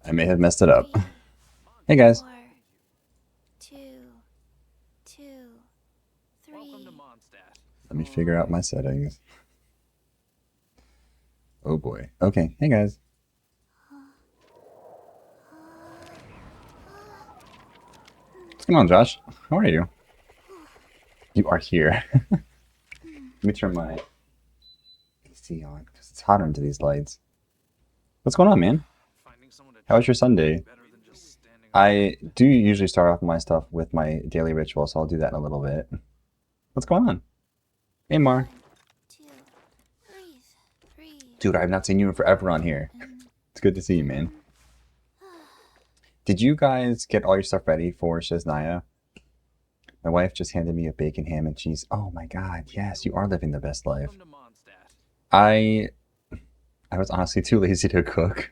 I may have messed it up. Three, Hey guys. 4, 2, 2, 3. Let me figure out my settings. Oh boy. Okay. Hey guys. What's going on, Josh? How are you? You are here. Let me turn my AC on because it's hot under these lights. What's going on, man? How was your Sunday? I do usually start off my stuff with my daily ritual, so I'll do that in a little bit. What's going on? Hey, Mar. 1, 2, breathe. 3, Dude, I've not seen you in forever on here. It's good to see you, man. Did you guys get all your stuff ready for Sheznaya? My wife just handed me a bacon, ham, and cheese. Oh my god, yes, you are living the best life. I I was honestly too lazy to cook.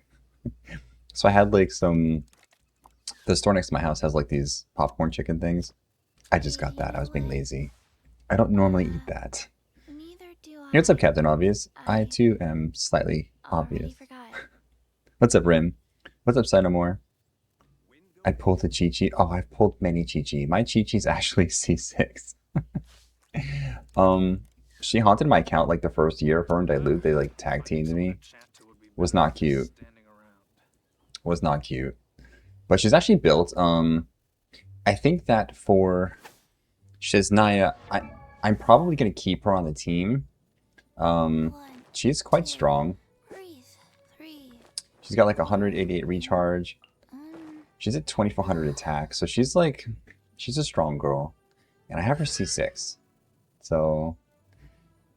So I had like some the store next to my house has like these popcorn chicken things. I just got that. I was being lazy. I don't normally eat that. Neither do Hey, what's up, I. Captain Obvious? I I too am slightly already obvious. forgot. What's up, Rim? What's up, Cynomore? I pulled the Chi-Chi. Oh, I've pulled many Chi-Chi. My Chi-Chi's actually C6. Um, she haunted my account like the first year. Her and Dilute, they like tag teamed me. Was not cute. Was not cute. But she's actually built. I think that for Sheznaya, I'm probably gonna keep her on the team. Um, 1, she's quite 2, strong. breathe. 3, She's got like 4. 188 recharge. She's at 2400 attack, so she's a strong girl. And I have her C6. So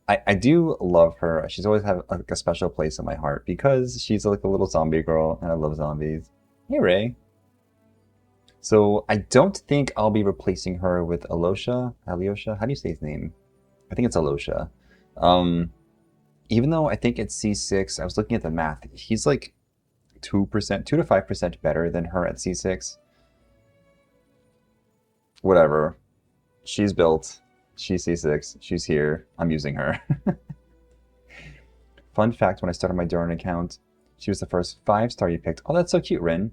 I do love her. She's always had like a special place in my heart because she's like a little zombie girl and I love zombies. Hey Ray. So I don't think I'll be replacing her with Alyosha. How do you say his name? I think it's Alosha. Um, Even though I think it's C6, I was looking at the math. He's like 2%, 2 to 5% better than her at C6. Whatever. She's built. She's C6. She's here. I'm using her. Fun fact, when I started my Durin account, she was the first 5-star you picked. Oh, that's so cute, Rin.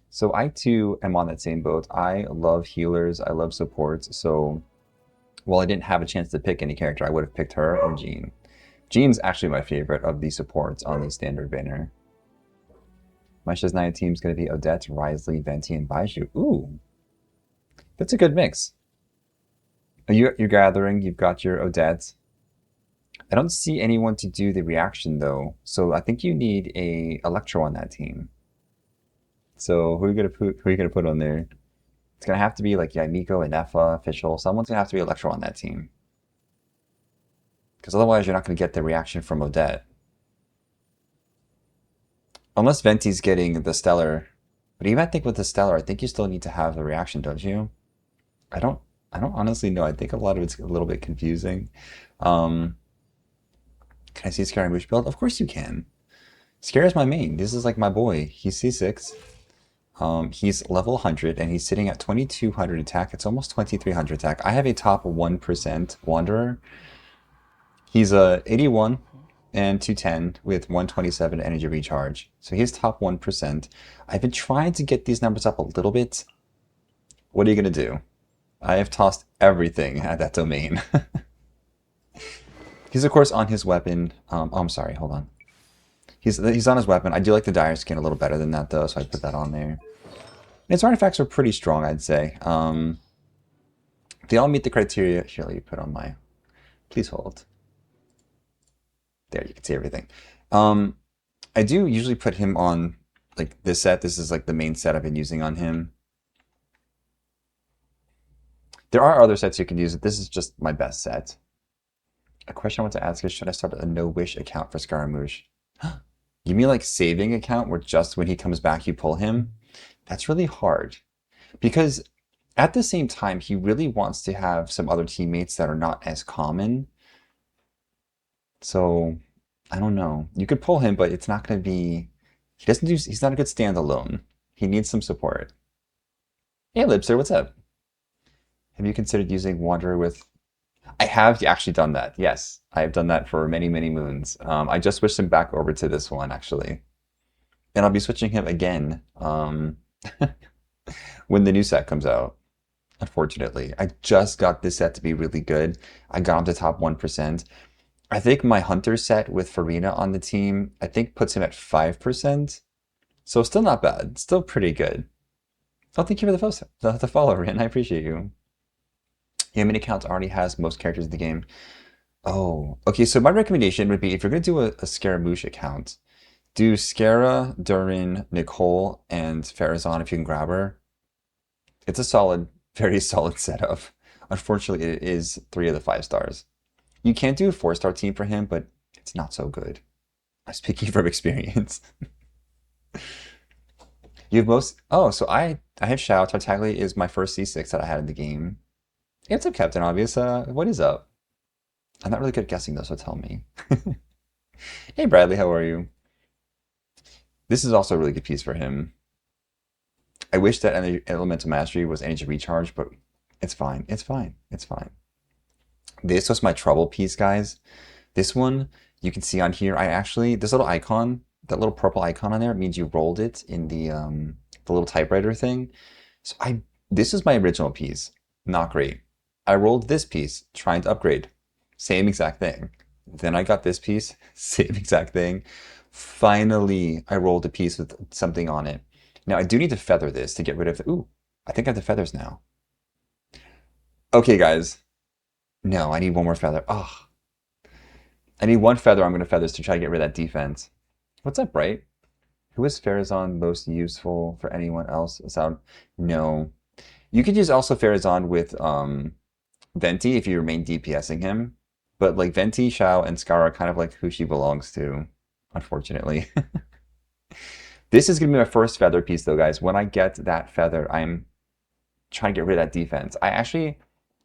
So I too am on that same boat. I love healers. I love supports. So while I didn't have a chance to pick any character, I would have picked her or Jean. Jean's actually my favorite of the supports on the standard banner. My Sheznaya team's going to be Odette, Risley, Venti, and Baiju. Ooh, that's a good mix. You're gathering, you've got your Odette. I don't see anyone to do the reaction though, so I think you need a Electro on that team. So who are you gonna put on there? It's gonna have to be like Miko and Effa, official. Someone's gonna have to be Electro on that team. Because otherwise you're not gonna get the reaction from Odette. Unless Venti's getting the Stellar. But even I think with the Stellar, I think you still need to have the reaction, don't you? I don't I don't honestly know. I think a lot of it's a little bit confusing. Um, can I see Scaramouche build? Of course you can. Scare is my main. This is like my boy. He's C6. He's level 100 and he's sitting at 2200 attack. It's almost 2300 attack. I have a top 1% Wanderer. He's a 81 and 210 with 127 energy recharge. So he's top 1%. I've been trying to get these numbers up a little bit. What are you going to do? I have tossed everything at that domain. He's of course on his weapon. Oh, I'm sorry, hold on. He's on his weapon. I do like the dire skin a little better than that though, so I put that on there. His artifacts are pretty strong, I'd say. They all meet the criteria. Here, let me put on my. Please hold. There, you can see everything. Um, I do usually put him on like this set. This is like the main set I've been using on him. There are other sets you can use. This is just my best set. A question I want to ask is, should I start a no-wish account for Scaramouche? You mean like saving account where just when he comes back you pull him? That's really hard. Because at the same time, he really wants to have some other teammates that are not as common. So I don't know. You could pull him, but it's not going to be. He's not a good standalone. He needs some support. Hey, Libster, what's up? Have you considered using Wanderer with. I have actually done that. Yes, I have done that for many, many moons. I just switched him back over to this one, actually. And I'll be switching him again when the new set comes out. Unfortunately, I just got this set to be really good. I got him to top 1%. I think my Hunter set with Farina on the team, I think puts him at 5%. So still not bad. Still pretty good. Oh, thank you for the follow, Rin. I appreciate you. Your mini account already has most characters in the game. Oh, okay. So my recommendation would be if you're going to do a Scaramouche account, do Scara, Durin, Nicole, and Farazan if you can grab her. It's a solid, very solid setup. Unfortunately, it is 3 of the 5 stars. You can't do a 4-star team for him, but it's not so good. I'm speaking from experience. You have most. Oh, so I have Shao. Tartaglia is my first C6 that I had in the game. Hey, what's up, Captain Obvious? What is up? I'm not really good at guessing though, so tell me. Hey, Bradley, how are you? This is also a really good piece for him. I wish that Elemental Mastery was Energy Recharge, but it's fine. It's fine. It's fine. This was my trouble piece, guys. This one, you can see on here, I actually, this little icon, that little purple icon on there means you rolled it in the little typewriter thing. So this is my original piece. Not great. I rolled this piece, trying to upgrade. Same exact thing. Then I got this piece, same exact thing. Finally, I rolled a piece with something on it. Now I do need to feather this to get rid of the, ooh, I think I have the feathers now. Okay, guys. No, I need one more feather. Oh, I need one feather. I'm going to feathers to try to get rid of that defense. What's up, Bright? Who is Farazan most useful for anyone else? Sound? No. You could use also Farazan with Venti if you remain DPSing him. But like Venti, Shao, and Scar are kind of like who she belongs to, unfortunately. This is going to be my first feather piece though, guys. When I get that feather, I'm trying to get rid of that defense. I actually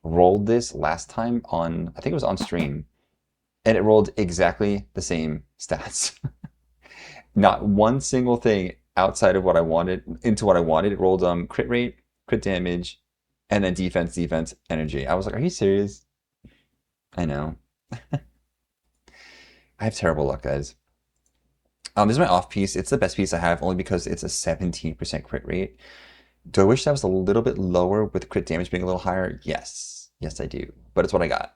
rolled this last time on, I think it was on stream, and it rolled exactly the same stats. Not one single thing outside of what I wanted into what I wanted. It rolled crit rate, crit damage, and then defense, defense, energy. I was like, are you serious? I know. I have terrible luck, guys. This is my off piece. It's the best piece I have only because it's a 17% crit rate. Do I wish that was a little bit lower with crit damage being a little higher? Yes. Yes, I do. But it's what I got.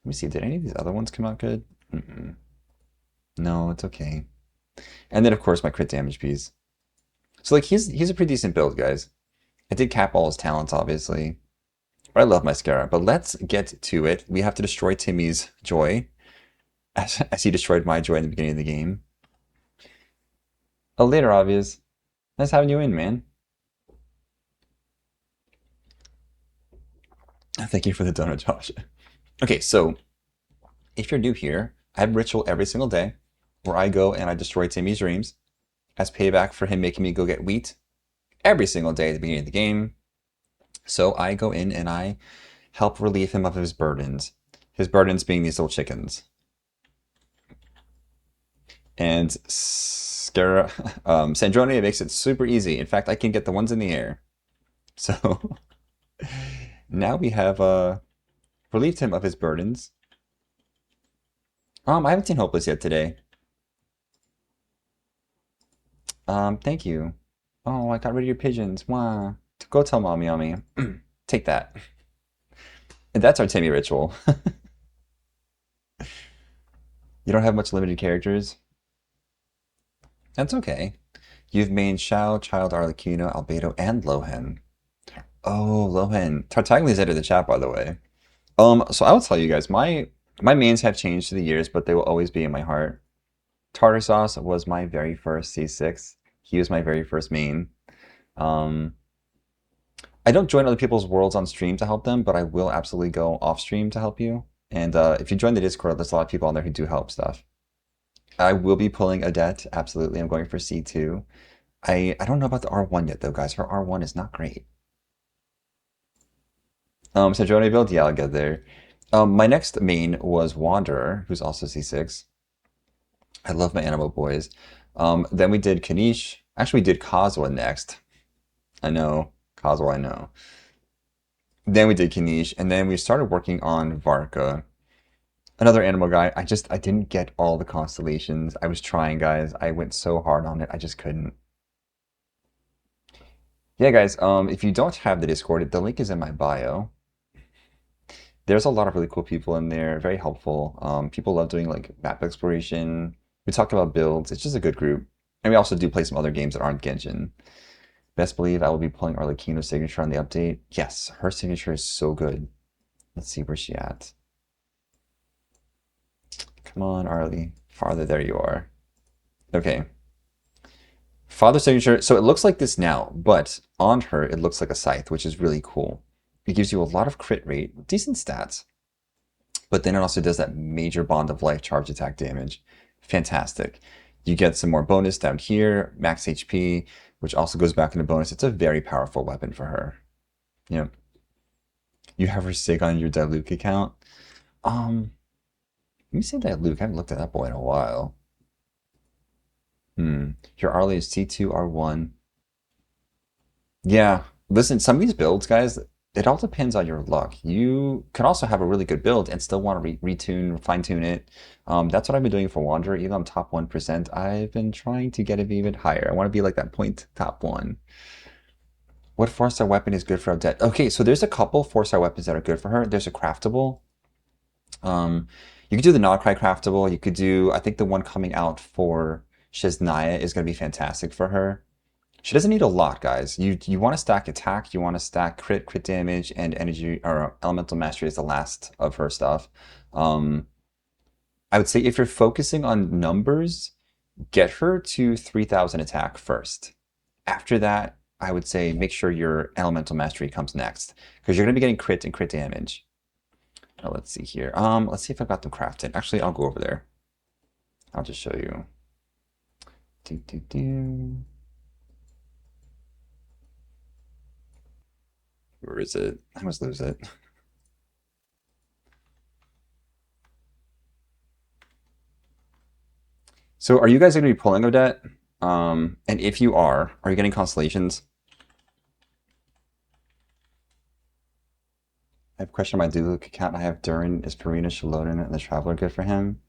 Let me see. Did any of these other ones come out good? Mm-mm. No, it's okay. And then, of course, my crit damage piece. So, like, he's a pretty decent build, guys. I did cap all his talents, obviously. But I love my Scarab. But let's get to it. We have to destroy Timmy's joy, as he destroyed my joy in the beginning of the game. Oh, later, obvious. Nice having you in, man. Thank you for the donut, Josh. Okay, so if you're new here, I have a ritual every single day where I go and I destroy Timmy's dreams as payback for him making me go get wheat every single day at the beginning of the game. So I go in and I help relieve him of his burdens. His burdens being these little chickens. And Sandronia makes it super easy. In fact, I can get the ones in the air. So now we have relieved him of his burdens. I haven't seen Hopeless yet today. Thank you. Oh, I got rid of your pigeons. Wow. Go tell mommy, mommy. Take that. And that's our Timmy ritual. You don't have much limited characters? That's okay. You've made Shao, Child Arlecchino, Albedo, and Lohen. Oh, Lohen. Tartaglia's entered the chat, by the way. So I will tell you guys, my mains have changed through the years, but they will always be in my heart. Tartar Sauce was my very first C6. He was my very first main. Um, I don't join other people's worlds on stream to help them, but I will absolutely go off stream to help you. And if you join the Discord, there's a lot of people on there who do help stuff. I will be pulling Odette, absolutely. I'm going for C2. I don't know about the R1 yet, though, guys. Her R1 is not great. So Joni build, yeah, I'll get there. My next main was Wanderer, who's also C6. I love my animal boys. Then we did Kanish. Actually, we did Kozwa next. I know. Kozwa, I know. Then we did Kanish, and then we started working on Varka. Another animal guy. I didn't get all the constellations. I was trying, guys. I went so hard on it. I just couldn't. Yeah, guys. If you don't have the Discord, the link is in my bio. There's a lot of really cool people in there. Very helpful. People love doing like map exploration. We talk about builds. It's just a good group. And we also do play some other games that aren't Genshin. Best believe I will be pulling Arlecchino's signature on the update. Yes, her signature is so good. Let's see, where's she at? Come on, Arlie. Farther, there you are. Okay. Father signature. So it looks like this now, but on her, it looks like a scythe, which is really cool. It gives you a lot of crit rate, decent stats, but then it also does that major bond of life charge attack damage. Fantastic. You get some more bonus down here, max HP, which also goes back into bonus. It's a very powerful weapon for her. You you have her sig on your Diluc account. Let me say Diluc. I haven't looked at that boy in a while. Your Arlie is C2, R1. Yeah, listen, some of these builds, guys, it all depends on your luck. You can also have a really good build and still want to retune, fine tune it. That's what I've been doing for Wanderer. Even though I'm top 1%, I've been trying to get it even higher. I want to be like that point top one. What 4-star weapon is good for Odette? Okay, so there's a couple 4-star weapons that are good for her. There's a craftable. You could do the Nodcry craftable. You could do, I think the one coming out for Sheznaya is going to be fantastic for her. She doesn't need a lot, guys. You want to stack attack, you want to stack crit damage, and energy or elemental mastery is the last of her stuff. I would say if you're focusing on numbers, get her to 3,000 attack first. After that, I would say make sure your elemental mastery comes next because you're going to be getting crit and crit damage. Now, let's see here. Let's see if I've got them crafted. Actually, I'll go over there. I'll just show you. Do, do, do. Where is it? I must lose it. So are you guys going to be pulling Odette? And if you are you getting constellations? I have a question on my Diluc account. I have Durin, is Farina, Shalodin, and the Traveler good for him?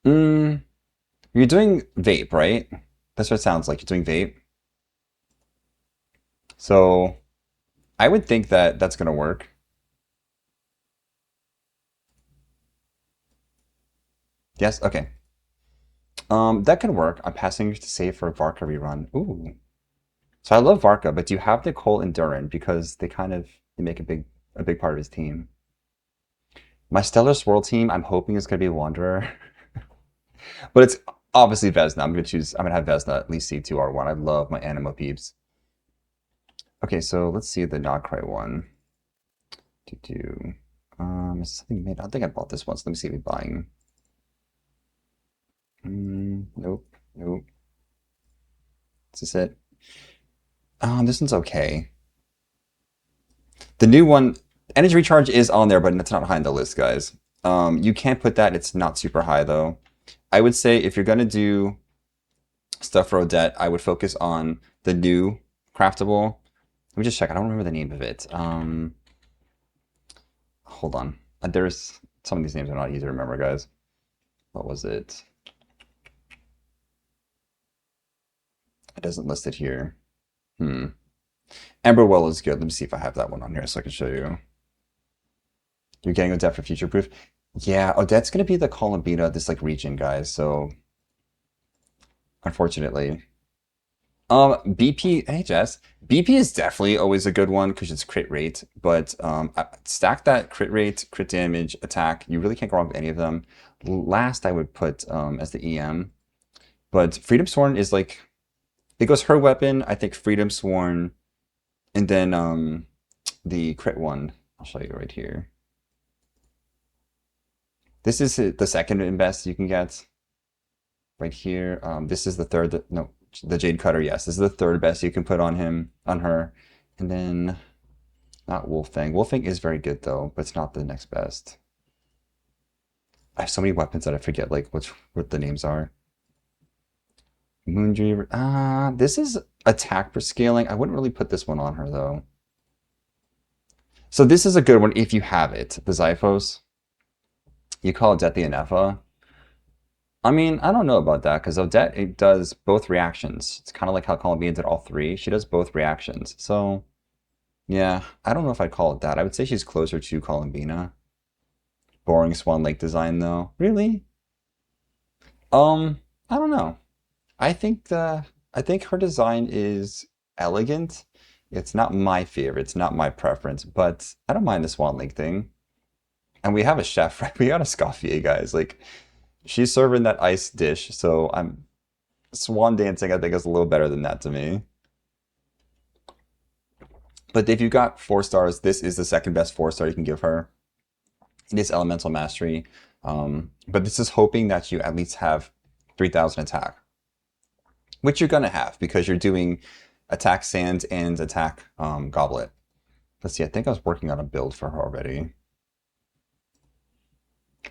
You're doing vape, right? That's what it sounds like. You're doing vape. So I would think that that's going to work. Yes? Okay. That can work. I'm passing you to save for a Varka rerun. Ooh. So I love Varka, but do you have Nicole and Durin because they make a big part of his team. My Stellar Swirl team, I'm hoping is gonna be Wanderer. But it's obviously Vesna. I'm gonna have Vesna at least C2R1. I love my Animo peeps. Okay, so let's see the Nodcry one. Is something made? I think I bought this once. Let me see if we're buying. Nope. Nope. Is this it? This one's okay. The new one, Energy Recharge is on there, but it's not high on the list, guys. You can't put that. It's not super high, though. I would say if you're going to do stuff for Odette, I would focus on the new craftable. Let me just check. I don't remember the name of it. Hold on. There's some of these names are not easy to remember, guys. What was it? It doesn't list it here. Emberwell is good. Let me see if I have that one on here so I can show you. You're getting Odette for future proof? Yeah, Odette's going to be the Columbina of this like region, guys. So, unfortunately. BP, hey Jess. BP is definitely always a good one because it's crit rate, but stack that crit rate, crit damage, attack. You really can't go wrong with any of them. Last, I would put as the EM, but Freedom Sworn is like, it goes her weapon, I think Freedom Sworn, and then the crit one. I'll show you right here. This is the second and best you can get. Right here. This is the third. No, the Jade Cutter. Yes, this is the third best you can put on him, on her, and then not Wolfang. Wolfang is very good though, but it's not the next best. I have so many weapons that I forget like what the names are. Moondreamer. This is attack per scaling. I wouldn't really put this one on her though. So this is a good one if you have it. The Xiphos. You call Odette the Inefa? I mean, I don't know about that because Odette it does both reactions. It's kind of like how Columbine did all three. She does both reactions. So yeah, I don't know if I'd call it that. I would say she's closer to Columbina. Boring Swan Lake design though. Really? I don't know. I think her design is elegant. It's not my favorite. It's not my preference, but I don't mind the Swan Lake thing. And we have a chef, right? We got a Scoffier, guys. Like she's serving that ice dish, so I'm Swan dancing. I think is a little better than that to me. But if you got 4 stars, this is the second best 4 star you can give her. It is Elemental Mastery, but this is hoping that you at least have 3,000 attack, which you're gonna have because you're doing attack sand and attack goblet. Let's see. I think I was working on a build for her already.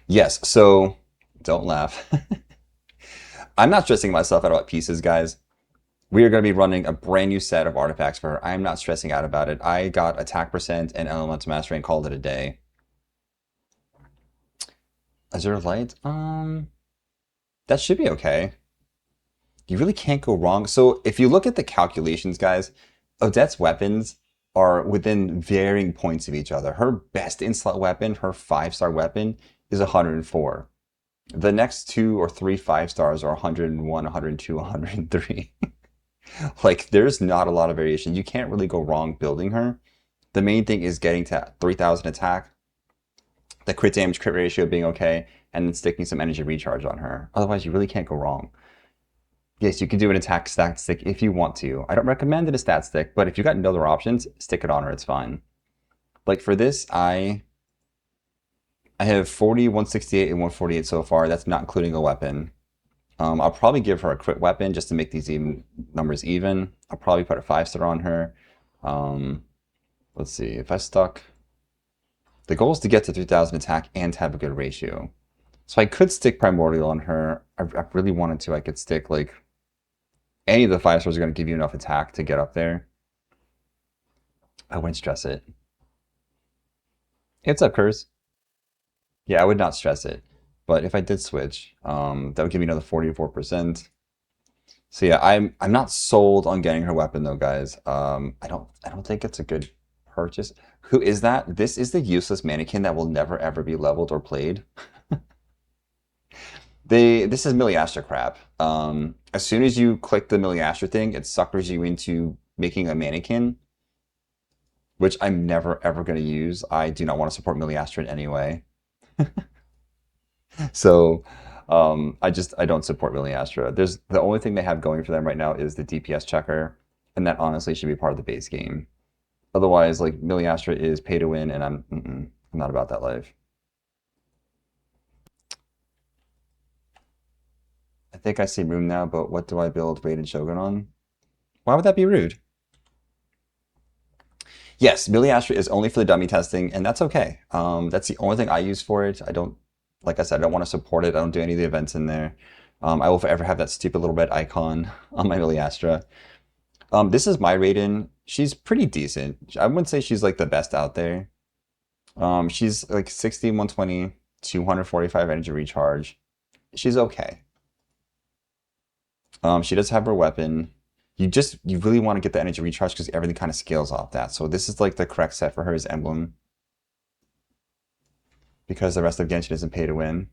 Yes. So don't laugh. I'm not stressing myself out about pieces, guys. We are going to be running a brand new set of artifacts for her. I'm not stressing out about it. I got attack percent and elemental mastery and called it a day. Azure Light, that should be okay. You really can't go wrong. So if you look at the calculations, guys, Odette's weapons are within varying points of each other. Her best in-slot weapon, her 5 star weapon, is 104. The next 2 or 3 5 stars are 101, 102, 103. Like, there's not a lot of variation. You can't really go wrong building her. The main thing is getting to 3,000 attack, the crit damage, crit ratio being okay, and then sticking some energy recharge on her. Otherwise, you really can't go wrong. Yes, you can do an attack stat stick if you want to. I don't recommend it a stat stick, but if you got no other options, stick it on her. It's fine. Like for this, I have 40, 168, and 148 so far. That's not including a weapon. I'll probably give her a crit weapon just to make these even numbers even. I'll probably put a 5 star on her. Um, let's see. If I stuck, the goal is to get to 3,000 attack and have a good ratio. So I could stick Primordial on her. I really wanted to. I could stick like any of the 5 stars are going to give you enough attack to get up there. I wouldn't stress it. It's up, Curse. Yeah, I would not stress it. But if I did switch, that would give me another 44%. So yeah, I'm not sold on getting her weapon though, guys. I don't think it's a good purchase. Who is that? This is the useless mannequin that will never ever be leveled or played. This is Miliastra crap. As soon as you click the Miliastra thing, it suckers you into making a mannequin, which I'm never ever going to use. I do not want to support Miliastra in any way. So I don't support Miliastra. There's the only thing they have going for them right now is the DPS checker, and that honestly should be part of the base game. Otherwise, like Miliastra is pay to win, and I'm not about that life. I think I see room now, but what do I build Raiden Shogun on? Why would that be rude? Yes, Miliastra is only for the dummy testing, and that's okay. That's the only thing I use for it. I don't, like I said, I don't want to support it. I don't do any of the events in there. I will forever have that stupid little red icon on my Miliastra. This is my Raiden. She's pretty decent. I wouldn't say she's like the best out there. She's like 60, 120, 245 energy recharge. She's okay. She does have her weapon. You really want to get the energy recharge because everything kind of scales off that. So this is like the correct set for her as emblem because the rest of Genshin isn't pay to win.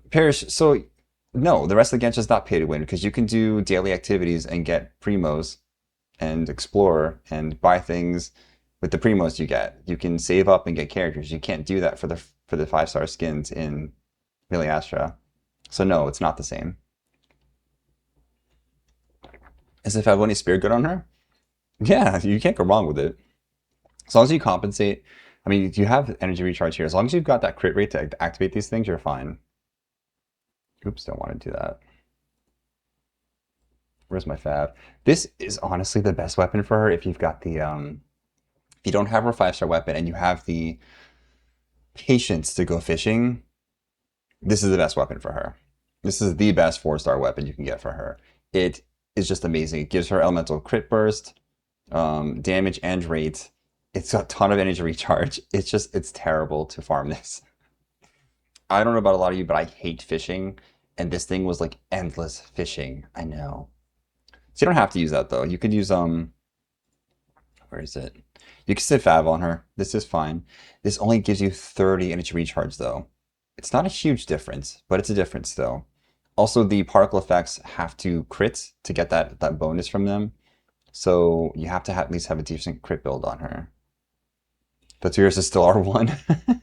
Perish. So no, the rest of Genshin is not pay to win because you can do daily activities and get primos and explore and buy things with the primos you get. You can save up and get characters. You can't do that for the 5 star skins in Miliastra. So no, it's not the same. As if I have any spirit good on her? Yeah, you can't go wrong with it. As long as you compensate. I mean, you have energy recharge here. As long as you've got that crit rate to activate these things, you're fine. Oops, don't want to do that. Where's my fab? This is honestly the best weapon for her if you've got the if you don't have her 5 star weapon and you have the patience to go fishing, this is the best weapon for her. This is the best 4 star weapon you can get for her. It is just amazing. It gives her elemental crit burst, damage and rate. It's a ton of energy recharge. It's terrible to farm this. I don't know about a lot of you, but I hate fishing, and this thing was like endless fishing. I know. So you don't have to use that though. You could use where is it? You can sit Fav on her. This is fine. This only gives you 30 energy recharge though. It's not a huge difference, but it's a difference though. Also, the particle effects have to crit to get that bonus from them. So you have to at least have a decent crit build on her. But yours is still R1.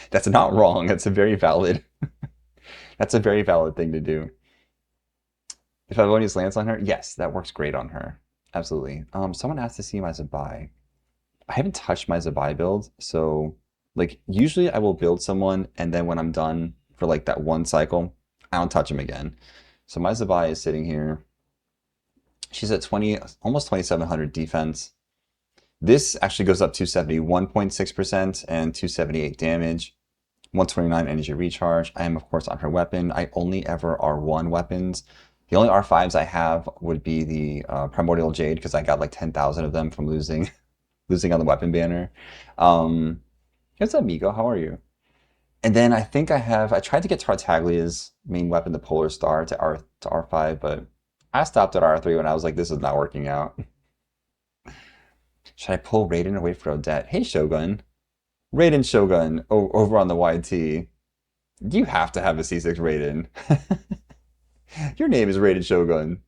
That's not wrong. That's a very valid. That's a very valid thing to do. If Favonius lands on her, yes, that works great on her. Absolutely. Someone asked to see my Zabai. I haven't touched my Zabai build, so like usually I will build someone and then when I'm done for like that one cycle, I don't touch him again. So my Zabai is sitting here. She's at 20, almost 2,700 defense. This actually goes up to 71.6% and 278 damage. 129 energy recharge. I am, of course, on her weapon. I only ever R1 weapons. The only R5s I have would be the Primordial Jade, because I got like 10,000 of them from losing on the weapon banner. What's up, Migo? How are you? And then I tried to get Tartaglia's main weapon, the Polar Star, to R5, but I stopped at R3 when I was like, this is not working out. Should I pull Raiden away for Odette? Hey, Shogun. Raiden Shogun over on the YT. You have to have a C6 Raiden. Your name is Raiden Shogun.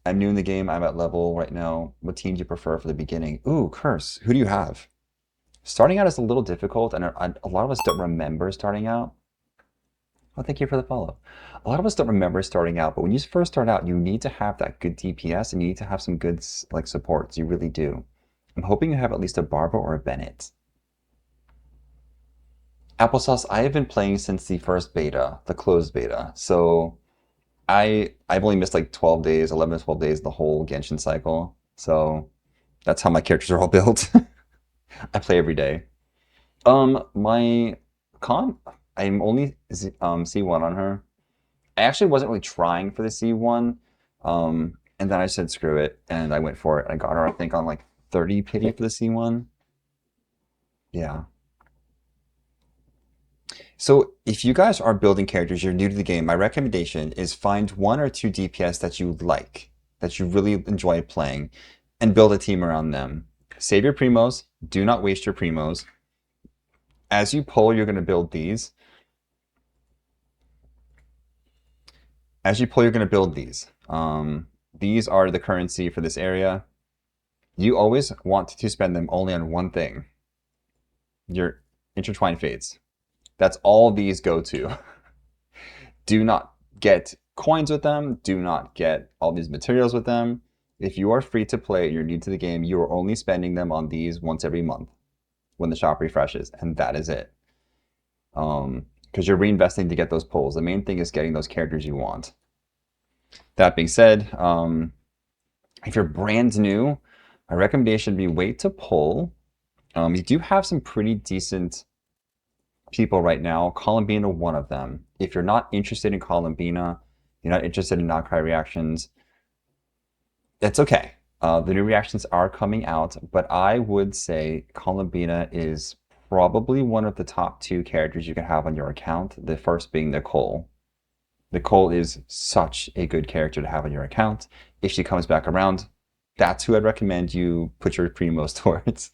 I'm new in the game. I'm at level right now. What team do you prefer for the beginning? Ooh, Curse. Who do you have? Starting out is a little difficult, and a lot of us don't remember starting out. Oh, thank you for the follow. A lot of us don't remember starting out, but when you first start out, you need to have that good DPS, and you need to have some good like supports. You really do. I'm hoping you have at least a Barbara or a Bennett. Applesauce, I have been playing since the first beta, the closed beta. So I've only missed like 12 days, 11 to 12 days the whole Genshin cycle. So that's how my characters are all built. I play every day. My con, I'm only C1 on her. I actually wasn't really trying for the C1. And then I said screw it and I went for it. I got her I think on like 30 pity for the C1. Yeah. So if you guys are building characters, you're new to the game, my recommendation is find one or two DPS that you like, that you really enjoy playing, and build a team around them. Save your primos. Do not waste your primos. As you pull, you're going to build these. As you pull, you're going to build these. These are the currency for this area. You always want to spend them only on one thing. Your intertwined fates. That's all these go to. Do not get coins with them. Do not get all these materials with them. If you are free to play, you're new to the game, you are only spending them on these once every month when the shop refreshes, and that is it. Because you're reinvesting to get those pulls. The main thing is getting those characters you want. That being said, if you're brand new, my recommendation would be wait to pull. You do have some pretty decent people right now. Columbina, one of them. If you're not interested in Columbina, you're not interested in Nakai reactions, that's okay. The new reactions are coming out, but I would say Columbina is probably one of the top two characters you can have on your account. The first being Nicole. Nicole is such a good character to have on your account. If she comes back around, that's who I'd recommend you put your primos towards.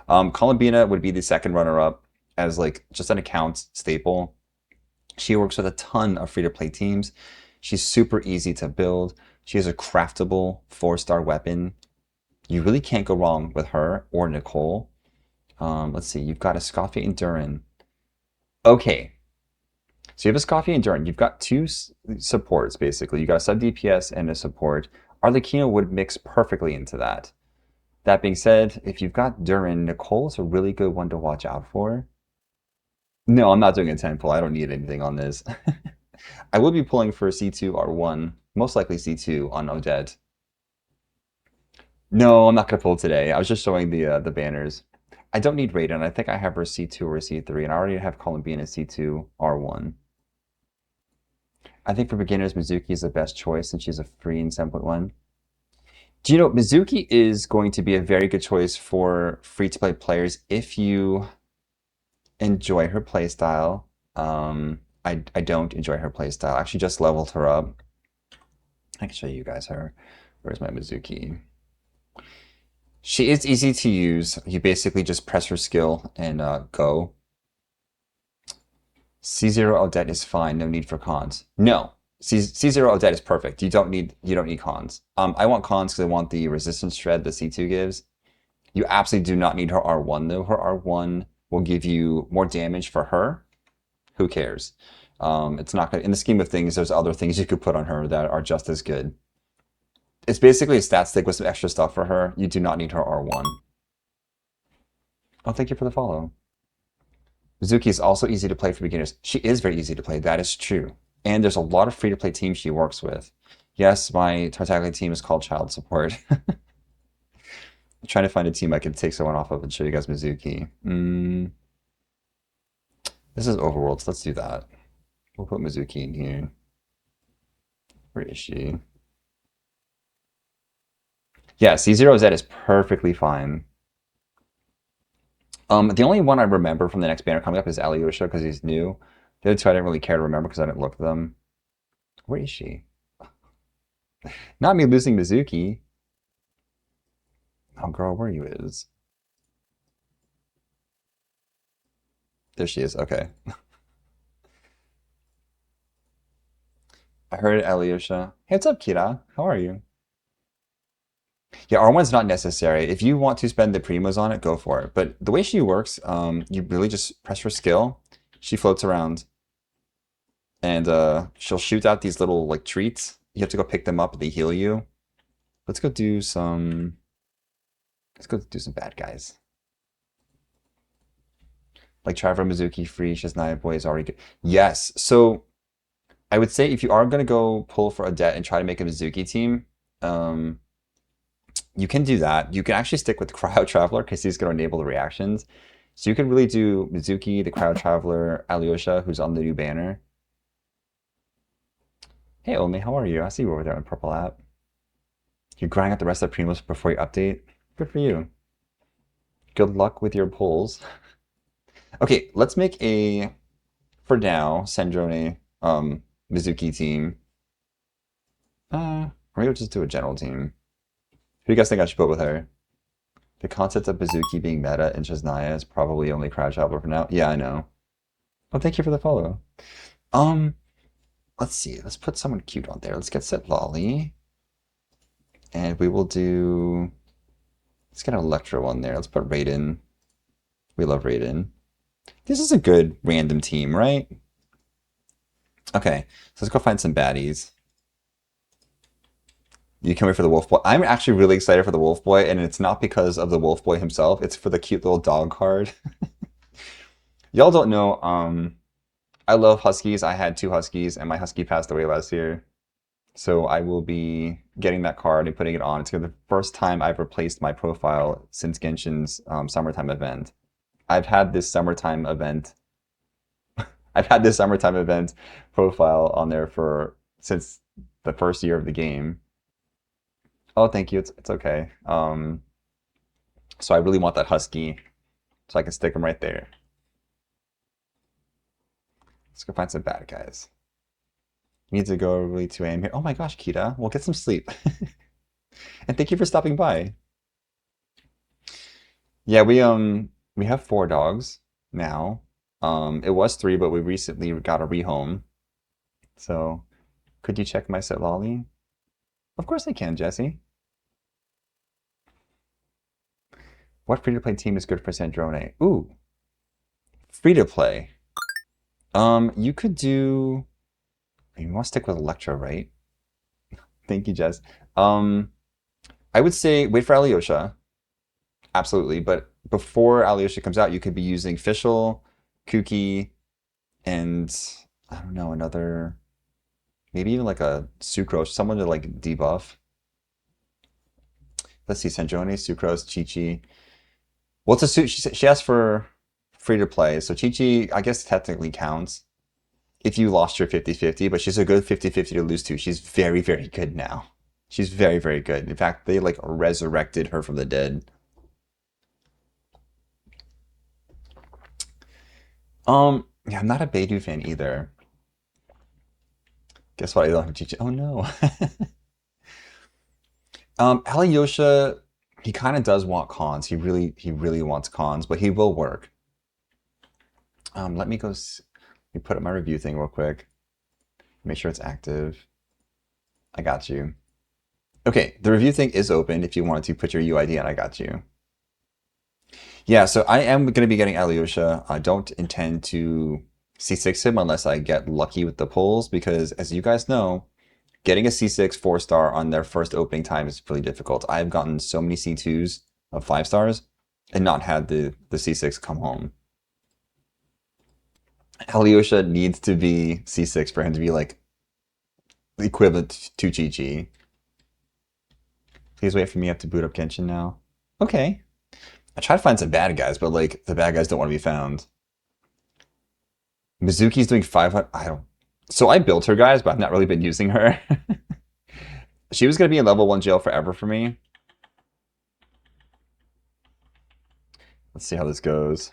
Columbina would be the second runner-up as like just an account staple. She works with a ton of free-to-play teams. She's super easy to build. She has a craftable 4-star weapon. You really can't go wrong with her or Nicole. Let's see, you've got a Scoffy and Durin. Okay, so you have a Scoffy and Durin. You've got two supports, basically. You've got a sub DPS and a support. Arlecchino would mix perfectly into that. That being said, if you've got Durin, Nicole is a really good one to watch out for. No, I'm not doing a 10 pull. I don't need anything on this. I would be pulling for C2 R1, most likely C2 on Odette. No, I'm not going to pull today. I was just showing the banners. I don't need Raiden. I think I have her C2 or C3, and I already have Columbina C2 R1. I think for beginners, Mizuki is the best choice since she's a free in 7.1. Do you know, Mizuki is going to be a very good choice for free-to-play players if you enjoy her playstyle. I don't enjoy her playstyle. I actually just leveled her up. I can show you guys her. Where's my Mizuki? She is easy to use. You basically just press her skill and go. C0 Odette is fine. No need for cons. No. C0 Odette is perfect. You don't need cons. I want cons because I want the resistance shred that C2 gives. You absolutely do not need her R1 though. Her R1 will give you more damage for her. Who cares? It's not gonna, in the scheme of things, there's other things you could put on her that are just as good. It's basically a stat stick with some extra stuff for her. You do not need her R1. Oh, thank you for the follow. Mizuki is also easy to play for beginners. She is very easy to play. That is true. And there's a lot of free-to-play teams she works with. Yes, my Tartaglia team is called Child Support. I'm trying to find a team I can take someone off of and show you guys Mizuki. This is Overworlds. Let's do that. We'll put Mizuki in here. Where is she? Yeah, C0Z is perfectly fine. The only one I remember from the next banner coming up is Alyosha because he's new. The other two I didn't really care to remember because I didn't look at them. Where is she? Not me losing Mizuki. Oh, girl, where you is? There she is. Okay. I heard Alyosha. Hey, what's up, Kira? How are you? Yeah, R1's not necessary. If you want to spend the primos on it, go for it. But the way she works, you really just press her skill. She floats around, and she'll shoot out these little like treats. You have to go pick them up. They heal you. Let's go do some. Let's go do some bad guys. Like Trevor Mizuki free Sheznaya boy is already good. Yes. So I would say if you are gonna go pull for a debt and try to make a Mizuki team, um, you can do that. You can actually stick with Cryo Traveler because he's going to enable the reactions. So you can really do Mizuki, the Cryo Traveler, Alyosha, who's on the new banner. Hey, Omi, how are you? I see you over there on Purple app. You're grinding out the rest of the Primos before you update. Good for you. Good luck with your pulls. Okay, let's make a, for now, Sendrone Mizuki team. Or maybe we'll just do a general team. Who do you guys think I should put with her? The concept of Mizuki being meta in Sheznaya is probably only Crowd Traveler for now. Yeah, I know. Oh, thank you for the follow. Um, let's see. Let's put someone cute on there. Let's get Set Lolly. And we will do... Let's get an Electro on there. Let's put Raiden. We love Raiden. This is a good random team, right? Okay, so let's go find some baddies. You can't wait for the Wolf Boy. I'm actually really excited for the Wolf Boy, and it's not because of the Wolf Boy himself. It's for the cute little dog card. Y'all don't know, I love Huskies. I had two Huskies, and my Husky passed away last year. So I will be getting that card and putting it on. It's the first time I've replaced my profile since Genshin's summertime event. I've had this summertime event. I've had this summertime event profile on there for since the first year of the game. Oh, thank you. It's okay. So I really want that Husky, so I can stick him right there. Let's go find some bad guys. Need to go early 2 a.m. here. Oh my gosh, Kita. Well, get some sleep. And thank you for stopping by. Yeah, we have 4 dogs now. It was 3, but we recently got a rehome. So could you check my set lolly? Of course I can, Jesse. What free-to-play team is good for Sandrone? Ooh, free-to-play. You could do. You want to stick with Electro, right? Thank you, Jess. I would say wait for Alyosha. Absolutely, but before Alyosha comes out, you could be using Fischl, Kuki, and I don't know, another, maybe even like a Sucrose, someone to like debuff. Let's see, Sanjoni, Sucrose, Chi-Chi. Well, it's a she asked for free to play, so Chi-Chi, I guess technically counts if you lost your 50-50, but she's a good 50-50 to lose to. She's very, very good now. She's very, very good. In fact, they like resurrected her from the dead. Yeah, I'm not a Beidou fan either. Guess what? I don't have Chi-Chi. Oh no. Alyosha, he kind of does want cons. He really wants cons, but he will work. Let me let me put up my review thing real quick. Make sure it's active. I got you. Okay, the review thing is open if you wanted to put your UID in. I got you. Yeah, so I am going to be getting Alyosha. I don't intend to C6 him unless I get lucky with the pulls because, as you guys know, getting a C6 4-star on their first opening time is really difficult. I've gotten so many C2s of 5 stars and not had the C6 come home. Alyosha needs to be C6 for him to be like the equivalent to Chi-Chi. Please wait for me. I have to boot up Genshin now. Okay. I try to find some bad guys, but like the bad guys don't want to be found. Mizuki's doing 500. I don't. So I built her, guys, but I've not really been using her. She was going to be in level 1 jail forever for me. Let's see how this goes.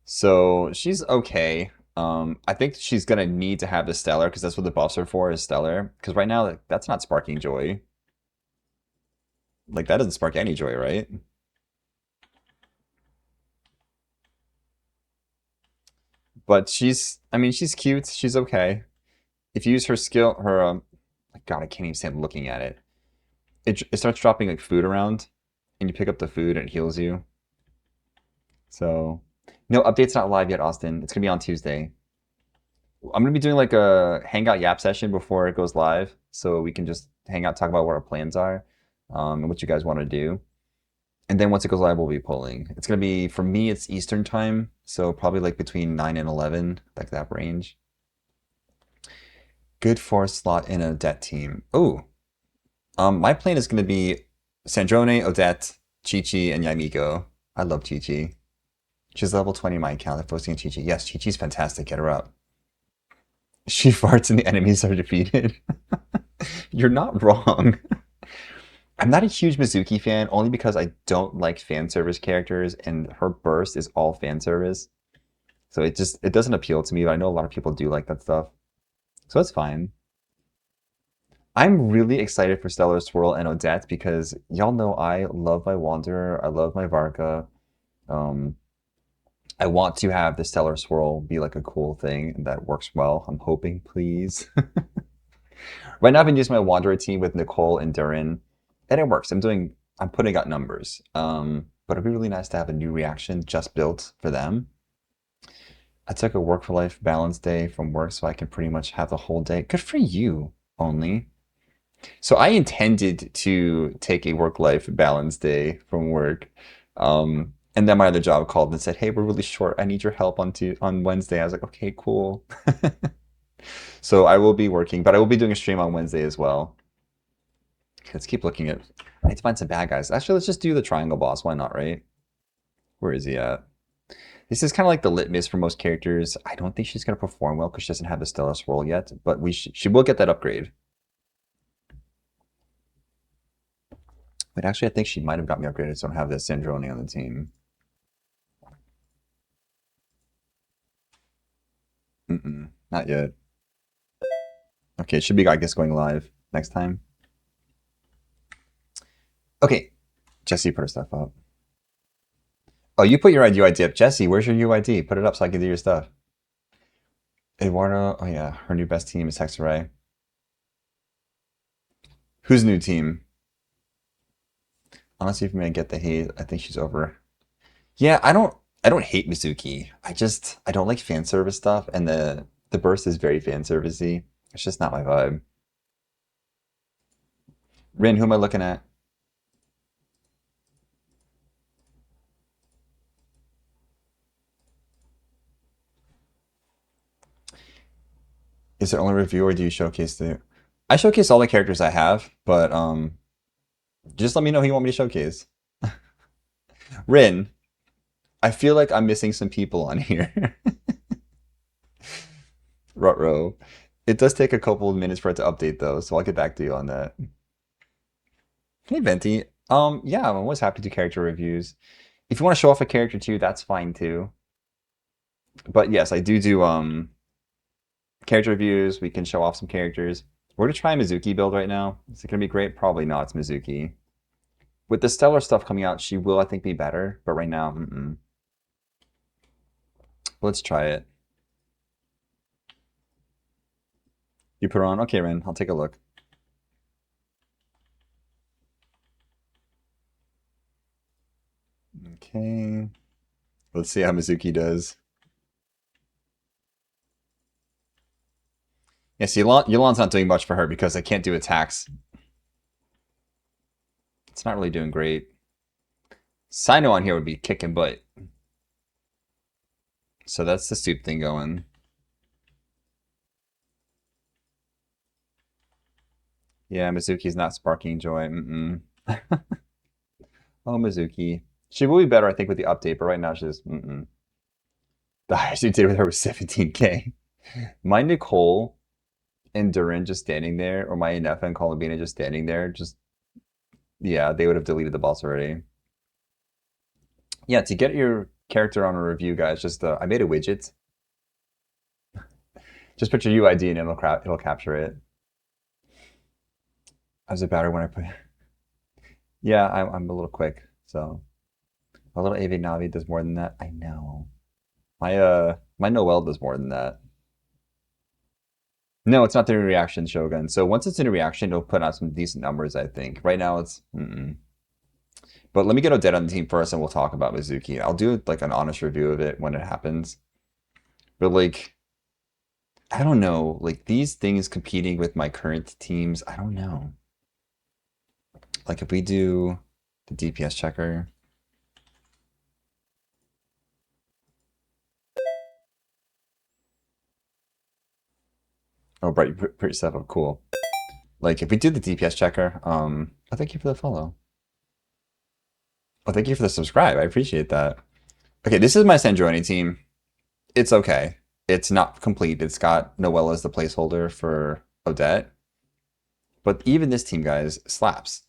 So she's okay. I think she's going to need to have the Stellar because that's what the buffs are for is Stellar. Because right now, like, that's not sparking joy. Like, that doesn't spark any joy, right? But I mean, she's cute. She's okay. If you use her skill, God, I can't even stand looking at it. It starts dropping like food around, and you pick up the food and it heals you. So, no update's not live yet, Austin. It's gonna be on Tuesday. I'm gonna be doing like a Hangout Yap session before it goes live, so we can just hang out, talk about what our plans are, and what you guys want to do. And then once it goes live, we'll be polling. It's gonna be for me, it's Eastern time, so probably like between 9 and 11, like that range. Good for a slot in a Odette team. Oh, my plan is gonna be Sandrone, Odette, Chi-Chi, and Yamiko. I love Chi-Chi. She's level 20 in my account. I'm posting Chi-Chi. Yes, Chi-Chi's fantastic. Get her up. She farts and the enemies are defeated. You're not wrong. I'm not a huge Mizuki fan, only because I don't like fan service characters, and her burst is all fan service. So it doesn't appeal to me, but I know a lot of people do like that stuff. So it's fine. I'm really excited for Stellar Swirl and Odette because y'all know I love my Wanderer, I love my Varka. Um, I want to have the Stellar Swirl be like a cool thing that works well. I'm hoping, please. Right now, I've been using my Wanderer team with Nicole and Durin, and it works. I'm putting out numbers. But it'd be really nice to have a new reaction just built for them. I took a work for life balance day from work so I can pretty much have the whole day. Good for you, only. So I intended to take a work life balance day from work. And then my other job called and said, "Hey, we're really short. I need your help on Wednesday." I was like, "Okay, cool." So I will be working, but I will be doing a stream on Wednesday as well. Let's keep looking at. I need to find some bad guys. Actually, let's just do the triangle boss. Why not, right? Where is he at? This is kind of like the litmus for most characters. I don't think she's going to perform well because she doesn't have the Stellar Swirl yet, but she will get that upgrade. But actually, I think she might have got me upgraded, so I don't have the Sandrone on the team. Not yet. Okay, it should be, I guess, going live next time. Okay, Jesse put her stuff up. Oh, you put your UID up. Jesse, where's your UID? Put it up so I can do your stuff. Eduardo, oh yeah, her new best team is Hexaray. Whose new team? Honestly, if me, I get the hate. I think she's over. Yeah, I don't hate Mizuki. I don't like fan service stuff, and the burst is very fan servicey. It's just not my vibe. Rin, who am I looking at? Is there only review or do you showcase the? I showcase all the characters I have, but just let me know who you want me to showcase. Rin, I feel like I'm missing some people on here. Rutro. It does take a couple of minutes for it to update though, so I'll get back to you on that. Hey Venti. Yeah, I'm always happy to do character reviews. If you want to show off a character too, that's fine too. But yes, I do character reviews. We can show off some characters. We're gonna try Mizuki build right now. Is it gonna be great? Probably not. It's Mizuki. With the stellar stuff coming out, she will, I think, be better. But right now, let's try it. You put her on? Okay, Ren. I'll take a look. Okay. Let's see how Mizuki does. Yeah, see, Yulan's not doing much for her because I can't do attacks. It's not really doing great. Sino on here would be kicking butt. So that's the soup thing going. Yeah, Mizuki's not sparking joy. Oh, Mizuki. She will be better, I think, with the update, but right now she's The highest you did with her was 17K. My Nicole and Durin just standing there, or my Inefa and Columbina just standing there, just, yeah, they would have deleted the boss already. Yeah, to get your character on a review, guys, just, I made a widget. Just put your UID and it'll capture it. I was a better when I put. Yeah, I'm a little quick, so a little AV Navi does more than that. I know. My Noel does more than that. No, it's not the reaction Shogun. So once it's in a reaction, it'll put out some decent numbers, I think. Right now, it's. But let me get Odette on the team first, and we'll talk about Mizuki. I'll do like an honest review of it when it happens. But like, I don't know. Like these things competing with my current teams, I don't know. Like if we do the DPS checker. Oh, right, you put yourself up. Cool. Like if we do the DPS checker, oh, thank you for the follow. Oh, thank you for the subscribe. I appreciate that. Okay, this is my Sanjoni team. It's okay. It's not complete. It's got Noelle as the placeholder for Odette. But even this team, guys, slaps.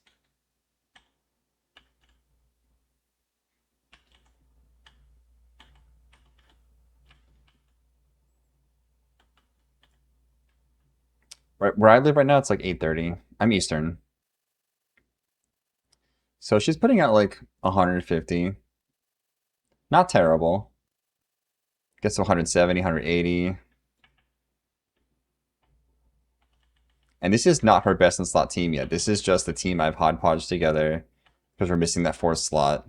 Right where I live right now, it's like 8:30. I'm Eastern. So she's putting out like 150. Not terrible. Gets to 170, 180. And this is not her best in slot team yet. This is just the team I've hodgepodged together because we're missing that fourth slot.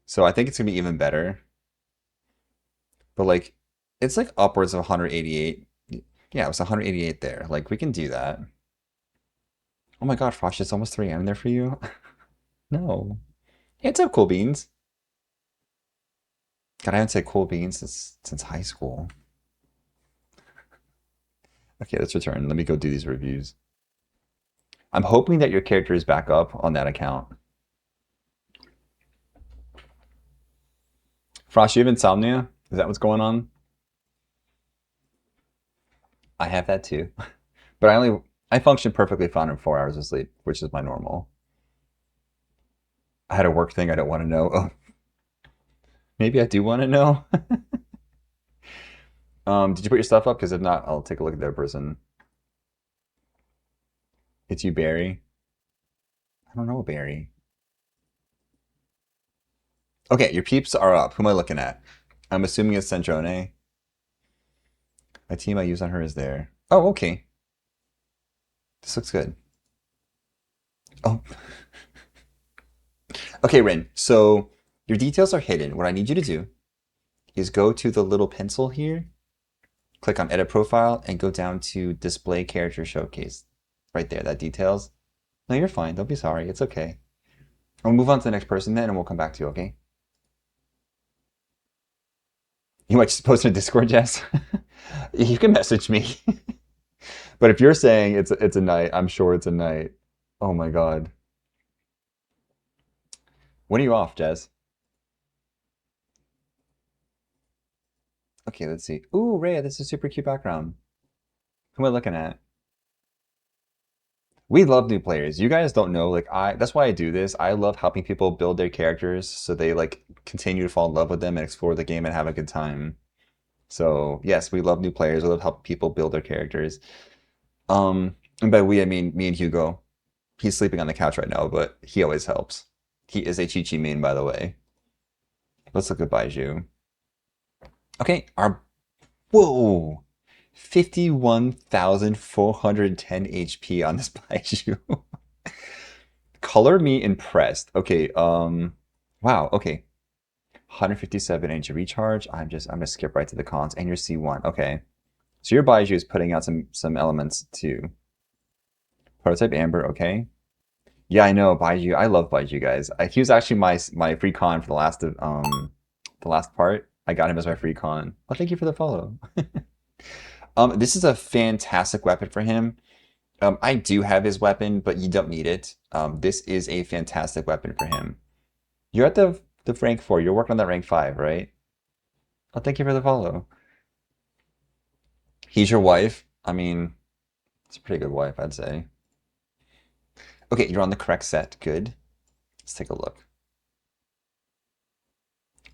So I think it's gonna be even better. But like, it's like upwards of 188. Yeah, it was 188 there. Like, we can do that. Oh my god, Frosh, it's almost 3 AM there for you? No. Hey, what's up, Cool Beans? God, I haven't said Cool Beans since high school. Okay, let's return. Let me go do these reviews. I'm hoping that your character is back up on that account. Frosh, you have insomnia? Is that what's going on? I have that too. But I function perfectly fine in 4 hours of sleep, which is my normal. I had a work thing I don't want to know. Oh, maybe I do want to know. Did you put your stuff up? Because if not, I'll take a look at that person. It's you, Barry. I don't know, Barry. Okay, your peeps are up. Who am I looking at? I'm assuming it's Centrone. My team I use on her is there. Oh, okay. This looks good. Oh. Okay, Rin. So your details are hidden. What I need you to do is go to the little pencil here, click on Edit Profile, and go down to Display Character Showcase. Right there, that details. No, you're fine. Don't be sorry. It's okay. I'll move on to the next person then, and we'll come back to you, okay? You might just post in a Discord, Jess. You can message me. But if you're saying it's a night, I'm sure it's a night. Oh my god. When are you off, Jess? Okay, let's see. Ooh, Rhea, this is a super cute background. Who am I looking at? We love new players. You guys don't know, like that's why I do this. I love helping people build their characters so they like continue to fall in love with them and explore the game and have a good time. So yes, we love new players. We love helping people build their characters. And by we I mean me and Hugo. He's sleeping on the couch right now, but he always helps. He is a Chi-Chi main, by the way. Let's look at Baiju. Okay, our whoa, 51,410 HP on this Baiju. Color me impressed. Okay, wow, okay. 157 energy recharge. I'm gonna skip right to the cons. And your C1. Okay. So your Baiju is putting out some elements too. Prototype Amber, okay. Yeah, I know, Baiju. I love Baiju, guys. He was actually my free con for the last part. I got him as my free con. Well, thank you for the follow. This is a fantastic weapon for him. I do have his weapon, but you don't need it. This is a fantastic weapon for him. You're at the rank 4. You're working on that rank 5, right? Oh, thank you for the follow. He's your wife. I mean, it's a pretty good wife, I'd say. Okay, you're on the correct set. Good. Let's take a look.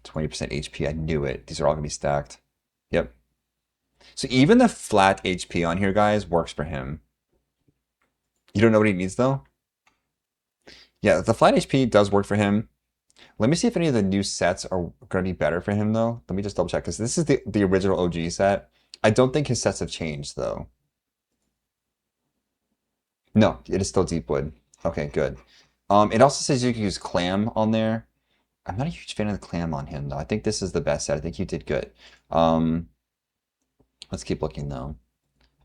20% HP. I knew it. These are all going to be stacked. Yep. So even the flat HP on here, guys, works for him. You don't know what he needs, though? Yeah, the flat HP does work for him. Let me see if any of the new sets are going to be better for him, though. Let me just double check, because this is the original OG set. I don't think his sets have changed, though. No, it is still Deepwood. Okay, good. It also says you can use Clam on there. I'm not a huge fan of the Clam on him, though. I think this is the best set. I think you did good. Um, let's keep looking, though.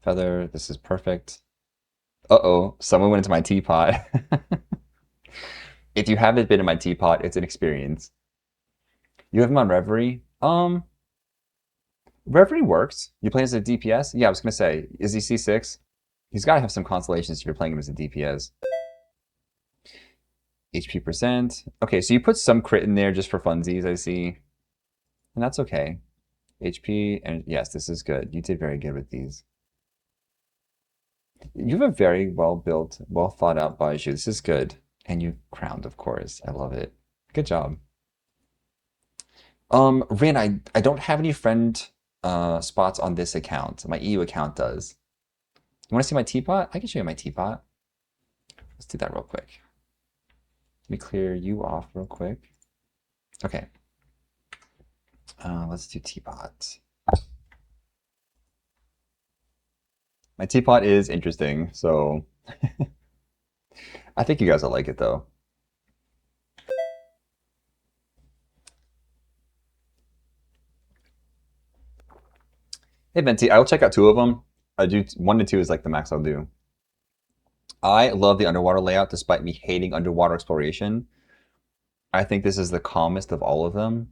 Feather, this is perfect. Uh-oh, someone went into my teapot. If you haven't been in my teapot, it's an experience. You have him on Reverie? Reverie works. You play as a DPS? Yeah, I was gonna say, is he C6? He's gotta have some constellations if you're playing him as a DPS. HP percent. Okay, so you put some crit in there just for funsies, I see. And that's okay. HP, and yes, this is good. You did very good with these. You have a very well built, well thought out Baiju. This is good. And you crowned, of course. I love it. Good job. Rin, I don't have any friend spots on this account. My EU account does. You want to see my teapot? I can show you my teapot. Let's do that real quick. Let me clear you off real quick. Okay. Let's do teapot. My teapot is interesting, so I think you guys will like it though. Hey Venti, I'll check out 2 of them. I do 1 to 2 is like the max I'll do. I love the underwater layout despite me hating underwater exploration. I think this is the calmest of all of them.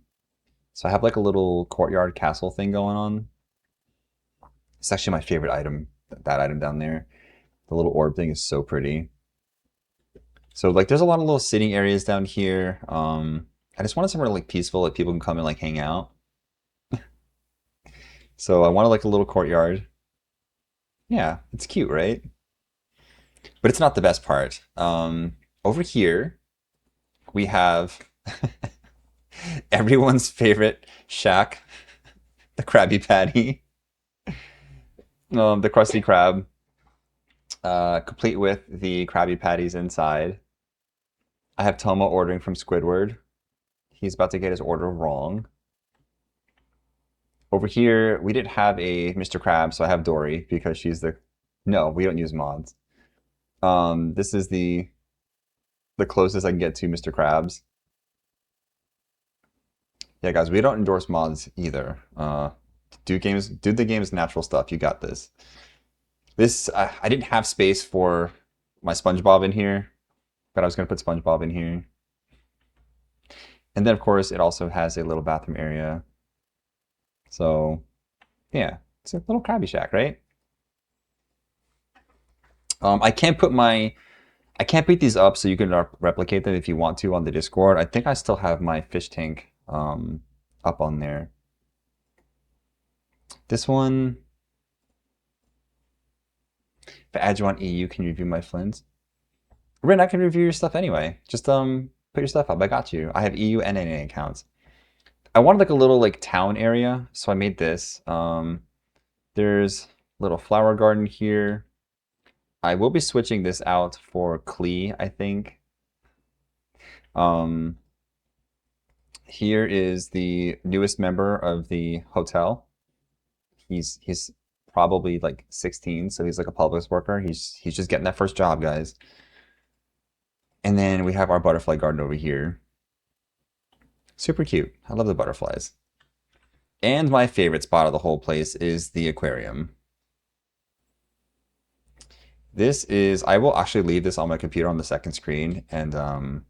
So I have like a little courtyard castle thing going on. It's actually my favorite item, that item down there. The little orb thing is so pretty. So like there's a lot of little sitting areas down here. I just wanted somewhere like peaceful, like people can come and like hang out. So I wanted like a little courtyard. Yeah, it's cute, right? But it's not the best part. Over here, we have everyone's favorite shack, the Krabby Patty, the Krusty Krab, complete with the Krabby Patties inside. I have Tomo ordering from Squidward. He's about to get his order wrong. Over here, we didn't have a Mr. Krab, so I have Dory because she's the... No, we don't use mods. This is the closest I can get to Mr. Krabs. Yeah, guys, we don't endorse mods either. Do the game's natural stuff. You got this. This I didn't have space for my SpongeBob in here, but I was gonna put SpongeBob in here. And then of course it also has a little bathroom area. So yeah, it's a little Krabby Shack, right? I can't put I can't beat these up so you can replicate them if you want to on the Discord. I think I still have my fish tank up on there. This one, I add you on EU, can you review my Flint? Rin, I can review your stuff anyway. Just put your stuff up. I got you. I have EU and NA accounts. I wanted like a little like town area, so I made this. There's a little flower garden here. I will be switching this out for Klee, I think. Um, Here is the newest member of the hotel. He's probably like 16, so he's like a Publix worker. He's just getting that first job, guys. And then we have our butterfly garden over here. Super cute. I love the butterflies. And my favorite spot of the whole place is the aquarium. This is, I will actually leave this on my computer on the second screen and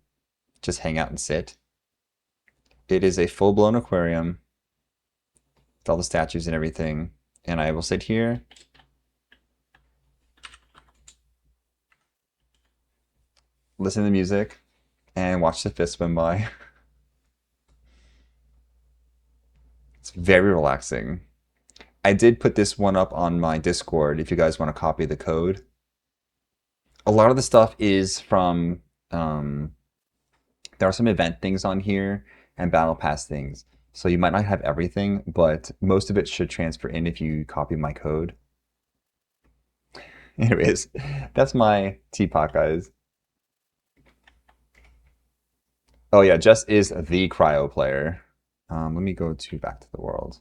just hang out and sit. It is a full-blown aquarium with all the statues and everything. And I will sit here, listen to music, and watch the fish swim by. It's very relaxing. I did put this one up on my Discord if you guys want to copy the code. A lot of the stuff is from, there are some event things on here and battle pass things. So you might not have everything, but most of it should transfer in if you copy my code. Anyways, that's my teapot, guys. Oh yeah, Jess is the cryo player. Let me go to back to the world.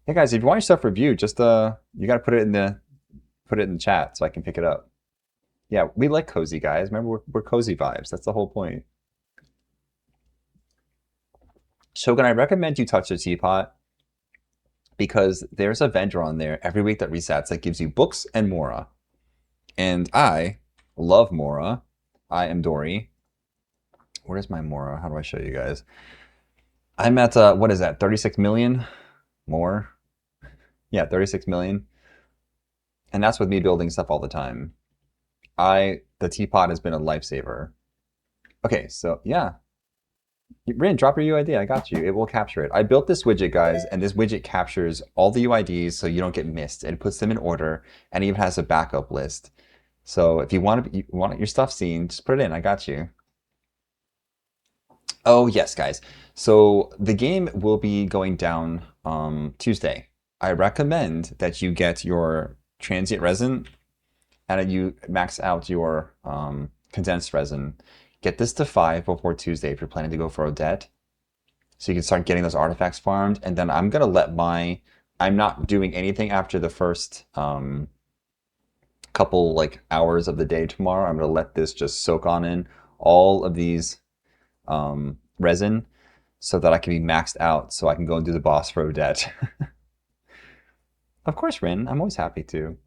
Hey guys, if you want your stuff reviewed, just you gotta put it in the chat so I can pick it up. Yeah, we like cozy guys. Remember, we're cozy vibes. That's the whole point. Shogun, I recommend you touch the teapot because there's a vendor on there every week that resets that gives you books and Mora. And I love Mora. I am Dory. Where's my Mora? How do I show you guys? I'm at, what is that, 36 million? More? Yeah, 36 million. And that's with me building stuff all the time. The teapot has been a lifesaver. Okay, so yeah. Rin, drop your UID. I got you. It will capture it. I built this widget, guys, and this widget captures all the UIDs so you don't get missed. It puts them in order and even has a backup list. So if you want your stuff seen, just put it in. I got you. Oh, yes, guys. So the game will be going down Tuesday. I recommend that you get your transient resin and you max out your condensed resin. Get this to 5 before Tuesday if you're planning to go for Odette. So you can start getting those artifacts farmed. And then I'm going to let I'm not doing anything after the first couple like hours of the day tomorrow. I'm going to let this just soak on in all of these resin so that I can be maxed out so I can go and do the boss for Odette. Of course, Rin. I'm always happy to.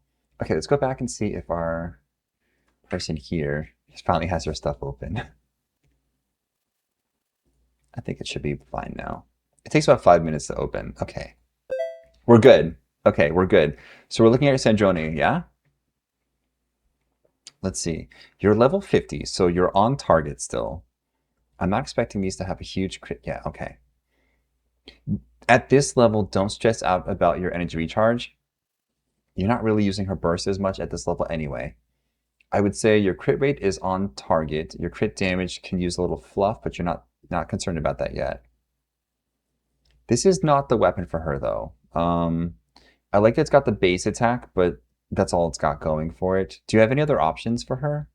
Okay, let's go back and see if our person here finally has their stuff open. I think it should be fine now. It takes about 5 minutes to open. Okay. We're good. Okay, we're good. So we're looking at your Sandroni, yeah? Let's see. You're level 50, so you're on target still. I'm not expecting these to have a huge crit. Yeah, okay. At this level, don't stress out about your energy recharge. You're not really using her burst as much at this level anyway. I would say your crit rate is on target. Your crit damage can use a little fluff, but you're not concerned about that yet. This is not the weapon for her, though. I like that it's got the base attack, but that's all it's got going for it. Do you have any other options for her?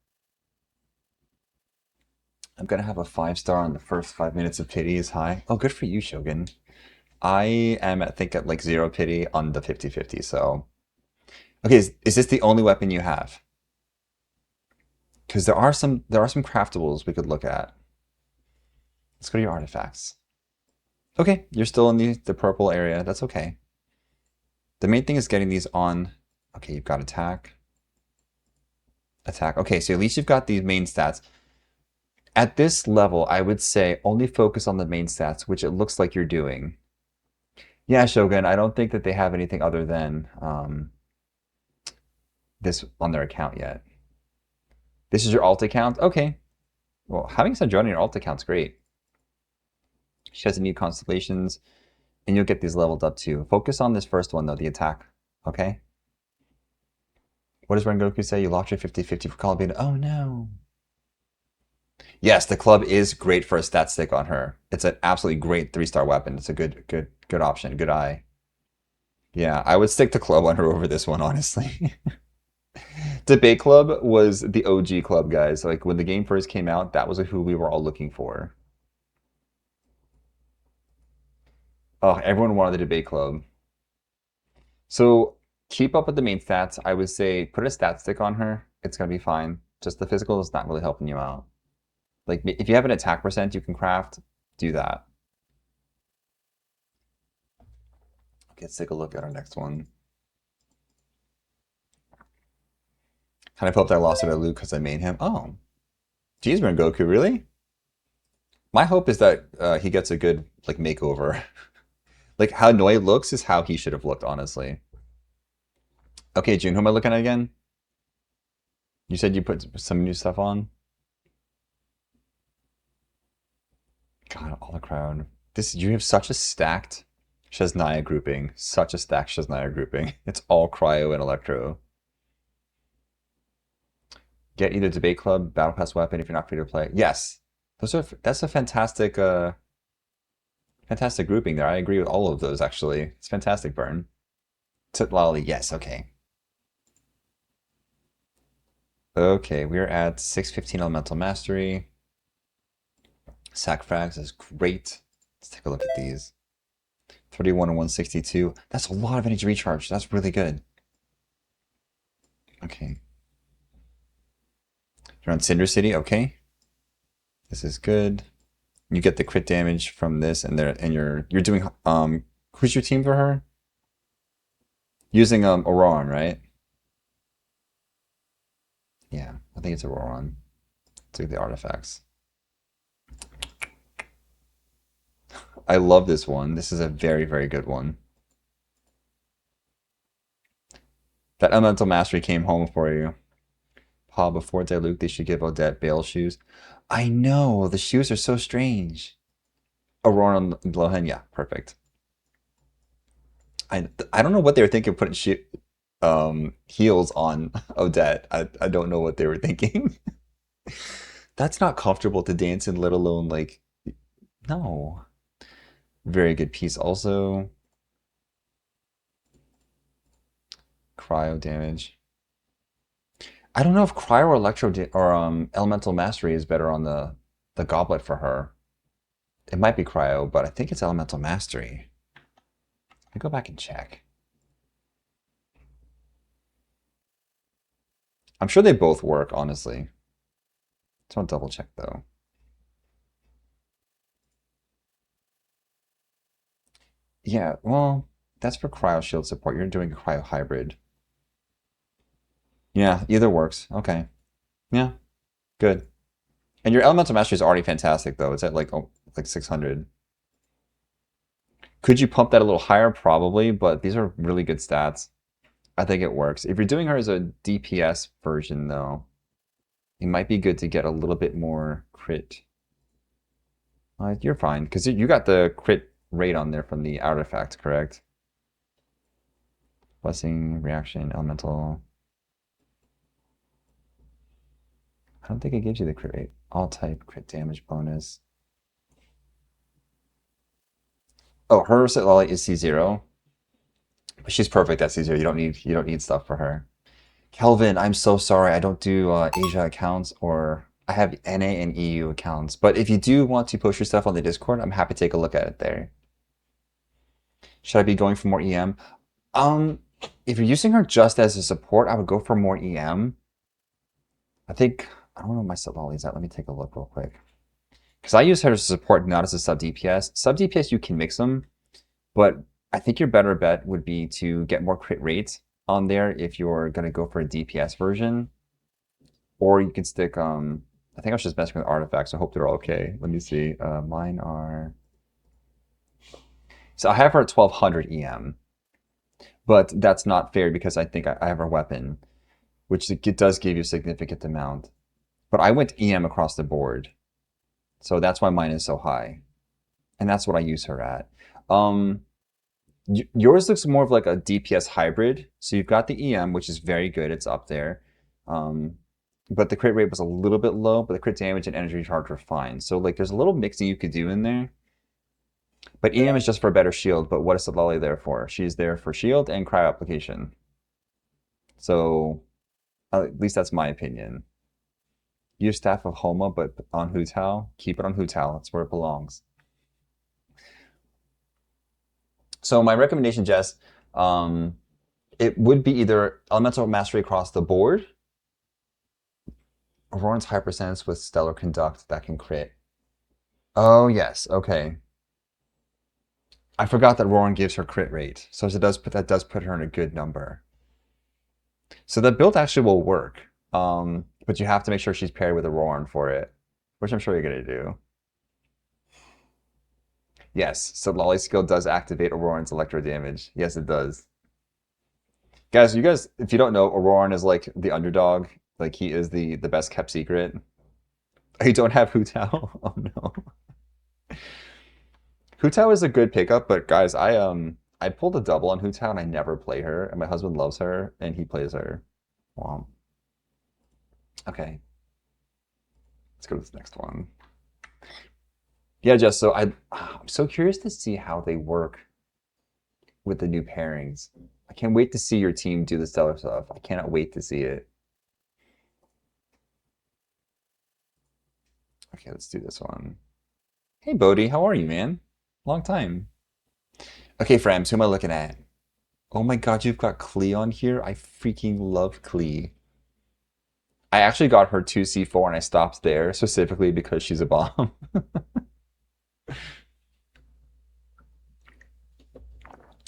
I'm going to have a 5-star on the first 5 minutes of pity is high. Oh, good for you, Shogun. I am, I think, at like 0 pity on the 50-50, so... Okay, is this the only weapon you have? Because there are some craftables we could look at. Let's go to your artifacts. Okay, you're still in the purple area. That's okay. The main thing is getting these on. Okay, you've got attack. Attack. Okay, so at least you've got these main stats. At this level, I would say only focus on the main stats, which it looks like you're doing. Yeah, Shogun, I don't think that they have anything other than this on their account yet. This is your alt account? Okay. Well, having Sandroni in your alt account's great. She doesn't need constellations, and you'll get these leveled up too. Focus on this first one, though, the attack. Okay? What does Rengoku say? You lost your 50-50 for Call of Duty. Oh no. Yes, the club is great for a stat stick on her. It's an absolutely great 3-star weapon. It's a good option. Good eye. Yeah, I would stick the club on her over this one, honestly. Debate Club was the OG club, guys. Like when the game first came out, that was who we were all looking for. Oh, everyone wanted the Debate Club. So keep up with the main stats. I would say put a stat stick on her. It's gonna be fine. Just the physical is not really helping you out. Like if you have an attack percent you can craft, do that. Okay, let's take a look at our next one. Kind of hoped I lost it at Luke because I made him. Oh, geez, Goku, really? My hope is that he gets a good like makeover. Like how Noi looks is how he should have looked, honestly. Okay, June, who am I looking at again? You said you put some new stuff on? God, all the crowd. This you have such a stacked Sheznaya grouping. Such a stacked Sheznaya grouping. It's all cryo and electro. Get either debate club, battle pass weapon if you're not free to play. Yes. That's a fantastic fantastic grouping there. I agree with all of those actually. It's fantastic, Burn. Lolly, yes, okay. Okay, we're at 615 elemental mastery. Sac frags is great. Let's take a look at these. 31 and 162. That's a lot of energy recharge. That's really good. Okay. You're on Cinder City, okay. This is good. You get the crit damage from this, and you're doing who's your team for her? Using Auroran, right? Yeah, I think it's Auroran. Let's look at the artifacts. I love this one. This is a very, very good one. That elemental mastery came home for you. Paul, before Diluc, they should give Odette Bale shoes. I know, the shoes are so strange. Aurora and Lohan, yeah, perfect. I don't know what they were thinking of putting heels on Odette. I don't know what they were thinking. That's not comfortable to dance in, let alone like no. Very good piece also. Cryo damage. I don't know if cryo or or elemental mastery is better on the goblet for her. It might be cryo, but I think it's elemental mastery. Let me go back and check. I'm sure they both work, honestly. Just want to double check though. Yeah, well, that's for cryo shield support. You're doing a cryo hybrid. Yeah, either works. Okay. Yeah, good. And your elemental mastery is already fantastic though. It's at like 600. Could you pump that a little higher? Probably, but these are really good stats. I think it works. If you're doing her as a DPS version though, it might be good to get a little bit more crit. You're fine, because you got the crit rate on there from the artifact, correct? Blessing, reaction, elemental. I don't think it gives you the crit rate. All type crit damage bonus. Oh, her Lolly is C0. But she's perfect at C0. You don't need stuff for her. Kelvin, I'm so sorry. I don't do Asia accounts, or I have NA and EU accounts. But if you do want to post your stuff on the Discord, I'm happy to take a look at it there. Should I be going for more EM? If you're using her just as a support, I would go for more EM. I don't know where my sub volley is at. Let me take a look real quick. Because I use her as a support, not as a sub DPS. Sub DPS, you can mix them, but I think your better bet would be to get more crit rate on there if you're going to go for a DPS version. Or you can stick, I think I was just messing with artifacts. I hope they're all okay. Let me see. Mine are... So I have her at 1200 EM, but that's not fair because I think I have her weapon, which it does give you a significant amount. But I went EM across the board, so that's why mine is so high. And that's what I use her at. Yours looks more of like a DPS hybrid. So you've got the EM, which is very good. It's up there. Um, but the crit rate was a little bit low, but the crit damage and energy recharge were fine. So like there's a little mixing you could do in there. But EM is just for a better shield. But what is Lolly there for? She's there for shield and cryo application. So at least that's my opinion. Use Staff of Homa, but on Hu Tao. Keep it on Hu Tao. That's where it belongs. So my recommendation, Jess, um, it would be either Elemental Mastery across the board, Auroran's Hypersense with Stellar Conduct that can crit. Oh yes, okay. I forgot that Roran gives her crit rate, so that does put her in a good number. So the build actually will work, but you have to make sure she's paired with a Roran for it, which I'm sure you're gonna do. Yes, so Lolly's skill does activate Auroran's electro damage. Yes, it does. Guys, if you don't know, Auroran is like the underdog. Like he is the best kept secret. I don't have Hu Tao. Oh no. Hu Tao is a good pickup, but guys, I pulled a double on Hu Tao and I never play her, and my husband loves her and he plays her. Wow. Okay, let's go to this next one. Yeah, Jess. So I'm so curious to see how they work with the new pairings. I can't wait to see your team do the stellar stuff. I cannot wait to see it. Okay, let's do this one. Hey, Bodhi, how are you, man? Long time. Okay, Frams, who am I looking at? Oh my god, you've got Klee on here? I freaking love Klee. I actually got her 2C4 and I stopped there specifically because she's a bomb.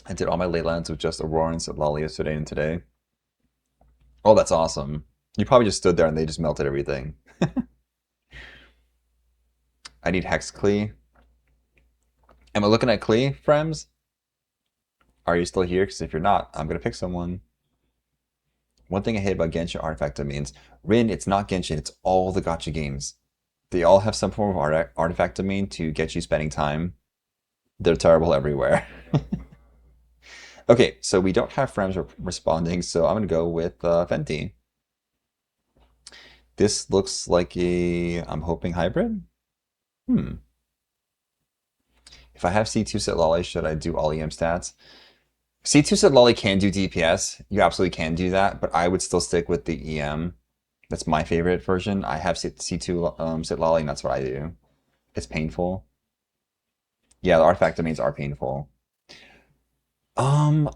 I did all my ley lines with just Aurora and Lolly yesterday and today. Oh, that's awesome. You probably just stood there and they just melted everything. I need Hex Klee. Am I looking at Klee, Frems? Are you still here? Because if you're not, I'm going to pick someone. One thing I hate about Genshin Artifact Domains, Rin, it's not Genshin, it's all the gacha games. They all have some form of artifact domain to get you spending time. They're terrible everywhere. Okay, so we don't have friends responding, so I'm going to go with Fenty. This looks like I'm hoping, hybrid? Hmm. If I have C2 set Lolly, should I do all EM stats? C2 set Lolly can do DPS. You absolutely can do that, but I would still stick with the EM. That's my favorite version. I have C2 set Lolly, and that's what I do. It's painful. Yeah, the artifact domains are painful.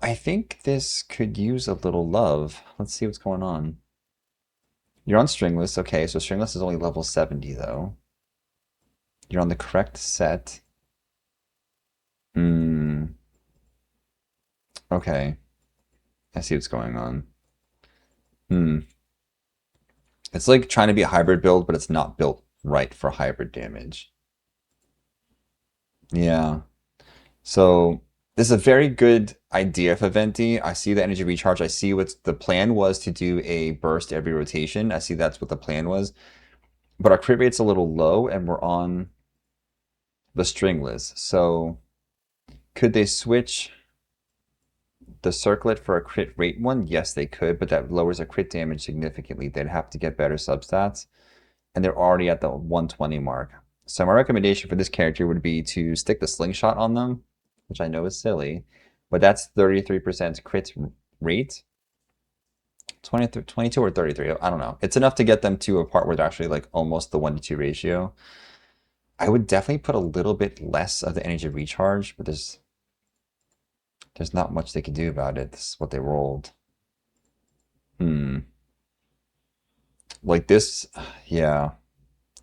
I think this could use a little love. Let's see what's going on. You're on Stringless. Okay, so Stringless is only level 70, though. You're on the correct set. Hmm. Okay. I see what's going on. Hmm. It's like trying to be a hybrid build, but it's not built right for hybrid damage. Yeah. So this is a very good idea for Venti. I see the energy recharge. I see what the plan was to do a burst every rotation. I see that's what the plan was. But our crit rate's a little low and we're on the stringless. So could they switch the circlet for a crit rate one? Yes, they could, but that lowers their crit damage significantly. They'd have to get better substats, and they're already at the 120 mark. So my recommendation for this character would be to stick the slingshot on them, which I know is silly, but that's 33% crit rate. 22 or 33, I don't know. It's enough to get them to a part where they're actually like almost the 1 to 2 ratio. I would definitely put a little bit less of the energy recharge, but there's not much they can do about it. This is what they rolled. Hmm. Like this, yeah.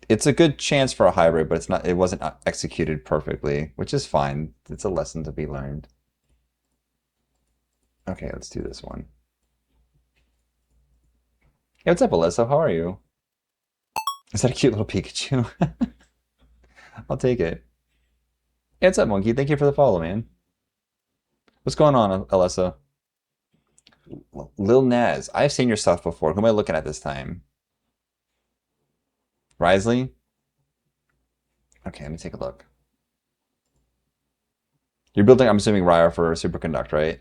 It's a good chance for a hybrid, but it wasn't executed perfectly, which is fine. It's a lesson to be learned. Okay, let's do this one. Hey, what's up, Alyssa? How are you? Is that a cute little Pikachu? I'll take it. Hey, what's up, Monkey? Thank you for the follow, man. What's going on, Alyssa? Lil Naz. I've seen your stuff before. Who am I looking at this time? Risley? Okay, let me take a look. You're building, I'm assuming, Raya for Superconduct, right?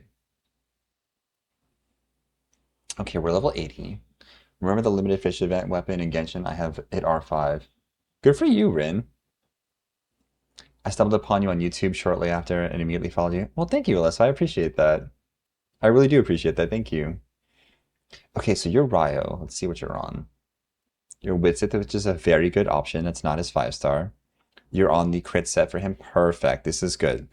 Okay, we're level 80. Remember the limited fish event weapon in Genshin? I have hit R5. Good for you, Rin. I stumbled upon you on YouTube shortly after and immediately followed you. Well, thank you, Alyssa. I appreciate that. I really do appreciate that. Thank you. Okay, so you're Ryo. Let's see what you're on. You're Witsith, which is a very good option. It's not his 5-star. You're on the crit set for him. Perfect. This is good.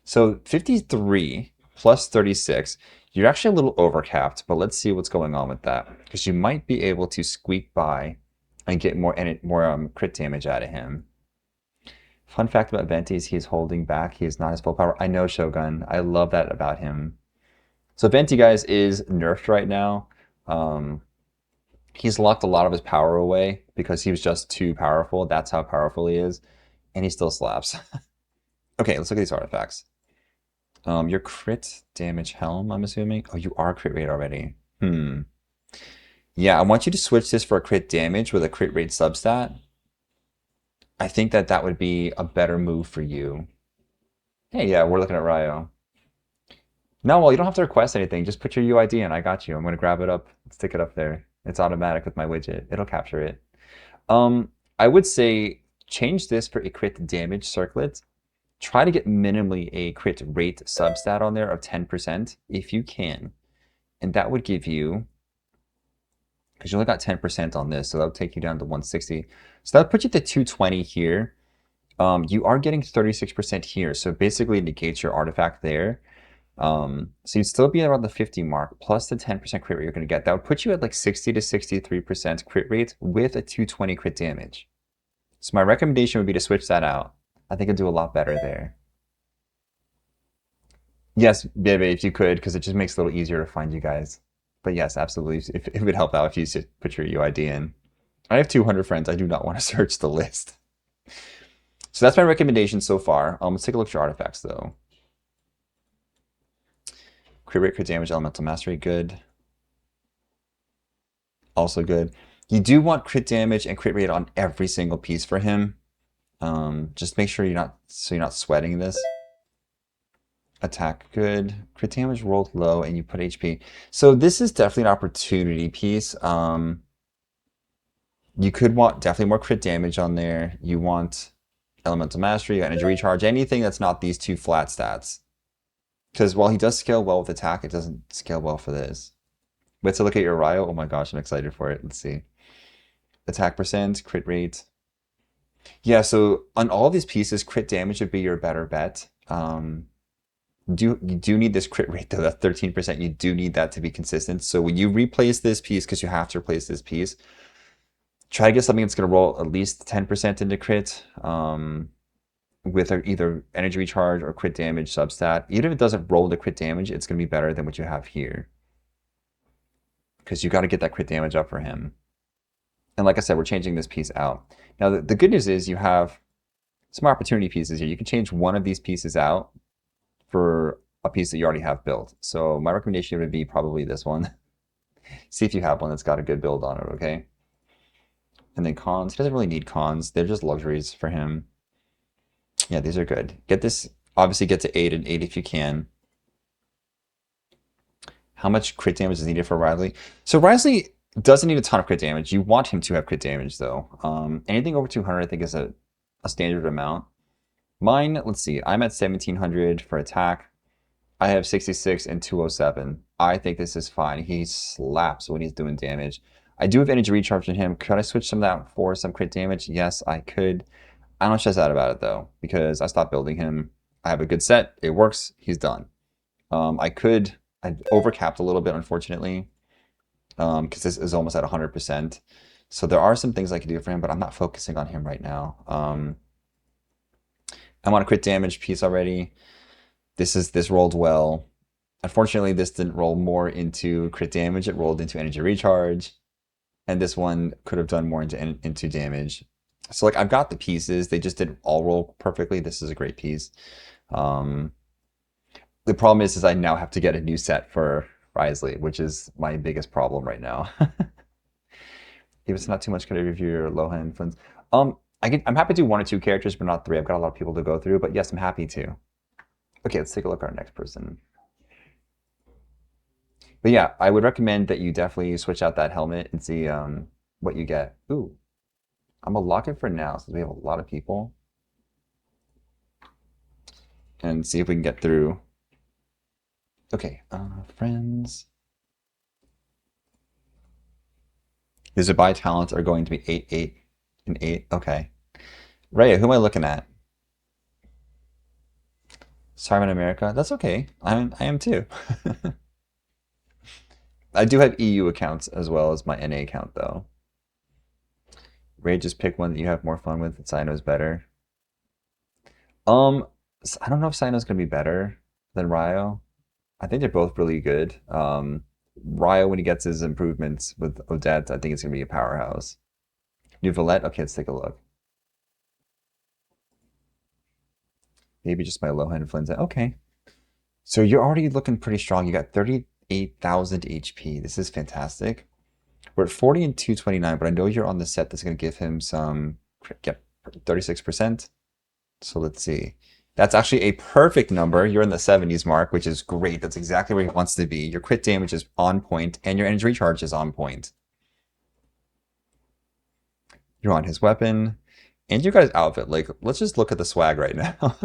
So 53 plus 36. You're actually a little overcapped, but let's see what's going on with that. Because you might be able to squeak by and get more crit damage out of him. Fun fact about Venti is he's holding back. He is not his full power. I know, Shogun. I love that about him. So Venti, guys, is nerfed right now. He's locked a lot of his power away because he was just too powerful. That's how powerful he is. And he still slaps. Okay, let's look at these artifacts. Your crit damage helm, I'm assuming. Oh, you are crit rate already. Yeah, I want you to switch this for a crit damage with a crit rate substat. I think that that would be a better move for you. Hey, yeah, we're looking at Ryo. No, well, you don't have to request anything. Just put your UID in. I got you. I'm going to grab it up, stick it up there. It's automatic with my widget. It'll capture it. I would say change this for a crit damage circlet. Try to get minimally a crit rate substat on there of 10% if you can. And that would give you, because you only got 10% on this, so that would take you down to 160. So that would put you to 220 here. You are getting 36% here, so it basically negates your artifact there. So you'd still be around the 50 mark, plus the 10% crit rate you're going to get. That would put you at like 60 to 63% crit rate with a 220 crit damage. So my recommendation would be to switch that out. I think it'd do a lot better there. Yes, Bebe, if you could, because it just makes it a little easier to find you guys. But yes, absolutely, if it would help out if you just put your UID in. I have 200 friends. I do not want to search the list. So that's my recommendation so far. Let's take a look at your artifacts, though. Crit rate, crit damage, elemental mastery, good. Also good. You do want crit damage and crit rate on every single piece for him. Just make sure you're not sweating this. Attack good. Crit damage rolled low and you put HP. So this is definitely an opportunity piece. You could want definitely more crit damage on there. You want elemental mastery, energy recharge, anything that's not these two flat stats. Because while he does scale well with attack, it doesn't scale well for this. Let's look at your Ryo. Oh my gosh, I'm excited for it. Let's see. Attack percent, crit rate. Yeah, so on all these pieces, crit damage would be your better bet. You do need this crit rate though, that 13%. You do need that to be consistent. So when you replace this piece, because you have to replace this piece, try to get something that's going to roll at least 10% into crit. With either energy recharge or crit damage substat. Even if it doesn't roll the crit damage, it's going to be better than what you have here. Because you got to get that crit damage up for him. And like I said, we're changing this piece out. Now, the good news is you have some opportunity pieces here. You can change one of these pieces out for a piece that you already have built. So my recommendation would be probably this one. See if you have one that's got a good build on it, okay? And then cons. He doesn't really need cons. They're just luxuries for him. Yeah, these are good. Get this, obviously get to 8 and 8 if you can. How much crit damage is needed for Riley? So Riley doesn't need a ton of crit damage. You want him to have crit damage though. Anything over 200 I think is a standard amount. Mine, let's see, I'm at 1700 for attack. I have 66 and 207. I think this is fine. He slaps when he's doing damage. I do have energy recharge in him. Could I switch some of that for some crit damage? Yes, I could. I don't stress out about it though, because I stopped building him. I have a good set. It works. He's done. I overcapped a little bit, unfortunately, because this is almost at 100%. So there are some things I can do for him, but I'm not focusing on him right now. I'm on a crit damage piece already. This rolled well. Unfortunately, this didn't roll more into crit damage. It rolled into energy recharge. And this one could have done more into damage. So like I've got the pieces. They just didn't all roll perfectly. This is a great piece. The problem is I now have to get a new set for Risley, which is my biggest problem right now. If it's not too much, could I review your Loha influence? I'm happy to do 1 or 2 characters, but not 3. I've got a lot of people to go through, but yes, I'm happy to. Okay, let's take a look at our next person. But yeah, I would recommend that you definitely switch out that helmet and see what you get. Ooh, I'm gonna lock it for now since we have a lot of people and see if we can get through. Okay, friends. His buy talents are going to be 8, 8, and 8. Okay. Raya, who am I looking at? Simon America? That's okay. I am too. I do have EU accounts as well as my NA account though. Ray, just pick one that you have more fun with. Sino's better. Um, I don't know if Sino's gonna be better than Ryo. I think they're both really good. Ryo, when he gets his improvements with Odette, I think it's gonna be a powerhouse. New Valette? Okay, let's take a look. Maybe just my low end Flinza. Okay. So you're already looking pretty strong. You got 38,000 HP. This is fantastic. We're at 40 and 229, but I know you're on the set that's going to give him some, yep, 36%. So let's see. That's actually a perfect number. You're in the 70s mark, which is great. That's exactly where he wants to be. Your crit damage is on point, and your energy recharge is on point. You're on his weapon, and you got his outfit. Like, let's just look at the swag right now.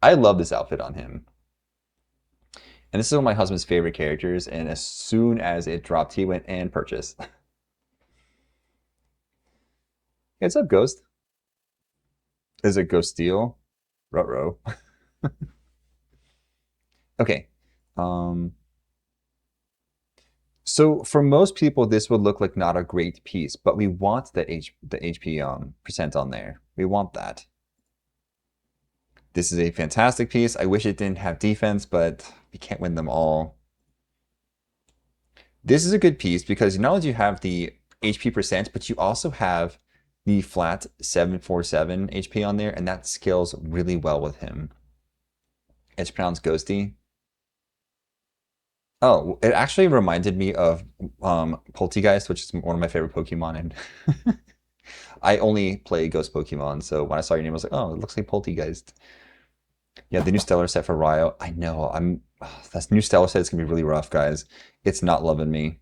I love this outfit on him. And this is one of my husband's favorite characters, and as soon as it dropped, he went and purchased. Hey, what's up, Ghost? Is it Ghost Steel? Ruh-roh. Okay. Um, so for most people, this would look like not a great piece, but we want the HP percent on there. We want that. This is a fantastic piece. I wish it didn't have defense, but we can't win them all. This is a good piece because not only do you have the HP percent, but you also have the flat 747 HP on there, and that scales really well with him. It's pronounced Ghosty. Oh, it actually reminded me of Poltegeist, which is one of my favorite Pokemon, and I only play Ghost Pokemon, so when I saw your name, I was like, oh, it looks like Poltegeist. Yeah, the new Stellar set for Ryo. I know, that new Stellar set is gonna be really rough, guys. It's not loving me.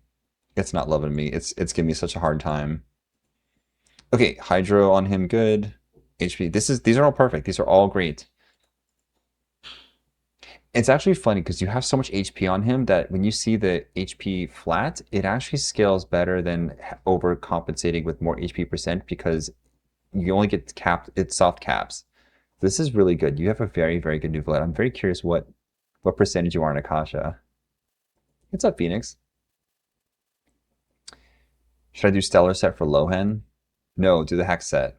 It's not loving me. It's giving me such a hard time. Okay, Hydro on him, good. HP. These are all perfect. These are all great. It's actually funny because you have so much HP on him that when you see the HP flat, it actually scales better than overcompensating with more HP percent because you only get capped, it's soft caps. This is really good. You have a very, very good new Vlad. I'm very curious what percentage you are in Akasha. What's up, Phoenix? Should I do Stellar set for Lohan? No, do the Hex set.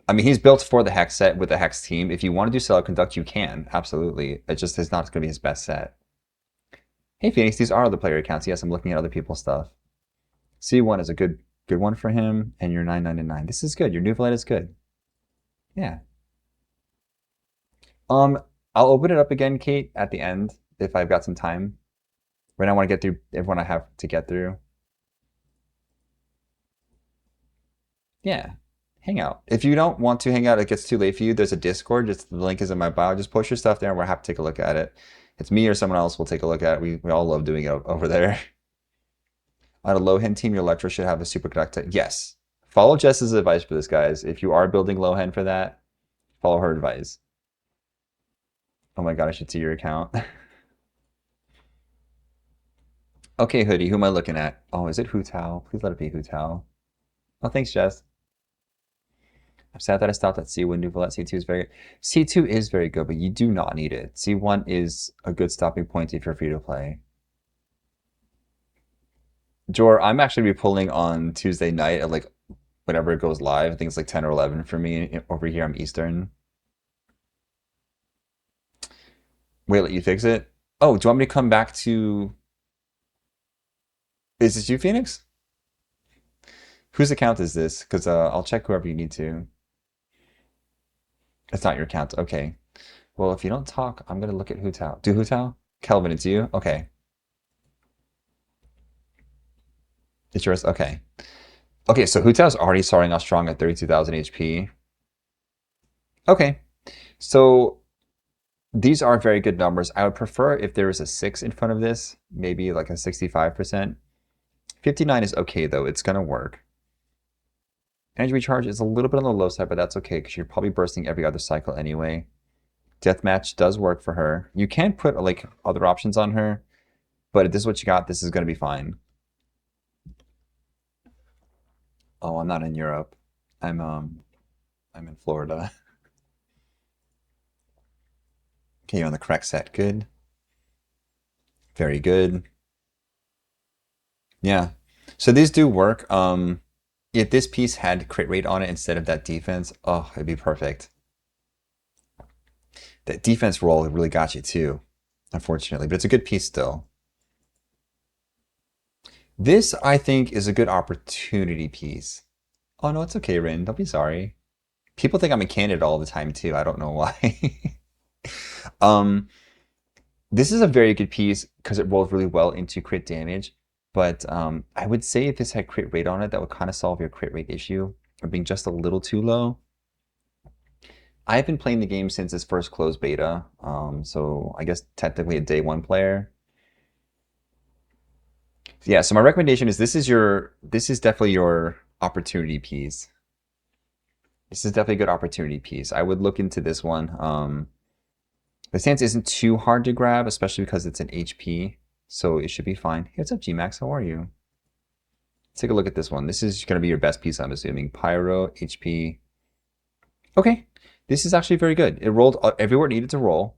I mean, he's built for the Hex set with the Hex team. If you want to do Stellar Conduct, you can. Absolutely. It just is not going to be his best set. Hey, Phoenix, these are other player accounts. Yes, I'm looking at other people's stuff. C1 is a good one for him, and your 999. This is good. Your new Vlad is good. Yeah. I'll open it up again, Kate, at the end if I've got some time. Right now, I want to get through everyone I have to get through. Yeah, hang out. If you don't want to hang out, it gets too late for you. There's a Discord. Just the link is in my bio. Just post your stuff there, and we're happy to take a look at it. It's me or someone else. We'll take a look at it. We all love doing it over there. On a low hand team, your Electro should have a super conductor. Yes. Follow Jess's advice for this, guys. If you are building low hand for that, follow her advice. Oh my god, I should see your account. Okay, Hoodie, who am I looking at? Oh, is it Hu Tao? Please let it be Hu Tao. Oh, thanks, Jess. I'm sad that I stopped at C1 New Valette. C2 is very good. C2 is very good, but you do not need it. C1 is a good stopping point if you're free to play. Jor, I'm actually be pulling on Tuesday night at like whenever it goes live. I think it's like 10 or 11 for me over here. I'm Eastern. Wait, let you fix it? Oh, do you want me to come back to... Is this you, Phoenix? Whose account is this? Because I'll check whoever you need to. It's not your account. Okay. Well, if you don't talk, I'm going to look at Hutao. Do Hutao? Kelvin, it's you? Okay. It's yours? Okay. Okay, so Hutao's already starting off strong at 32,000 HP. Okay. So These are very good numbers. I would prefer if there was a 6 in front of this, maybe like a 65%. 59 is okay though, it's gonna work. Energy recharge is a little bit on the low side, but that's okay because you're probably bursting every other cycle anyway. Deathmatch does work for her. You can put like other options on her, but if this is what you got, this is gonna be fine. Oh, I'm not in Europe. I'm in Florida. Okay, you're on the correct set. Good. Very good. Yeah. So these do work. If this piece had crit rate on it instead of that defense, oh, it'd be perfect. That defense roll really got you too, unfortunately, but it's a good piece still. This, I think, is a good opportunity piece. Oh no, it's okay, Rin. Don't be sorry. People think I'm a candidate all the time too. I don't know why. um, this is a very good piece because it rolls really well into crit damage. But I would say if this had crit rate on it, that would kind of solve your crit rate issue of being just a little too low. I've been playing the game since its first closed beta, so I guess technically a day one player. Yeah, so my recommendation is this is definitely your opportunity piece. This is definitely a good opportunity piece. I would look into this one. The stance isn't too hard to grab, especially because it's an HP, so it should be fine. Hey, what's up, Gmax? How are you? Let's take a look at this one. This is going to be your best piece, I'm assuming. Pyro, HP. Okay, this is actually very good. It rolled everywhere it needed to roll.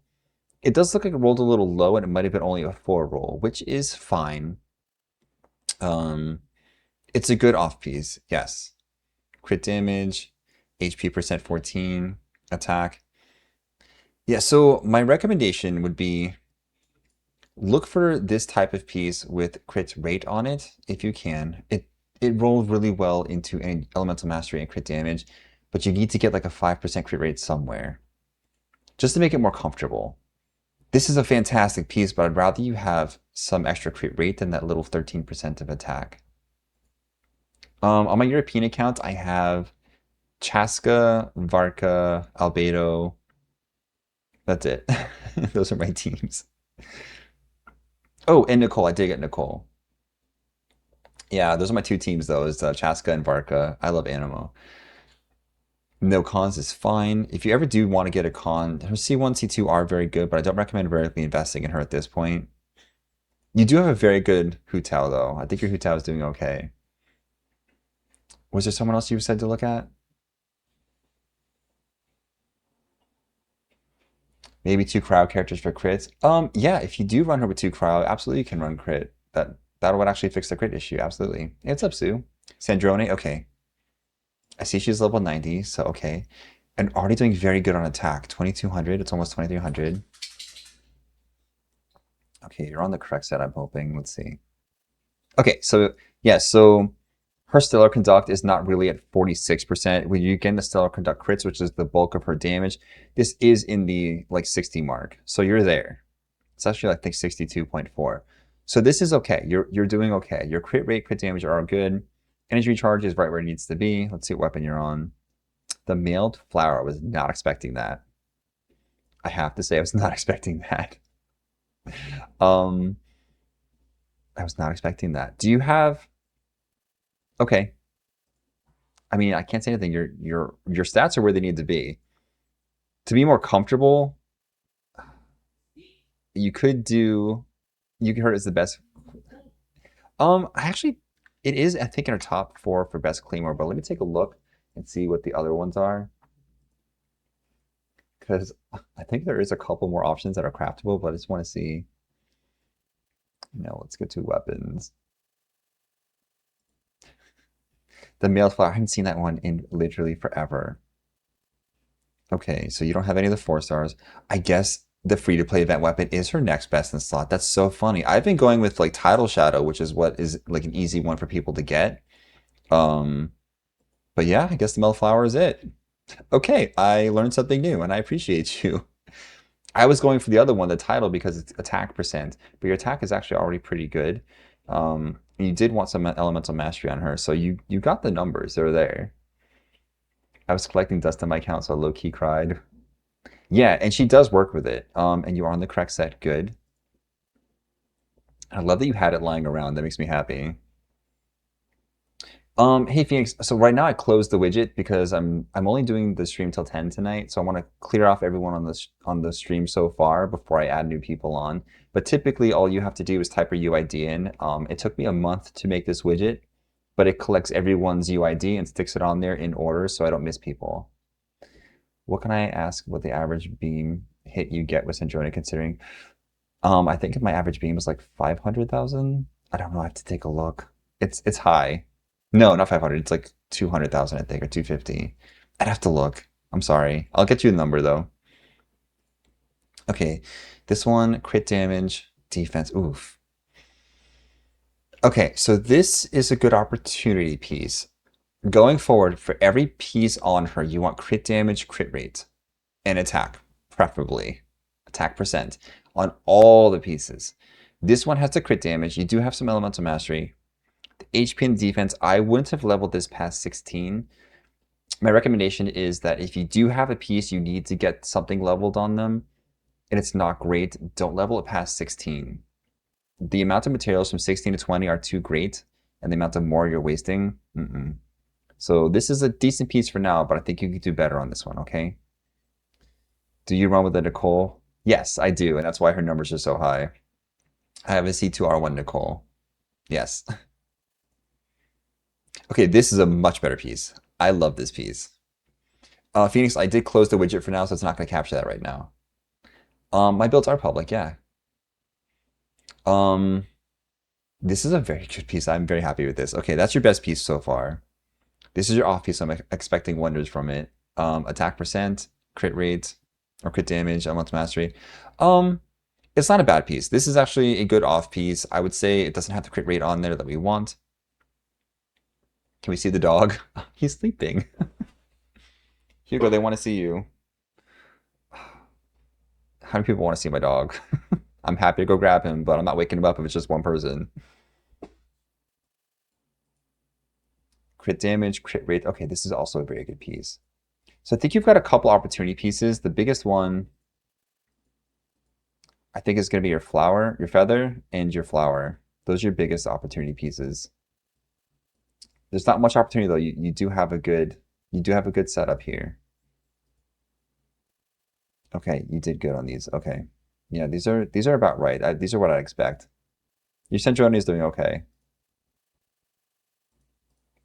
It does look like it rolled a little low, and it might have been only a 4 roll, which is fine. Um, it's a good off piece, yes. Crit damage, HP percent 14, attack. Yeah, so my recommendation would be look for this type of piece with crit rate on it if you can. It rolls really well into elemental mastery and crit damage, but you need to get like a 5% crit rate somewhere just to make it more comfortable. This is a fantastic piece, but I'd rather you have some extra crit rate than that little 13% of attack. On my European account, I have Chaska, Varka, Albedo. That's it. Those are my teams. Oh, and Nicole. I did get Nicole. Yeah, those are my two teams, though, is Chaska and Varka. I love Animo. No cons is fine. If you ever do want to get a con, her C1, C2 are very good, but I don't recommend directly investing in her at this point. You do have a very good Hu Tao, though. I think your Hu Tao is doing okay. Was there someone else you said to look at? Maybe two cryo characters for crits. Yeah, if you do run her with two cryo, absolutely you can run crit. That would actually fix the crit issue. Absolutely. Hey, what's up, Sue? Sandrone, okay. I see she's level 90, so okay. And already doing very good on attack. 2200, it's almost 2300. Okay, you're on the correct set, I'm hoping. Let's see. Okay, so yeah, so her Stellar Conduct is not really at 46%. When you get the Stellar Conduct crits, which is the bulk of her damage, this is in the like 60 mark. So you're there. It's actually like, I think 62.4. So this is okay. You're doing okay. Your crit rate, crit damage are good. Energy recharge is right where it needs to be. Let's see what weapon you're on. The mailed flower. I was not expecting that. I have to say I was not expecting that. Um, I was not expecting that. Do you have? Okay. I mean, I can't say anything. Your stats are where they need to be. To be more comfortable, you could do. You can heard it's the best. Actually, it is. I think in our top 4 for best claymore. But let me take a look and see what the other ones are. Because I think there is a couple more options that are craftable, but I just want to see. Let's go to weapons. The mailed flower. I haven't seen that one in literally forever. Okay, so you don't have any of the 4 stars. I guess the free-to-play event weapon is her next best in slot. That's so funny. I've been going with like Tidal Shadow, which is what is like an easy one for people to get. Um, but yeah, I guess the mailed flower is it. Okay, I learned something new, and I appreciate you. I was going for the other one, the title, because it's attack percent, but your attack is actually already pretty good. And you did want some elemental mastery on her, so you got the numbers. They're there. I was collecting dust on my account, so I low-key cried. Yeah, and she does work with it. And you are on the correct set. Good. I love that you had it lying around. That makes me happy. Hey Phoenix. So right now I closed the widget because I'm only doing the stream till 10 tonight. So I want to clear off everyone on the stream so far before I add new people on. But typically all you have to do is type your UID in. It took me a month to make this widget, but it collects everyone's UID and sticks it on there in order so I don't miss people. What can I ask what the average beam hit you get with Syndrome considering? I think if my average beam was like 500,000. I don't know. I have to take a look. It's high. No, not 500. It's like 200,000, I think, or 250. I'd have to look. I'm sorry. I'll get you a number though. Okay, this one crit damage, defense. Oof. Okay, so this is a good opportunity piece. Going forward, for every piece on her, you want crit damage, crit rate, and attack, preferably. Attack percent on all the pieces. This one has the crit damage. You do have some elemental mastery. The HP and defense, I wouldn't have leveled this past 16. My recommendation is that if you do have a piece you need to get something leveled on them, and it's not great, don't level it past 16. The amount of materials from 16 to 20 are too great, and the amount of more you're wasting, So this is a decent piece for now, but I think you could do better on this one, okay? Do you run with the Nicole? Yes, I do, and that's why her numbers are so high. I have a C2R1 Nicole. Yes. Okay, this is a much better piece. I love this piece. Phoenix, I did close the widget for now, so it's not going to capture that right now. My builds are public, yeah. Um, this is a very good piece. I'm very happy with this. Okay, that's your best piece so far. This is your off piece. So I'm expecting wonders from it. Attack percent, crit rate, or crit damage, elemental mastery. It's not a bad piece. This is actually a good off piece. I would say it doesn't have the crit rate on there that we want. Can we see the dog? He's sleeping. Hugo, they want to see you. How many people want to see my dog? I'm happy to go grab him, but I'm not waking him up if it's just one person. Crit damage, crit rate. Okay, this is also a very good piece. So I think you've got a couple opportunity pieces. The biggest one, I think, is going to be your flower, your feather, and your flower. Those are your biggest opportunity pieces. There's not much opportunity though. You do have a good setup here. Okay, you did good on these. Okay, yeah, these are about right. These are what I expect. Your Centroni is doing okay.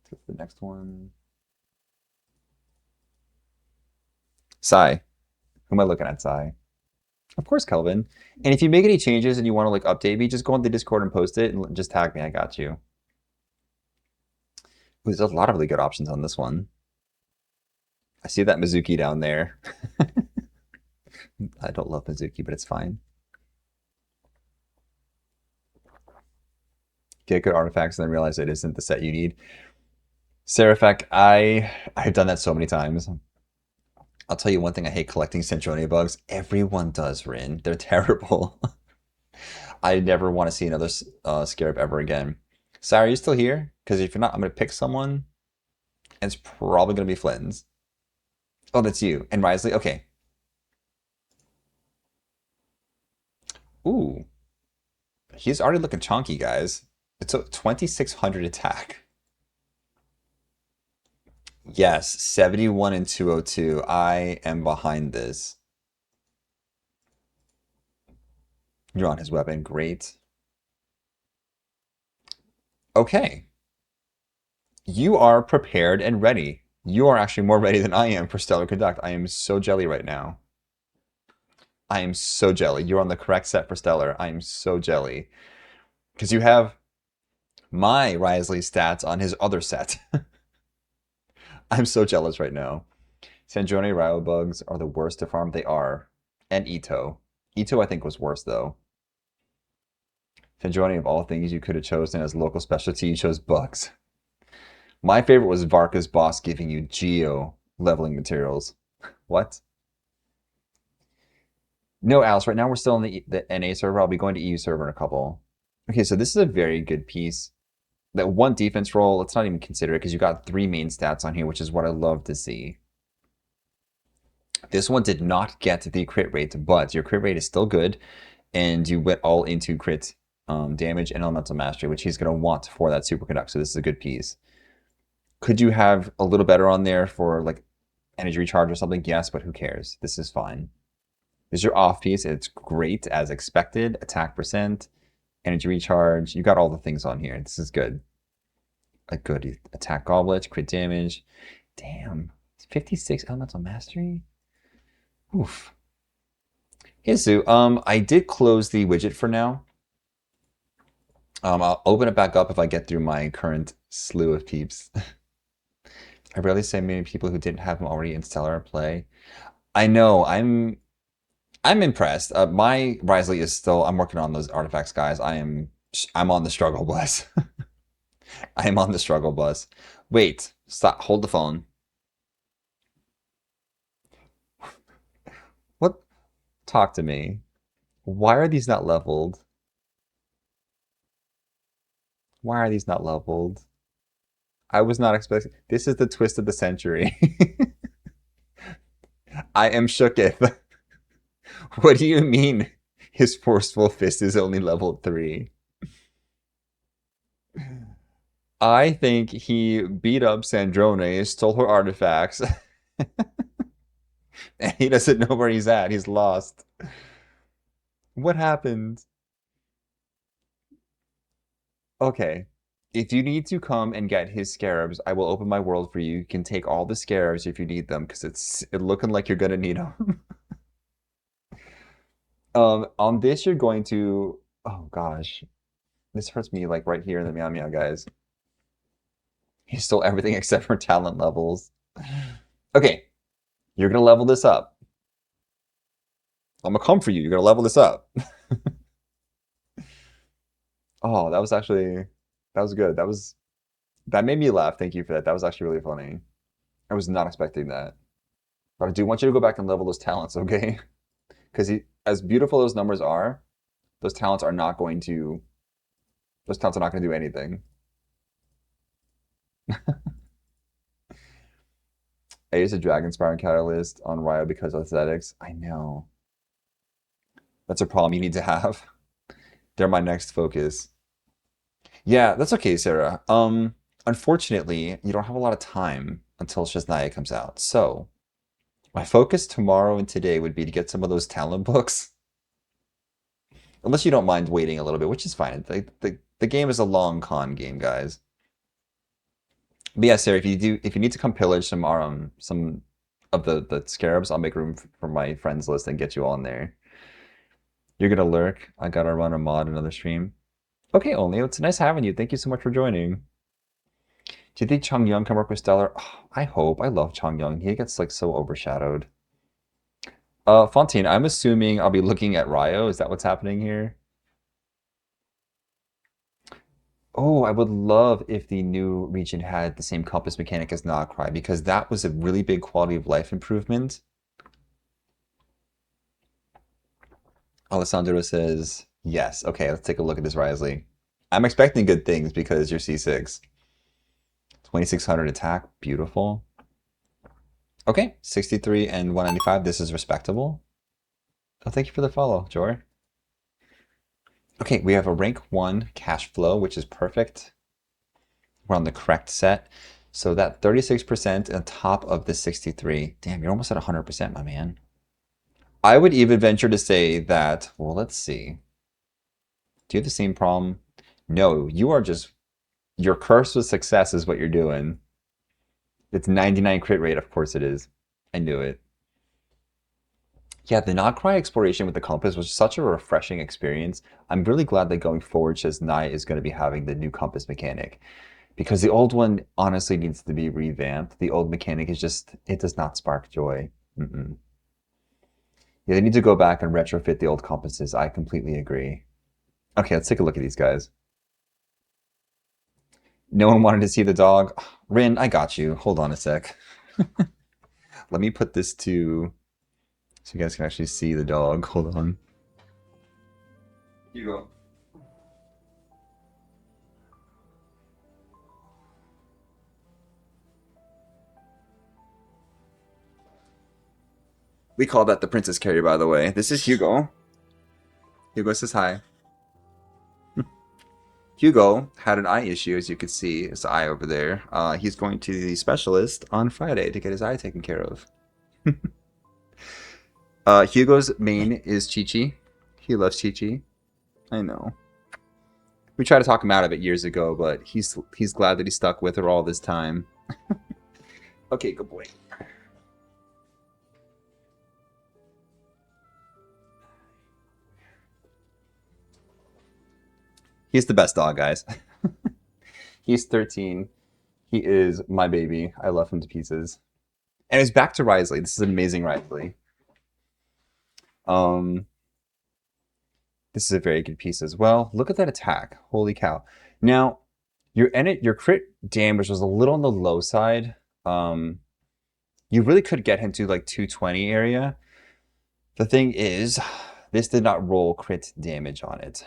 The next one, Sai. Who am I looking at, Sai? Of course, Kelvin. And if you make any changes and you want to like update me, just go on the Discord and post it and just tag me. I got you. There's a lot of really good options on this one. I see that Mizuki down there. I don't love Mizuki, but it's fine. Get good artifacts and then realize it isn't the set you need. Seraphek, I've done that so many times. I'll tell you one thing, I hate collecting Centronia bugs. Everyone does, Rin. They're terrible. I never want to see another Scarab ever again. Sarah, are you still here? Because if you're not, I'm going to pick someone, and it's probably going to be Flynn's. Oh, that's you. And Risley? Okay. Ooh. He's already looking chonky, guys. It's a 2,600 attack. Yes, 71 and 202. I am behind this. You're on his weapon. Great. Okay. You are prepared and ready. You are actually more ready than I am for Stellar Conduct. I am so jelly right now. I am so jelly. You're on the correct set for Stellar. I am so jelly. Because you have my Risley stats on his other set. I'm so jealous right now. Sanjone Ryo bugs are the worst to farm. They are. And Ito. Ito, I think, was worse, though. Sanjone, of all things you could have chosen as local specialty, you chose bugs. My favorite was Varka's boss giving you geo leveling materials. What? No, Alice, right now we're still in the NA server. I'll be going to EU server in a couple. Okay, so this is a very good piece. That one defense roll, let's not even consider it because you got 3 main stats on here, which is what I love to see. This one did not get the crit rate, but your crit rate is still good, and you went all into crit damage and elemental mastery, which he's going to want for that superconduct. So this is a good piece. Could you have a little better on there for like energy recharge or something? Yes, but who cares? This is fine. This is your off piece. It's great as expected. Attack percent, energy recharge. You got all the things on here. This is good. A good attack goblet, crit damage. Damn. 56 elemental mastery? Oof. Hey, Sue. I did close the widget for now. I'll open it back up if I get through my current slew of peeps. I rarely see many people who didn't have them already in Stellar play. I know. I'm impressed. My Risley is still. I'm working on those artifacts, guys. I'm on the struggle bus. I am on the struggle bus. Wait. Stop. Hold the phone. What? Talk to me. Why are these not leveled? Why are these not leveled? I was not expecting. This is the twist of the century. I am shooketh. What do you mean? His forceful fist is only level 3. I think he beat up Sandrone, stole her artifacts, and he doesn't know where he's at. He's lost. What happened? Okay. If you need to come and get his scarabs, I will open my world for you. You can take all the scarabs if you need them, because it's looking like you're gonna need them. On this, you're going to. Oh gosh, this hurts me like right here in the meow meow, guys. He stole everything except for talent levels. Okay, you're gonna level this up. I'm gonna come for you. You're gonna level this up. Oh, that was actually that was good. That made me laugh. Thank you for that. That was actually really funny. I was not expecting that. But I do want you to go back and level those talents, okay? Because as beautiful those numbers are, those talents are not going to those talents are not going to do anything. I used a Dragon Sparring Catalyst on Ryo because of aesthetics. I know. That's a problem you need to have. They're my next focus. Yeah, that's okay, Sarah. Unfortunately, you don't have a lot of time until Sheznaya comes out. So, my focus tomorrow and today would be to get some of those talent books. Unless you don't mind waiting a little bit, which is fine. The game is a long con game, guys. But yeah, Sarah, if you need to come pillage some of the scarabs, I'll make room for my friends list and get you on there. You're gonna lurk. I gotta run a mod another stream. Okay, only it's nice having you. Thank you so much for joining. Do you think Chung Young can work with Stellar? Oh, I hope. I love Chung Young. He gets like so overshadowed. Fontaine, I'm assuming I'll be looking at Ryo. Is that what's happening here? Oh, I would love if the new region had the same compass mechanic as Nocry because that was a really big quality of life improvement. Alessandro says, yes. Okay, let's take a look at this Risley. I'm expecting good things because you're C6. 2600 attack, beautiful. Okay, 63 and 195. This is respectable. Oh, thank you for the follow, Jor. Okay, we have a rank 1 cash flow, which is perfect. We're on the correct set. So that 36% on top of the 63. Damn, you're almost at 100%, my man. I would even venture to say that, well, let's see. Do you have the same problem? No, you are just, your curse with success is what you're doing. It's 99 crit rate, of course it is. I knew it. Yeah, the Nocry exploration with the compass was such a refreshing experience. I'm really glad that going forward, Sheznaya is going to be having the new compass mechanic. Because the old one honestly needs to be revamped. The old mechanic is just, it does not spark joy. Mm-mm. Yeah, they need to go back and retrofit the old compasses. I completely agree. Okay, let's take a look at these guys. No one wanted to see the dog. Rin, I got you. Hold on a sec. Let me put this to so you guys can actually see the dog. Hold on. Here you go. We call that the princess carry, by the way. This is Hugo. Hugo says hi. Hugo had an eye issue, as you can see, his eye over there. He's going to the specialist on Friday to get his eye taken care of. Hugo's main is Chi Chi. He loves Chi Chi. I know. We tried to talk him out of it years ago, but he's glad that he stuck with her all this time. Okay, good boy. He's the best dog, guys. He's 13. He is my baby. I love him to pieces. And it's back to Risley. This is amazing, Risley. Um, this is a very good piece as well. Look at that attack. Holy cow. Now, your crit damage was a little on the low side. You really could get him to like 220 area. The thing is, this did not roll crit damage on it.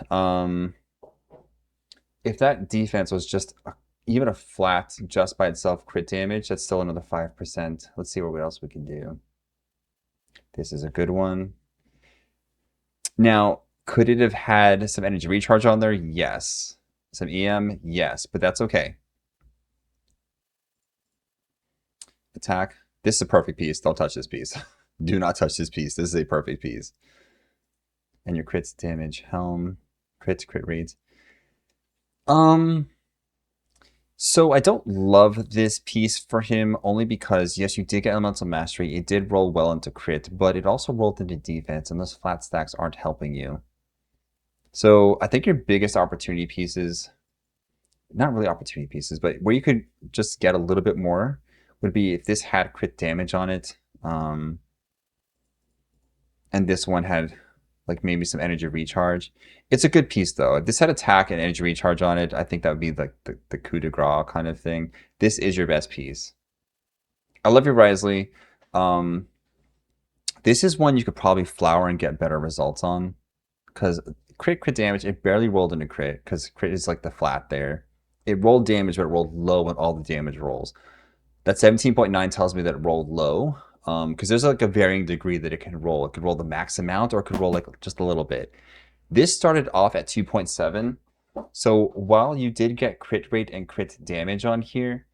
If that defense was just even a flat, just by itself crit damage, that's still another 5%. Let's see what else we can do. This is a good one. Now, could it have had some energy recharge on there? Yes. Some EM? Yes, but that's okay. Attack. This is a perfect piece. Don't touch this piece. Do not touch this piece. This is a perfect piece. And your crits damage. Helm. Crit rate. So I don't love this piece for him only because, yes, you did get Elemental Mastery. It did roll well into crit, but it also rolled into defense, and those flat stacks aren't helping you. So I think your biggest opportunity pieces, not really opportunity pieces, but where you could just get a little bit more would be if this had crit damage on it, and this one had like maybe some energy recharge. It's a good piece though. If this had attack and energy recharge on it, I think that would be like the coup de grace kind of thing. This is your best piece. I love your Risley. This is one you could probably flower and get better results on. Because crit damage, it barely rolled into crit, because crit is like the flat there. It rolled damage, but it rolled low when all the damage rolls. That 17.9 tells me that it rolled low. Because there's like a varying degree that it can roll. It could roll the max amount, or it could roll like just a little bit. This started off at 2.7. So while you did get crit rate and crit damage on here,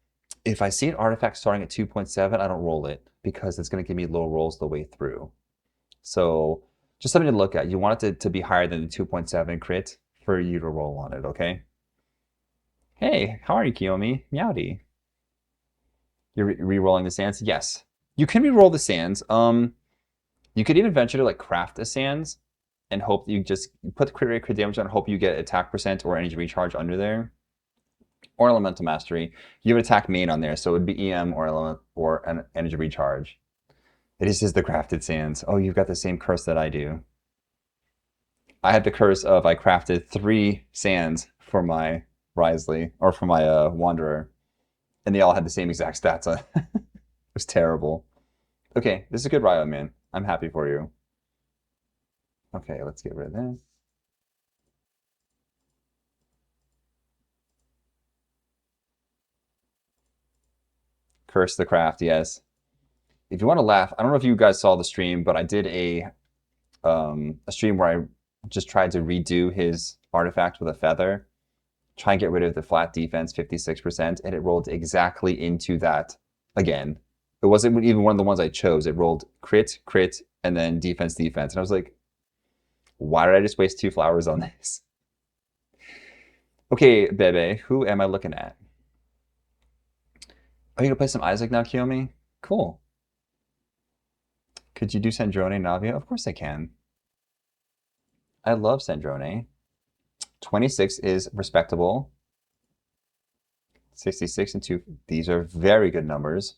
if I see an artifact starting at 2.7, I don't roll it because it's going to give me low rolls the way through. So just something to look at. You want it to be higher than the 2.7 crit for you to roll on it, okay? Hey, how are you, Kiyomi? Meowdy. You're re-rolling the sands? Yes. You can re-roll the sands. You could even venture to like craft a sands and hope you just put the crit rate, crit damage on, hope you get attack percent or energy recharge under there. Or elemental mastery. You have attack main on there, so it would be EM or element or an energy recharge. It is just the crafted sands. Oh, you've got the same curse that I do. I had the curse of I crafted 3 sands for my Risley, or for my Wanderer, and they all had the same exact stats on it. It was terrible. Okay, this is a good Ryo, man. I'm happy for you. Okay, let's get rid of this. Curse the craft, yes. If you want to laugh, I don't know if you guys saw the stream, but I did a stream where I just tried to redo his artifact with a feather, try and get rid of the flat defense 56%, and it rolled exactly into that again. It wasn't even one of the ones I chose. It rolled crit, crit, and then defense, defense. And I was like, why did I just waste 2 flowers on this? Okay, Bebe, who am I looking at? Are you gonna play some Isaac now, Kiyomi? Cool. Could you do Sandrone Navia? Of course I can. I love Sandrone. 26 is respectable. 66 and 2. These are very good numbers.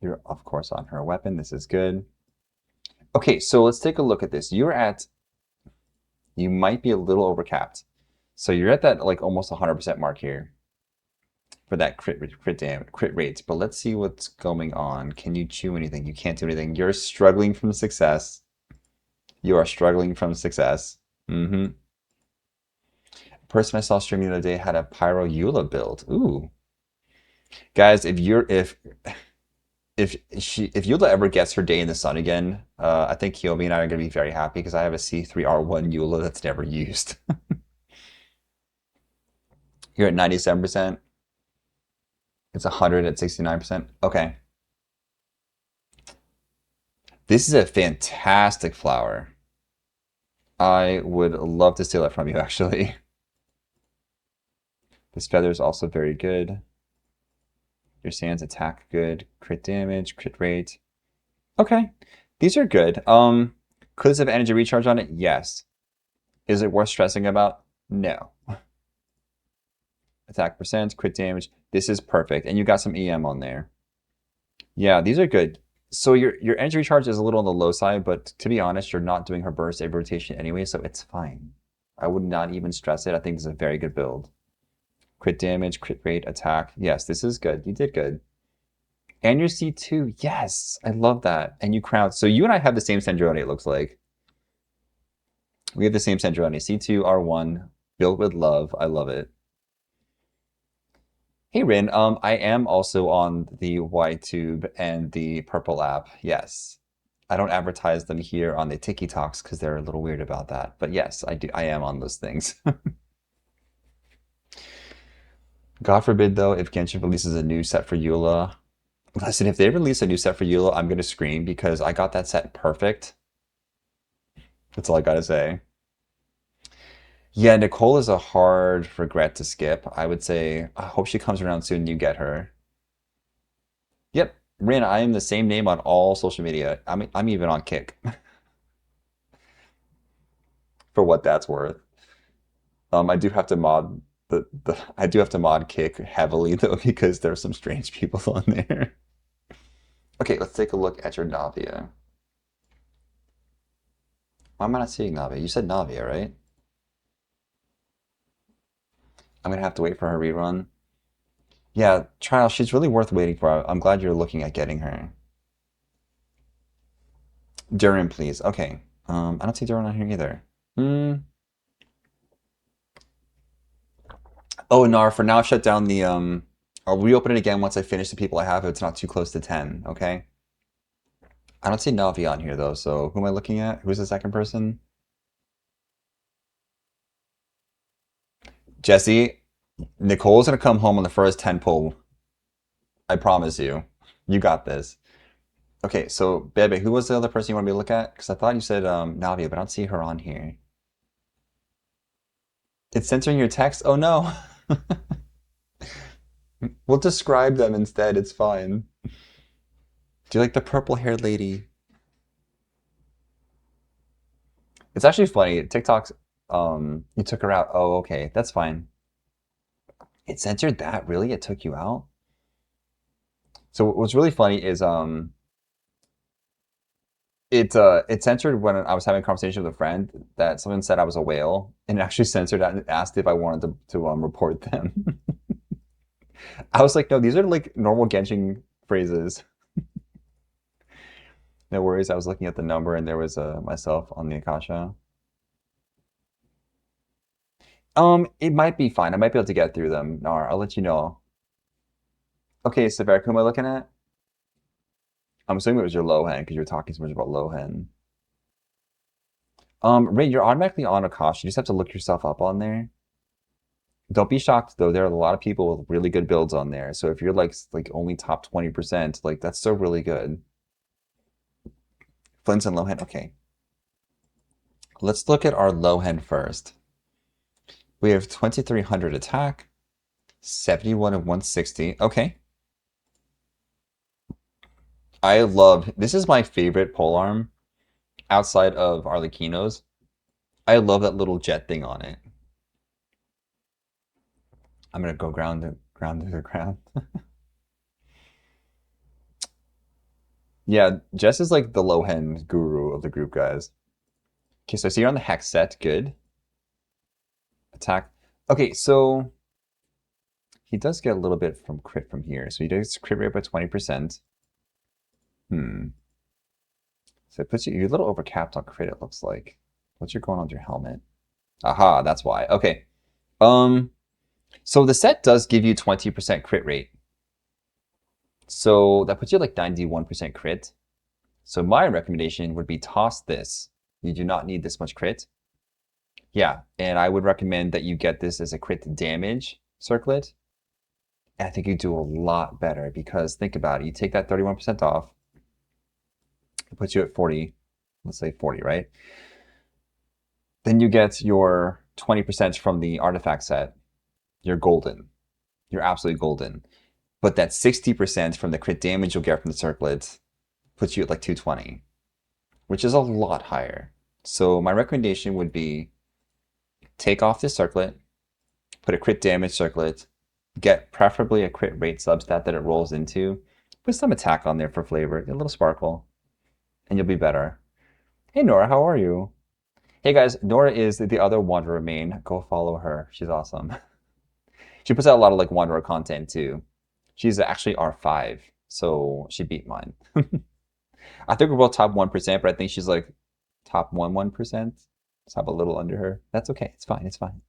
You're, of course, on her weapon. This is good. Okay, so let's take a look at this. You might be a little overcapped. So you're at that like almost 100% mark here for that crit rate. But let's see what's going on. Can you chew anything? You can't do anything. You're struggling from success. You are struggling from success. Mm-hmm. Person I saw streaming the other day had a Pyro Eula build. Ooh. Guys, if if Eula ever gets her day in the sun again, I think Kiyomi and I are gonna be very happy because I have a C3R1 Eula that's never used. You're at 97%. It's 100 at 69%. Okay. This is a fantastic flower. I would love to steal it from you, actually. This feather is also very good. Your sands attack good. Crit damage, crit rate. Okay. These are good. Could this have energy recharge on it? Yes. Is it worth stressing about? No. Attack percent, crit damage. This is perfect. And you got some EM on there. Yeah, these are good. So your energy recharge is a little on the low side, but to be honest, you're not doing her burst every rotation anyway, so it's fine. I would not even stress it. I think this is a very good build. Crit damage, crit rate, attack. Yes, this is good. You did good. And your C2. Yes, I love that. And you crown. So you and I have the same Sendrone, it looks like. We have the same Sendrone. C2, R1, built with love. I love it. Hey Rin, I am also on the YTube and the Purple app. Yes. I don't advertise them here on the Tiki Talks because they're a little weird about that. But yes, I do. I am on those things. God forbid though, if Genshin releases a new set for Eula. Listen, if they release a new set for Eula, I'm gonna scream because I got that set perfect. That's all I gotta say. Yeah, Nicole is a hard regret to skip. I would say I hope she comes around soon and you get her. Yep, Rin, I am the same name on all social media. I'm even on Kick, for what that's worth. I do have to mod the I do have to mod Kick heavily though because there's some strange people on there. Okay, let's take a look at your Navia. Why am I not seeing Navia? You said Navia, right? I'm gonna have to wait for her rerun. Yeah, Trial, she's really worth waiting for. I'm glad you're looking at getting her. Durin, please. Okay. I don't see Durin on here either. Hmm. Oh, Nar, for now, shut down the I'll reopen it again once I finish the people I have if it's not too close to 10, okay? I don't see Navi on here though, so who am I looking at? Who's the second person? Jesse, Nicole's gonna come home on the first 10 pull. I promise you. You got this. Okay, so Bebe, who was the other person you want me to look at? Because I thought you said Navi, but I don't see her on here. It's censoring your text? Oh no. We'll describe them instead, it's fine. Do you like the purple haired lady? It's actually funny. TikTok's you took her out. Oh, okay, that's fine. It censored that? Really? It took you out? So what's really funny is it censored when I was having a conversation with a friend that someone said I was a whale and it actually censored that and asked if I wanted to report them. I was like, no, these are like normal Genshin phrases. No worries. I was looking at the number and there was myself on the Akasha. It might be fine. I might be able to get through them. Nar, I'll let you know. Okay, Sever, who am I looking at? I'm assuming it was your Lohan because you were talking so much about Lohan. Ray, you're automatically on Akasha. You just have to look yourself up on there. Don't be shocked though. There are a lot of people with really good builds on there. So if you're like only top 20%, like that's still really good. Flint and Lohan. Okay. Let's look at our Lohan first. We have 2300 attack, 71 and 160. Okay. I love this is my favorite polearm outside of Arlecchino's. I love that little jet thing on it. I'm gonna go ground to the ground. Yeah, Jess is like the Lohan guru of the group, guys. Okay, so I see you're on the hex set. Good. Attack. Okay, so he does get a little bit from crit from here. So he does crit rate by 20%. Hmm. So it puts you, you're a little overcapped on crit, it looks like. What's your going on with your helmet? Aha, that's why. Okay. So the set does give you 20% crit rate. So that puts you at like 91% crit. So my recommendation would be toss this. You do not need this much crit. Yeah, and I would recommend that you get this as a crit damage circlet. And I think you do a lot better because think about it. You take that 31% off, it puts you at 40, let's say 40, right? Then you get your 20% from the artifact set. You're golden. You're absolutely golden. But that 60% from the crit damage you'll get from the circlet puts you at like 220, which is a lot higher. So my recommendation would be take off this circlet, put a crit damage circlet, get preferably a crit rate substat that it rolls into, put some attack on there for flavor, a little sparkle, and you'll be better. Hey Nora, how are you? Hey guys, Nora is the other Wanderer main. Go follow her. She's awesome. She puts out a lot of like Wanderer content too. She's actually R5, so she beat mine. I think we're both top 1%, but I think she's like top 1%. Top a little under her. That's okay. It's fine. It's fine.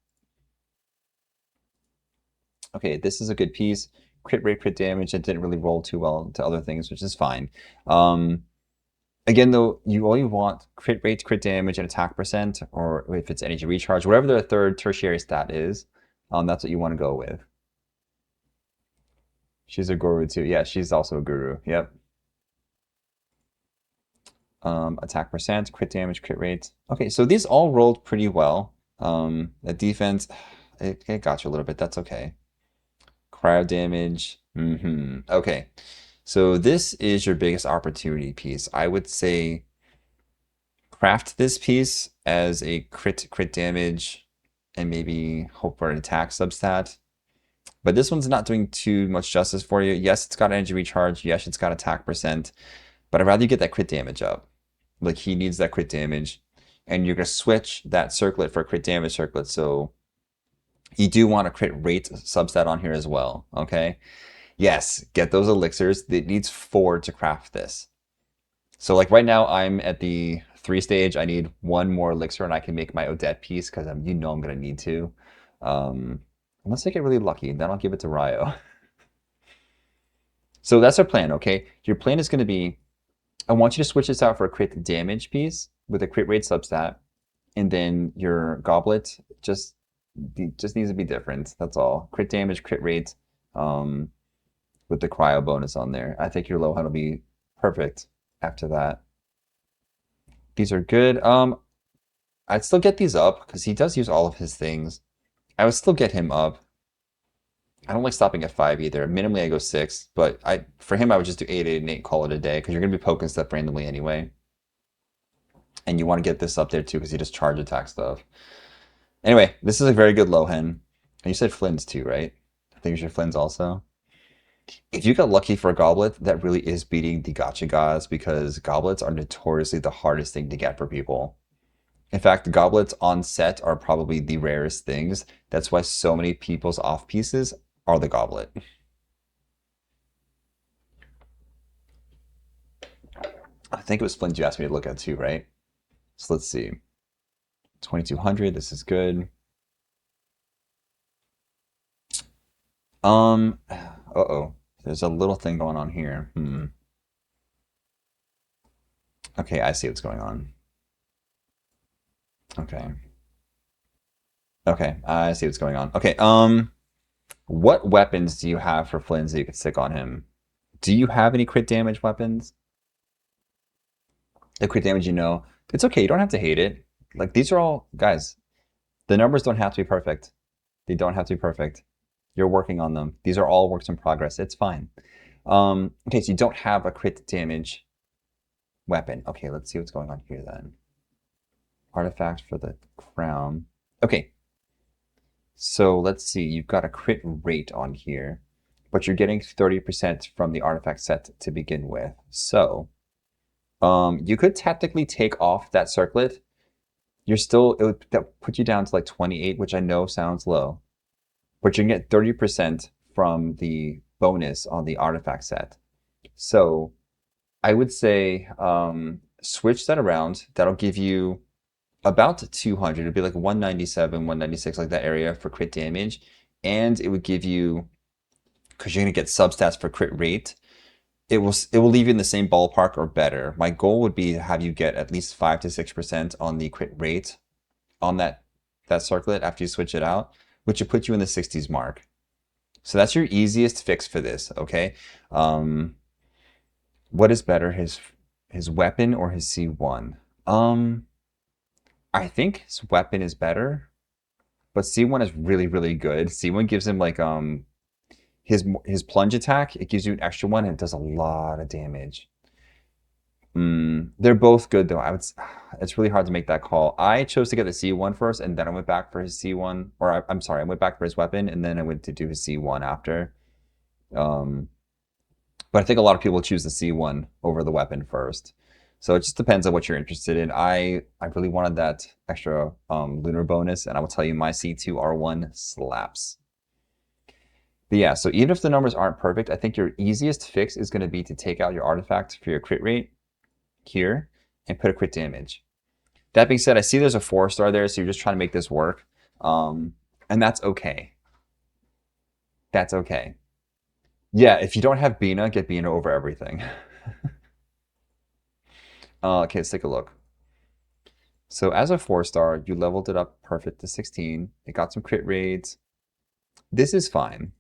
Okay, this is a good piece. Crit rate, crit damage. It didn't really roll too well to other things, which is fine. Again, though, you only want crit rate, crit damage, and attack percent, or if it's energy recharge, whatever the third tertiary stat is, that's what you want to go with. She's a guru too. Yeah, she's also a guru. Yep. Attack percent, crit damage, crit rate. Okay, so these all rolled pretty well. The defense, it got you a little bit. That's okay. Cryo damage. Okay. So this is your biggest opportunity piece. I would say craft this piece as a crit damage and maybe hope for an attack substat. But this one's not doing too much justice for you. Yes, it's got energy recharge. Yes, it's got attack percent. But I'd rather you get that crit damage up. Like he needs that crit damage. And you're going to switch that circlet for a crit damage circlet. So you do want a crit rate substat on here as well. Okay. Yes, get those elixirs. It needs 4 to craft this. So like right now I'm at the 3 stage. I need 1 more elixir and I can make my Odette piece because I'm going to need to. Unless I get really lucky, then I'll give it to Ryo. So that's our plan, okay? Your plan is going to be, I want you to switch this out for a crit damage piece with a crit rate substat. And then your goblet just needs to be different. That's all. Crit damage, crit rate, with the cryo bonus on there. I think your Lohan will be perfect after that. These are good. I'd still get these up because he does use all of his things. I would still get him up. I don't like stopping at 5 either. Minimally, I go 6, but for him, I would just do 8, 8, and 8, call it a day because you're going to be poking stuff randomly anyway. And you want to get this up there too because you just charge attack stuff. Anyway, this is a very good Lohan. And you said Flynn's too, right? I think it's your Flynn's also. If you got lucky for a goblet, that really is beating the gacha gods because goblets are notoriously the hardest thing to get for people. In fact, goblets on set are probably the rarest things. That's why so many people's off pieces are the goblet. I think it was Flint you asked me to look at too, right? So let's see. 2200, this is good. Uh-oh. There's a little thing going on here. Okay, I see what's going on. Okay. Okay, I see what's going on. Okay, what weapons do you have for Flynn's that you could stick on him? Do you have any crit damage weapons? The crit damage, it's okay. You don't have to hate it. Like, these are all, guys, the numbers don't have to be perfect. They don't have to be perfect. You're working on them. These are all works in progress. It's fine. Okay, so you don't have a crit damage weapon. Okay, let's see what's going on here then. Artifact for the crown. Okay. So let's see. You've got a crit rate on here, but you're getting 30% from the artifact set to begin with. So you could technically take off that circlet. That put you down to like 28, which I know sounds low, but you can get 30% from the bonus on the artifact set. So I would say switch that around. That'll give you about 200. It'd be like 197, 196, like that area for crit damage. And it would give you, because you're going to get substats for crit rate, it will leave you in the same ballpark or better. My goal would be to have you get at least 5 to 6% on the crit rate on that circlet after you switch it out, which would put you in the 60s mark. So that's your easiest fix for this, okay? Um, what is better, his weapon or his C1? I think his weapon is better, but C1 is really, really good. C1 gives him like his plunge attack, it gives you an extra one and it does a lot of damage. They're both good though. It's really hard to make that call. I chose to get the C1 first, and then I went back for his C1, or I'm sorry, I went back for his weapon, and then I went to do his C1 after. Um, but I think a lot of people choose the C1 over the weapon first. So it just depends on what you're interested in. I really wanted that extra lunar bonus, and I will tell you my C2 R1 slaps. But yeah, so even if the numbers aren't perfect, I think your easiest fix is going to be to take out your artifact for your crit rate here and put a crit damage. That being said, I see there's a 4-star there, so you're just trying to make this work. And that's okay. That's okay. Yeah, if you don't have Bina, get Bina over everything. Okay, let's take a look. So as a 4-star, you leveled it up perfect to 16. It got some crit raids. This is fine.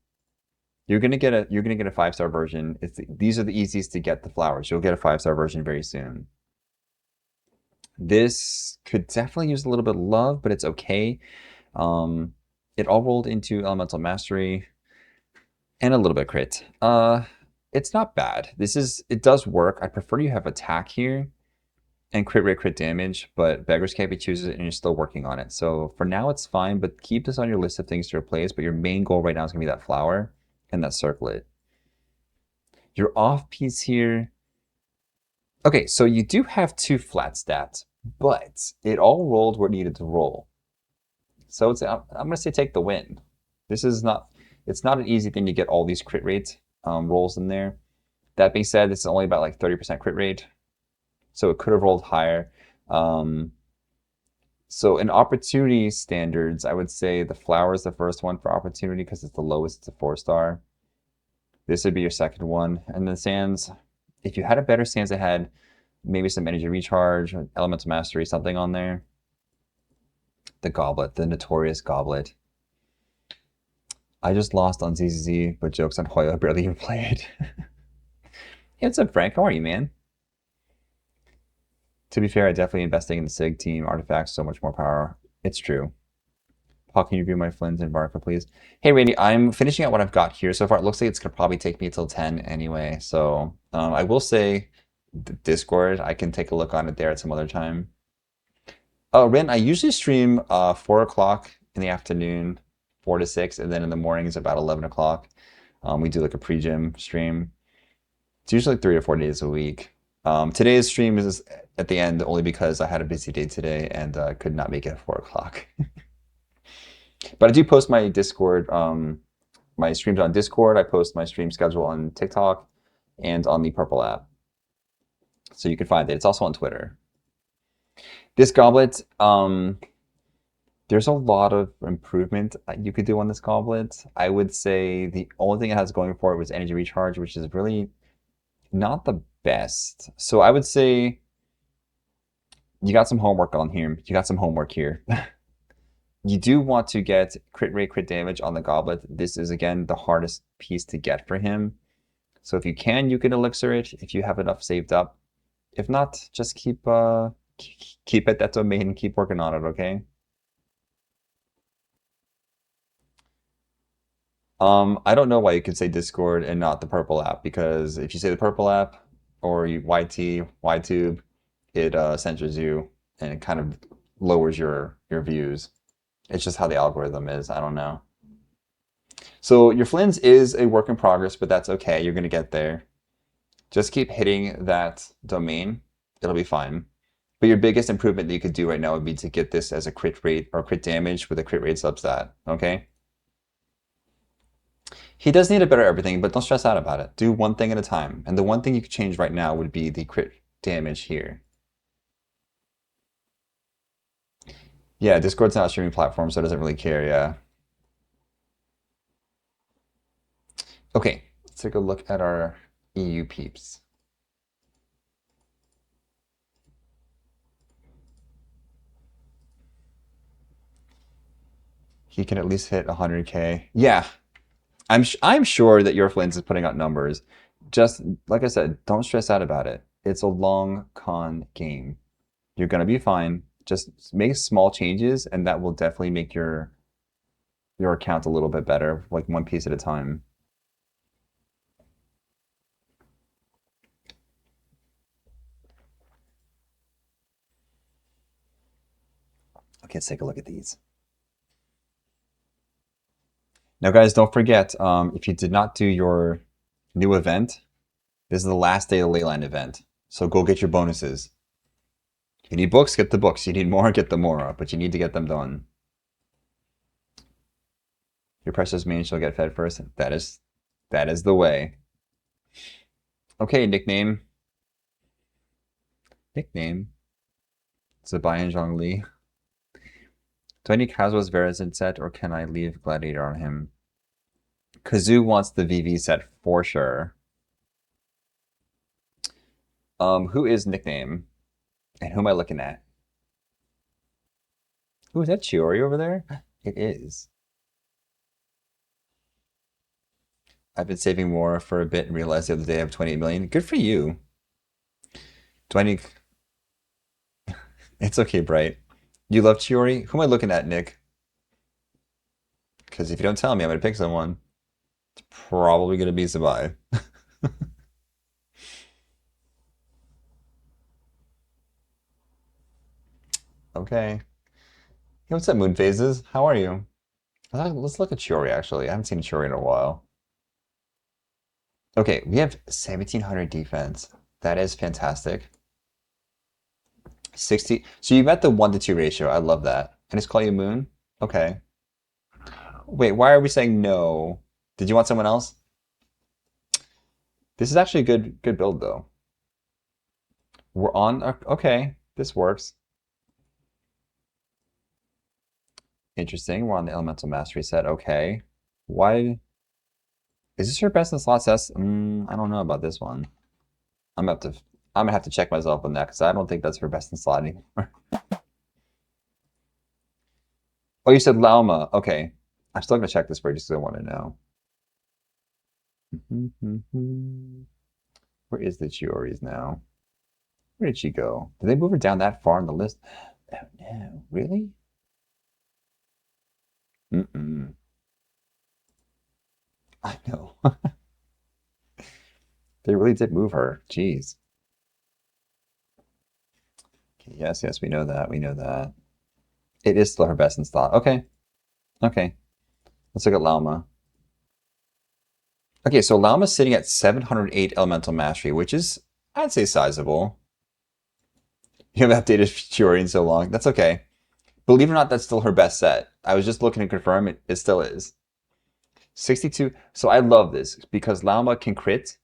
You're gonna get a 5-star version. These are the easiest to get the flowers. You'll get a 5-star version very soon. This could definitely use a little bit of love, but it's okay. It all rolled into Elemental Mastery and a little bit of crit. It's not bad. It does work. I prefer you have attack here and crit rate, crit damage, but Beggars Can't Be Choosers and you're still working on it. So for now it's fine, but keep this on your list of things to replace, but your main goal right now is gonna be that flower and that circlet. Your off piece here. Okay, so you do have 2 flat stats, but it all rolled where it needed to roll. So I'm gonna say take the win. This is not It's not an easy thing to get all these crit rate rolls in there. That being said, this is only about like 30% crit rate, so it could have rolled higher. So in opportunity standards, I would say the flower is the first one for opportunity because it's the lowest. It's a 4-star. This would be your second one, and then sands. If you had a better sands that had maybe some energy recharge, elemental mastery, something on there. The goblet, the notorious goblet. I just lost on ZZZ, but jokes on Hoyo, I barely even played. Hey, what's up, Frank? How are you, man? To be fair, I definitely investing in the SIG team artifacts, so much more power. It's true. Paul, can you review my Flins and Varka, please? Hey, Randy, I'm finishing out what I've got here so far. It looks like it's gonna probably take me till 10 anyway. So I will say the Discord, I can take a look on it there at some other time. Oh, Rin, I usually stream 4 o'clock in the afternoon, 4 to 6, and then in the mornings about 11 o'clock. We do like a pre-gym stream. It's usually 3 or 4 days a week. Today's stream is at the end only because I had a busy day today and could not make it at 4 o'clock. But I do post my Discord, my streams on Discord. I post my stream schedule on TikTok and on the Purple app. So you can find it. It's also on Twitter. This goblet, there's a lot of improvement you could do on this goblet. I would say the only thing it has going for it was energy recharge, which is really not the best. So I would say you got some homework on here. You got some homework here. You do want to get crit rate, crit damage on the goblet. This is, again, the hardest piece to get for him. So if you can, you can elixir it if you have enough saved up. If not, just keep at that domain and keep working on it, okay? I don't know why you could say Discord and not the Purple app, because if you say the Purple app or YT, YTube, it censors you and it kind of lowers your views. It's just how the algorithm is. I don't know. So your Flins is a work in progress, but that's okay. You're gonna get there. Just keep hitting that domain. It'll be fine. But your biggest improvement that you could do right now would be to get this as a crit rate or crit damage with a crit rate substat, okay? He does need a better everything, but don't stress out about it. Do one thing at a time. And the one thing you could change right now would be the crit damage here. Yeah, Discord's not a streaming platform, so it doesn't really care, yeah. Okay, let's take a look at our EU peeps. He can at least hit 100K. Yeah, I'm sure that your Flint is putting out numbers. Just like I said, don't stress out about it. It's a long con game. You're gonna be fine. Just make small changes, and that will definitely make your account a little bit better, like one piece at a time. Okay, let's take a look at these. Now, guys, don't forget, if you did not do your new event, this is the last day of the Leyline event. So go get your bonuses. If you need books, get the books. You need more, get the more. But you need to get them done. Your precious mean shall get fed first. That is the way. Okay, nickname. Nickname. Zabayan Zhongli. Do I need Kazua's Verizon set, or can I leave Gladiator on him? Kazoo wants the VV set for sure. Who is nickname? And who am I looking at? Who is that Chiori over there? It is. I've been saving more for a bit and realized the other day I have 28 million. Good for you. Do I need... It's okay, Bright. You love Chiori? Who am I looking at, Nick? Because if you don't tell me, I'm going to pick someone. It's probably going to be Sabai. Okay. Hey, what's up, Moon Phases? How are you? Let's look at Chiori, actually. I haven't seen Chiori in a while. Okay, we have 1,700 defense. That is fantastic. 60. So you met the 1 to 2 ratio. I love that. And just call you Moon? Okay. Wait, why are we saying no? Did you want someone else? This is actually a good build, though. We're on... Okay, this works. Interesting. We're on the Elemental Mastery set. Okay. Why... Is this your best in slot test? I don't know about this one. I'm gonna have to check myself on that because I don't think that's her best in slot anymore. Oh, you said Lauma. Okay. I'm still gonna check this for you just because I want to know. Where is the Chioris now? Where did she go? Did they move her down that far on the list? Oh no, really? Mm-mm. I know. They really did move her. Jeez. Okay, yes, yes, we know that. We know that. It is still her best in slot. Okay. Okay. Let's look at Lauma. Okay, so Lauma''s sitting at 708 Elemental Mastery, which is, I'd say, sizable. You haven't updated Chiori in so long. That's okay. Believe it or not, that's still her best set. I was just looking to confirm it. It still is. 62. So I love this because Lauma can crit,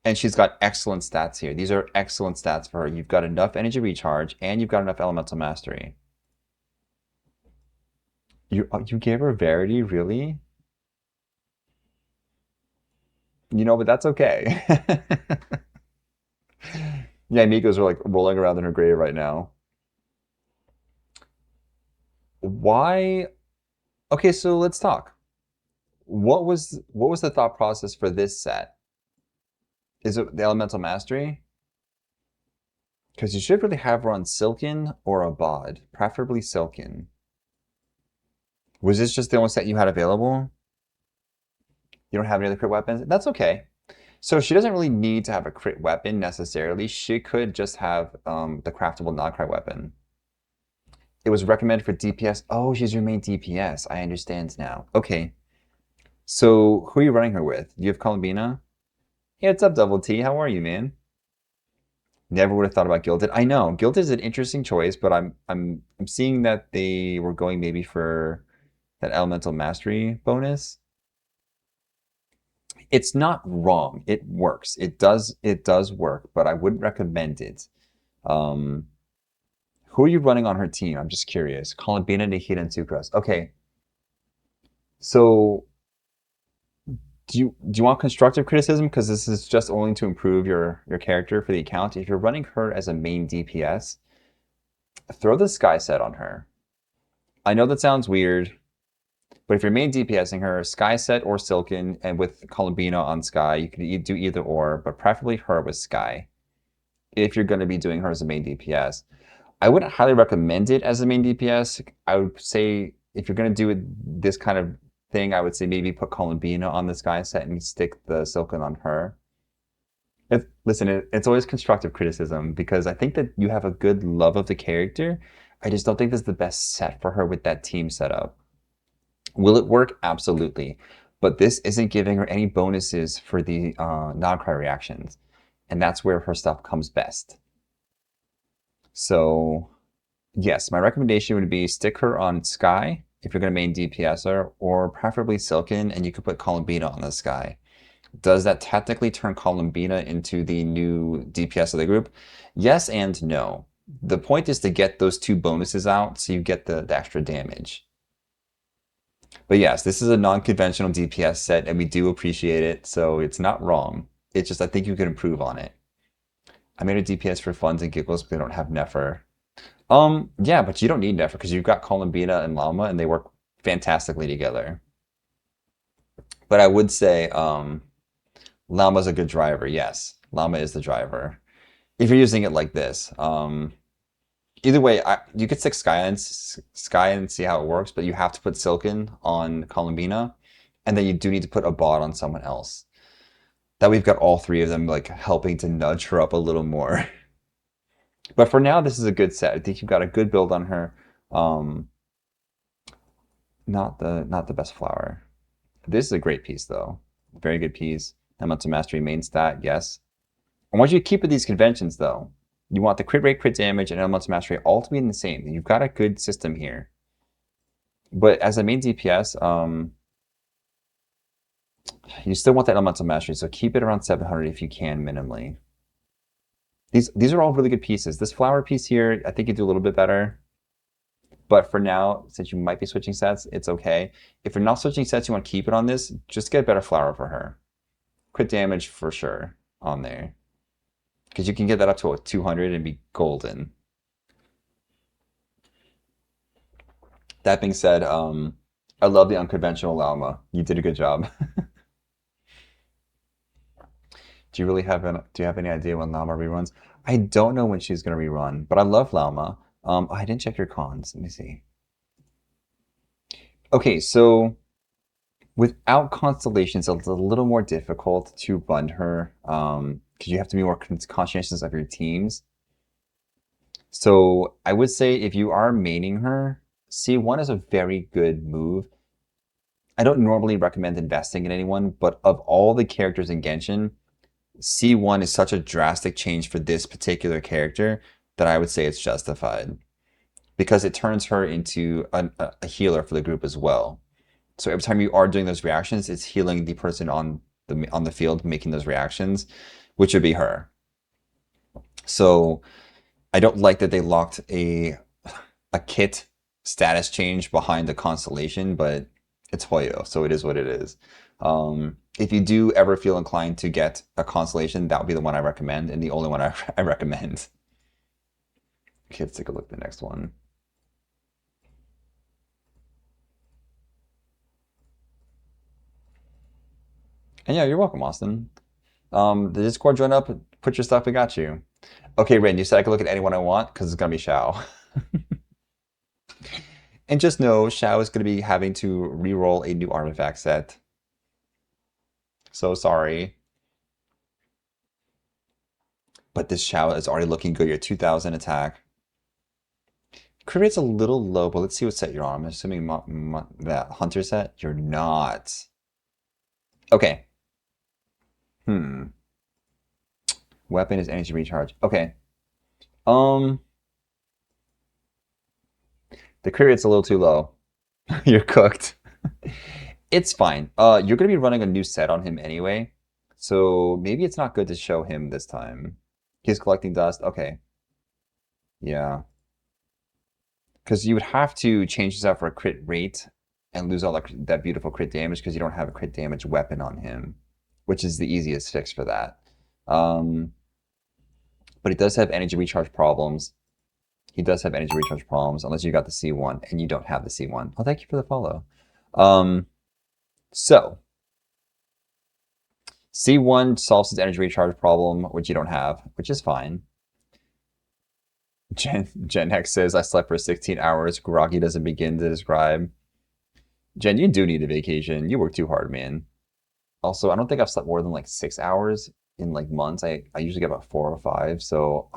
and she's got excellent stats here. These are excellent stats for her. You've got enough energy recharge, and you've got enough Elemental Mastery. You gave her Verity, really? But that's okay. Yeah, Nico's are like rolling around in her grave right now. Why? Okay, so let's talk. What was the thought process for this set? Is it the Elemental Mastery? Because you should really have her on Silken or a Bod, preferably Silken. Was this just the only set you had available? You don't have any other crit weapons? That's okay. So she doesn't really need to have a crit weapon necessarily. She could just have the craftable non-crit weapon. It was recommended for DPS. Oh, she's your main DPS. I understand now. Okay. So who are you running her with? You have Columbina? Yeah, what's up, Double T? How are you, man? Never would have thought about Gilded. I know Gilded is an interesting choice, but I'm seeing that they were going maybe for that Elemental Mastery bonus. It's not wrong. It works. It does work, but I wouldn't recommend it. Um, who are you running on her team? I'm just curious. Columbina, Nahida, and Sucrose. Okay, so Do you want constructive criticism? Because this is just only to improve your character for the account. If you're running her as a main DPS, throw the Sky set on her. I know that sounds weird, but if you're main DPSing her, Sky set or Silken, and with Columbina on Sky, you can do either or, but preferably her with Sky. If you're going to be doing her as a main DPS, I wouldn't highly recommend it as a main DPS. I would say if you're going to do this kind of thing, I would say maybe put Columbina on the Sky set and stick the Silken on her. Listen, it's always constructive criticism because I think that you have a good love of the character. I just don't think this is the best set for her with that team setup. Will it work? Absolutely. But this isn't giving her any bonuses for the non-cry reactions. And that's where her stuff comes best. So, yes, my recommendation would be stick her on Sky if you're going to main DPS her, or preferably Silken, and you could put Columbina on the Sky. Does that technically turn Columbina into the new DPS of the group? Yes and no. The point is to get those two bonuses out so you get the extra damage. But yes, this is a non-conventional DPS set and we do appreciate it, so it's not wrong. It's just I think you could improve on it. I made a DPS for funs and giggles, but they don't have Nefer. Yeah, but you don't need Nefer because you've got Columbina and Llama and they work fantastically together. But I would say, Llama's a good driver, yes. Llama is the driver. If you're using it like this. Either way, you could stick Sky and see how it works, but you have to put Silken on Columbina, and then you do need to put a bot on someone else. That we've got all three of them like helping to nudge her up a little more. But for now, this is a good set. I think you've got a good build on her. Not the best flower. This is a great piece though. Very good piece. Elemental Mastery main stat, yes. I want you to keep with these conventions though. You want the crit rate, crit damage, and Elemental Mastery all to be in the same. You've got a good system here. But as a main DPS, you still want that Elemental Mastery, so keep it around 700 if you can minimally. These are all really good pieces. This flower piece here, I think you do a little bit better. But for now, since you might be switching sets, it's okay. If you're not switching sets, you want to keep it on this, just get a better flower for her. Crit damage for sure on there. Because you can get that up to 200 and be golden. That being said, I love the unconventional Llama. You did a good job. Do you have any idea when Llama reruns? I don't know when she's gonna rerun, but I love Llama. I didn't check your cons. Let me see. Okay, so without constellations, it's a little more difficult to run her because you have to be more conscientious of your teams. So I would say if you are maining her, C1 is a very good move. I don't normally recommend investing in anyone, but of all the characters in Genshin, C1 is such a drastic change for this particular character that I would say it's justified because it turns her into a healer for the group as well. So every time you are doing those reactions, it's healing the person on the field making those reactions, which would be her. So I don't like that they locked a kit status change behind the constellation, but it's Hoyo, so it is what it is. If you do ever feel inclined to get a constellation, that would be the one I recommend, and the only one I recommend. Okay, let's take a look at the next one. And yeah, you're welcome, Austin. The Discord join up, put your stuff, we got you. Okay, Rin, you said I could look at anyone I want, because it's gonna be Xiao. And just know, Xiao is gonna be having to re-roll a new artifact set. So sorry. But this Xiao is already looking good. You're 2,000 attack. Crit rate's a little low, but let's see what set you're on. I'm assuming that Hunter set. You're not. Okay. Weapon is energy recharge. Okay. Um, the crit rate's a little too low. You're cooked. It's fine. You're gonna be running a new set on him anyway, so maybe it's not good to show him this time. He's collecting dust. Okay. Yeah. Because you would have to change this out for a crit rate and lose all that beautiful crit damage because you don't have a crit damage weapon on him, which is the easiest fix for that. But he does have energy recharge problems. He does have energy recharge problems unless you got the C1 and you don't have the C1. Oh, thank you for the follow. So C1 solves his energy recharge problem, which you don't have, which is fine. Gen Hex says, I slept for 16 hours. Groggy doesn't begin to describe. Jen, you do need a vacation. You work too hard, man. Also, I don't think I've slept more than like 6 hours in like months. I usually get about 4 or 5, so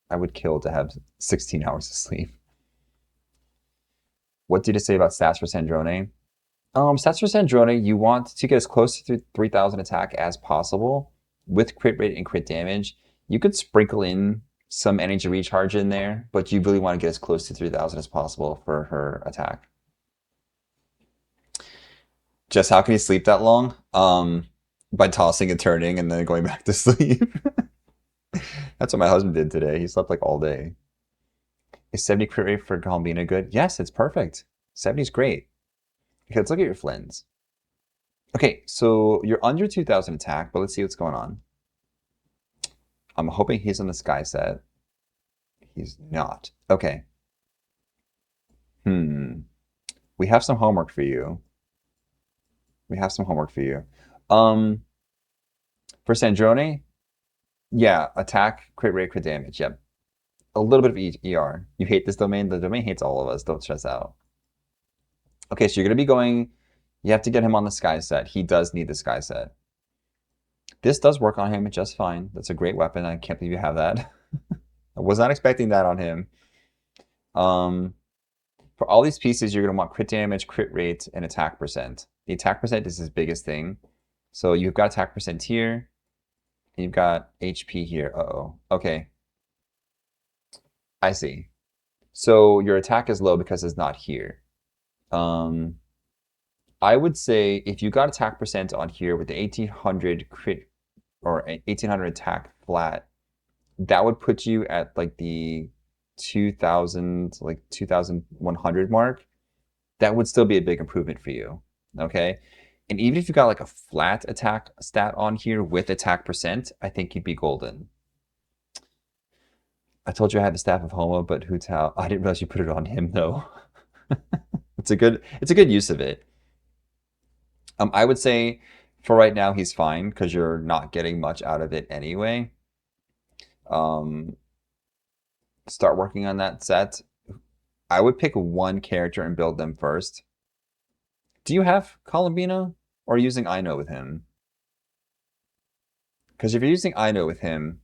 I would kill to have 16 hours of sleep. What did it say about stats for Sandrone? Stats for Sandrone, you want to get as close to 3,000 attack as possible with crit rate and crit damage. You could sprinkle in some energy recharge in there, but you really want to get as close to 3,000 as possible for her attack. Jess, how can you sleep that long? By tossing and turning and then going back to sleep. That's what my husband did today. He slept like all day. Is 70 crit rate for Galbina good? Yes, it's perfect. 70 is great. Okay, let's look at your Flins. Okay, so you're under 2,000 attack, but let's see what's going on. I'm hoping he's on the Sky set. He's not. Okay. We have some homework for you. We have some homework for you. For Sandrone, yeah, attack, crit rate, crit damage. Yep. A little bit of ER. You hate this domain? The domain hates all of us. Don't stress out. Okay, so you're going to be going... You have to get him on the Sky set. He does need the Sky set. This does work on him just fine. That's a great weapon. I can't believe you have that. I was not expecting that on him. For all these pieces, you're going to want crit damage, crit rate, and attack percent. The attack percent is his biggest thing. So you've got attack percent here, and you've got HP here. Uh-oh. Okay. I see. So your attack is low because it's not here. I would say if you got attack percent on here with the 1800 crit or 1800 attack flat, that would put you at like the 2000, like 2100 mark. That would still be a big improvement for you. Okay. And even if you got like a flat attack stat on here with attack percent, I think you'd be golden. I told you I had the Staff of Homo, but Hu Tao, I didn't realize you put it on him though. It's a good use of it. I would say for right now he's fine because you're not getting much out of it anyway. Start working on that set. I would pick one character and build them first. Do you have Columbina or are you using Ino with him? Because if you're using Ino with him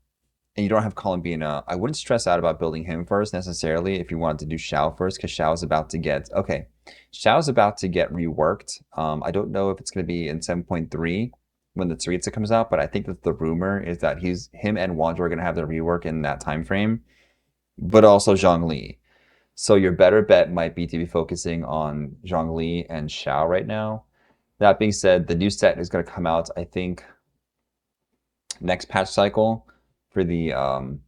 and you don't have Columbina, I wouldn't stress out about building him first necessarily if you wanted to do Xiao first, because Xiao's about to get... Okay, Xiao's about to get reworked. I don't know if it's going to be in 7.3 when the Tsuritsu comes out, but I think that the rumor is that him and Wanderer are going to have their rework in that time frame, but also Zhongli. So your better bet might be to be focusing on Zhongli and Xiao right now. That being said, the new set is going to come out, I think, next patch cycle for the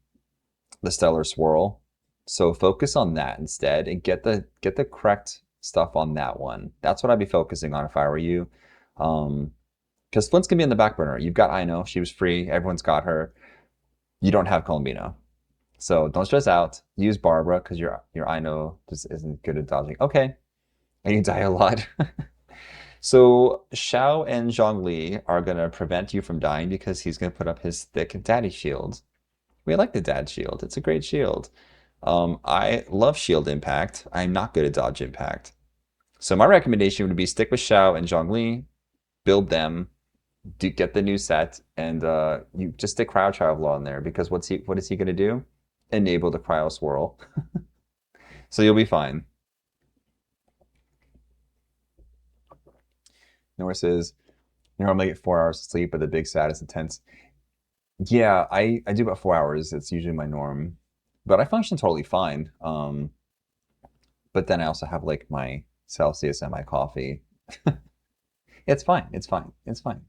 Stellar Swirl. So focus on that instead and get the correct stuff on that one. That's what I'd be focusing on if I were you. Because Flint's gonna be in the back burner. You've got Ino, she was free, everyone's got her. You don't have Columbina. So don't stress out. Use Barbara because your Ino just isn't good at dodging. Okay. And you die a lot. So Xiao and Zhongli are gonna prevent you from dying because he's gonna put up his thick daddy shield. We like the dad shield. It's a great shield. I love shield impact. I'm not good at dodge impact. So my recommendation would be stick with Xiao and Zhongli, build them, get the new set, and you just stick Cryo Travel on there because what is he going to do? Enable the Cryo Swirl. So you'll be fine. Nora says, normally I get 4 hours of sleep, but the big sad is intense. Yeah, I do about 4 hours. It's usually my norm. But I function totally fine. But then I also have like my Celsius and my coffee. It's fine. It's fine. It's fine.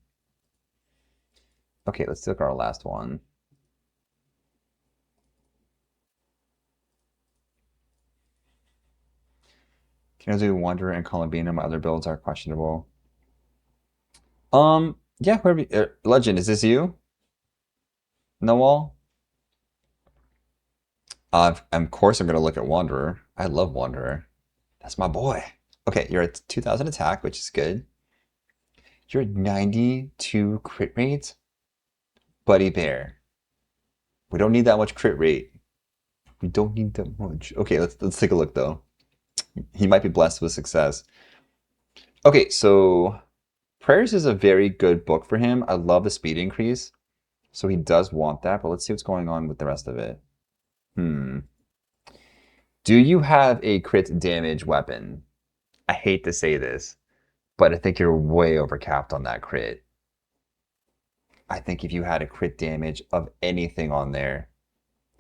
Okay, let's look at our last one. As we Wanderer and Columbina, my other builds are questionable. Yeah, whoever, Legend, is this you? Noel? Of course I'm gonna look at Wanderer. I love Wanderer. That's my boy. Okay, you're at 2000 attack, which is good. You're at 92 crit rate? Buddy Bear. We don't need that much crit rate. We don't need that much. Okay, let's take a look though. He might be blessed with success. Okay, so Prayers is a very good book for him. I love the speed increase. So he does want that, but let's see what's going on with the rest of it. Hmm. Do you have a crit damage weapon? I hate to say this, but I think you're way overcapped on that crit. I think if you had a crit damage of anything on there,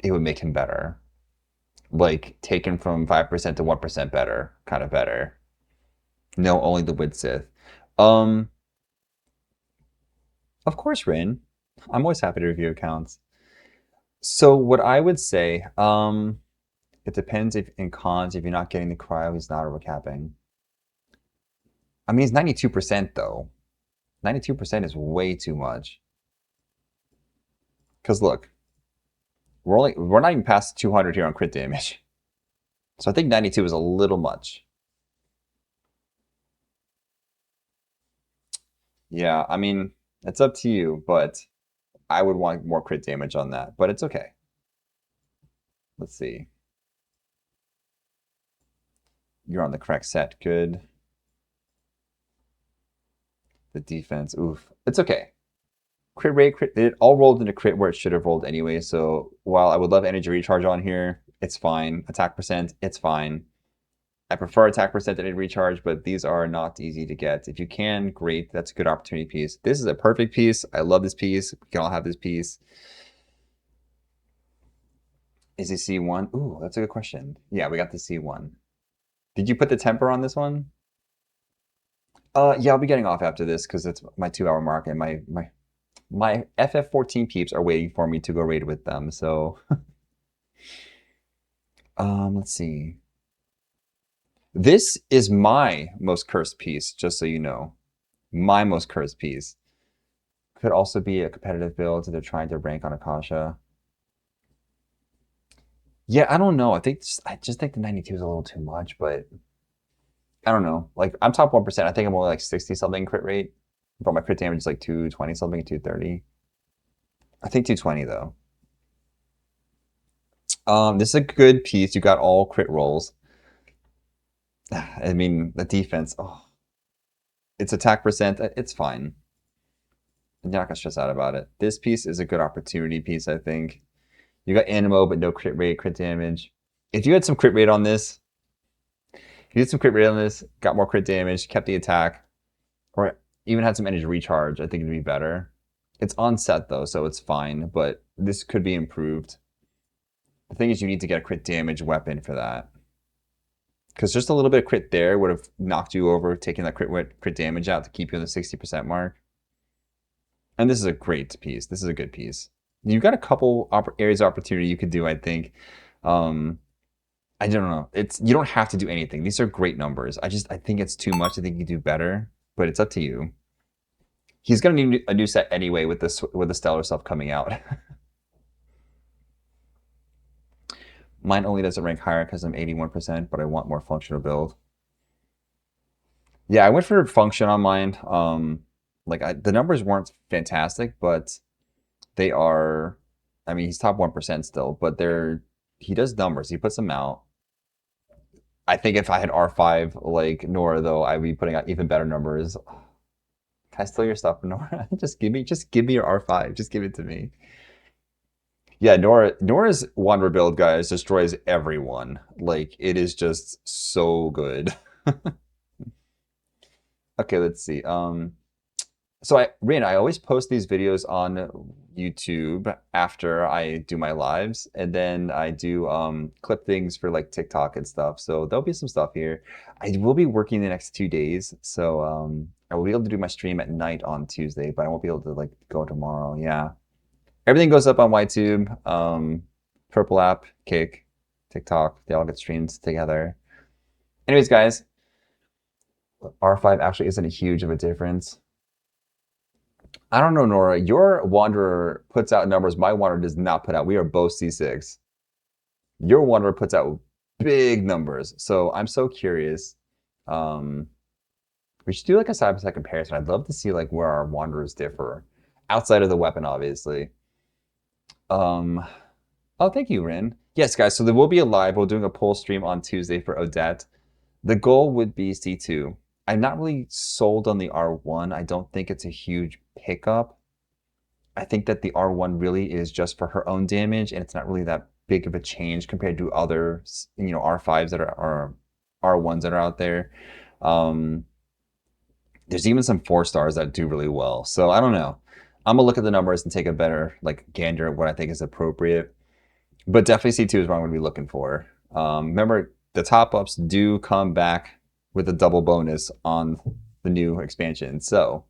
it would make him better. Like taken from 5% to 1% better, kind of better. No, only the Wid Sith. Um, of course, Rin. I'm always happy to review accounts. So what I would say, it depends if in cons, if you're not getting the cryo, he's not overcapping. I mean, he's 92% though. 92% is way too much. Because look, we're not even past 200 here on crit damage. So I think 92 is a little much. Yeah, I mean, it's up to you, but I would want more crit damage on that, but it's okay. Let's see. You're on the correct set. Good. The defense, oof. It's okay. Crit rate, it all rolled into crit where it should have rolled anyway. So while I would love energy recharge on here, it's fine. Attack percent, it's fine. I prefer attack percent to energy recharge, but these are not easy to get. If you can, great. That's a good opportunity piece. This is a perfect piece. I love this piece. We can all have this piece. Is it C1? Ooh, that's a good question. Yeah, we got the C1. Did you put the temper on this one? Yeah, I'll be getting off after this because it's my 2 hour mark and my FF14 peeps are waiting for me to go raid with them. So, let's see. This is my most cursed piece, just so you know. My most cursed piece. Could also be a competitive build if they're trying to rank on Akasha. Yeah, I don't know. I just think the 92 is a little too much, but I don't know. Like I'm top 1%. I think I'm only like 60 something crit rate, but my crit damage is like 220 something, 230. I think 220 though. This is a good piece. You got all crit rolls. I mean, the defense. Oh, its attack percent. It's fine. You're not gonna stress out about it. This piece is a good opportunity piece. I think you got Animo, but no crit rate, crit damage. If you had some crit rate on this, if you had some crit rate on this, got more crit damage, kept the attack, or even had some energy recharge, I think it'd be better. It's on set though, so it's fine, but this could be improved. The thing is you need to get a crit damage weapon for that. Because just a little bit of crit there would have knocked you over, taking that crit damage out to keep you on the 60% mark. And this is a great piece. This is a good piece. You've got a couple areas of opportunity you could do, I think. I don't know. You don't have to do anything. These are great numbers. I think it's too much. I think you do better, but it's up to you. He's gonna need a new set anyway with the stellar stuff coming out. Mine only doesn't rank higher because I'm 81%, but I want more functional build. Yeah, I went for function on mine. The numbers weren't fantastic, but they are. I mean, he's top 1% still, but he does numbers. He puts them out. I think if I had R5 like Nora though, I'd be putting out even better numbers. Can I steal your stuff, Nora? Just give me your R5. Just give it to me. Yeah, Nora's Wanderer build, guys, destroys everyone. Like it is just so good. Okay, let's see. So I always post these videos on YouTube after I do my lives, and then I do clip things for like TikTok and stuff. So there'll be some stuff here. I will be working the next 2 days, so I will be able to do my stream at night on Tuesday, but I won't be able to like go tomorrow. Yeah, everything goes up on YTube, Purple App, Kick, TikTok. They all get streamed together. Anyways, guys. R5 actually isn't a huge of a difference. I don't know, Nora. Your Wanderer puts out numbers my Wanderer does not put out. We are both C6. Your Wanderer puts out big numbers. So I'm so curious. Um, we should do like a side-by-side comparison. I'd love to see like where our Wanderers differ. Outside of the weapon, obviously. Um, oh, thank you, Rin. Yes, guys, so there will be a live. We're doing a poll stream on Tuesday for Odette. The goal would be C2. I'm not really sold on the R1. I don't think it's a huge pickup. I think that the R1 really is just for her own damage, and it's not really that big of a change compared to other, R5s that are R1s that are out there. Um, there's even some 4 stars that do really well. So I don't know. I'm gonna look at the numbers and take a better like gander at what I think is appropriate. But definitely C2 is what I'm gonna be looking for. Remember, the top ups do come back with a double bonus on the new expansion. So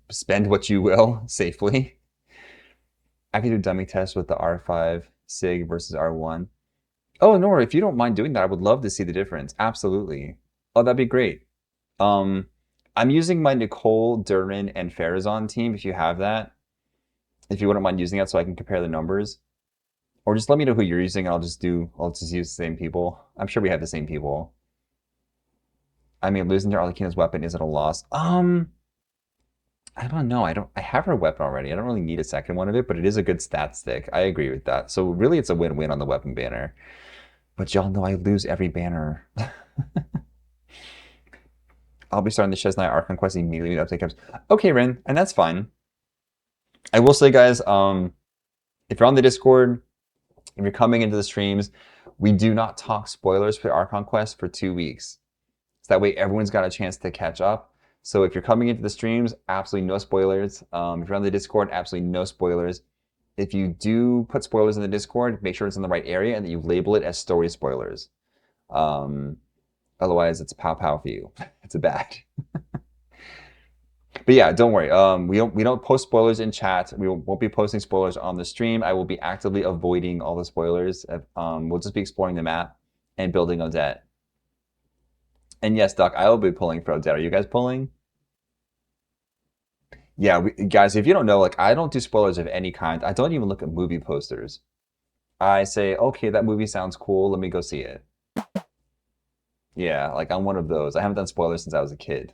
spend what you will safely. I can do dummy tests with the R5 SIG versus R1. Oh, Nora, if you don't mind doing that, I would love to see the difference. Absolutely. Oh, that'd be great. Um, I'm using my Nicole, Durin, and Farazan team if you have that. If you wouldn't mind using that so I can compare the numbers. Or just let me know who you're using and I'll just use the same people. I'm sure we have the same people. I mean, losing to Arlecchino's weapon isn't a loss. I don't know. I have her weapon already. I don't really need a second one of it, but it is a good stat stick. I agree with that. So really it's a win-win on the weapon banner. But y'all know I lose every banner. I'll be starting the Sheznaya Archon quest immediately to update camps. Okay, Rin, and that's fine. I will say, guys, if you're on the Discord, if you're coming into the streams, we do not talk spoilers for Archon quest for 2 weeks. So that way everyone's got a chance to catch up. So if you're coming into the streams, absolutely no spoilers. If you're on the Discord, absolutely no spoilers. If you do put spoilers in the Discord, make sure it's in the right area and that you label it as story spoilers. Otherwise, it's pow pow for you. It's a bad. But yeah, don't worry. We don't post spoilers in chat. We won't be posting spoilers on the stream. I will be actively avoiding all the spoilers. We'll just be exploring the map and building Odette. And yes, Doc, I will be pulling for Odette. Are you guys pulling? Yeah, guys, if you don't know, like I don't do spoilers of any kind. I don't even look at movie posters. I say, okay, that movie sounds cool. Let me go see it. Yeah, like I'm one of those. I haven't done spoilers since I was a kid.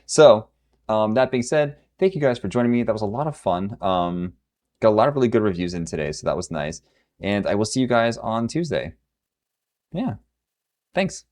So, that being said, thank you guys for joining me. That was a lot of fun. Got a lot of really good reviews in today, so that was nice. And I will see you guys on Tuesday. Yeah, thanks.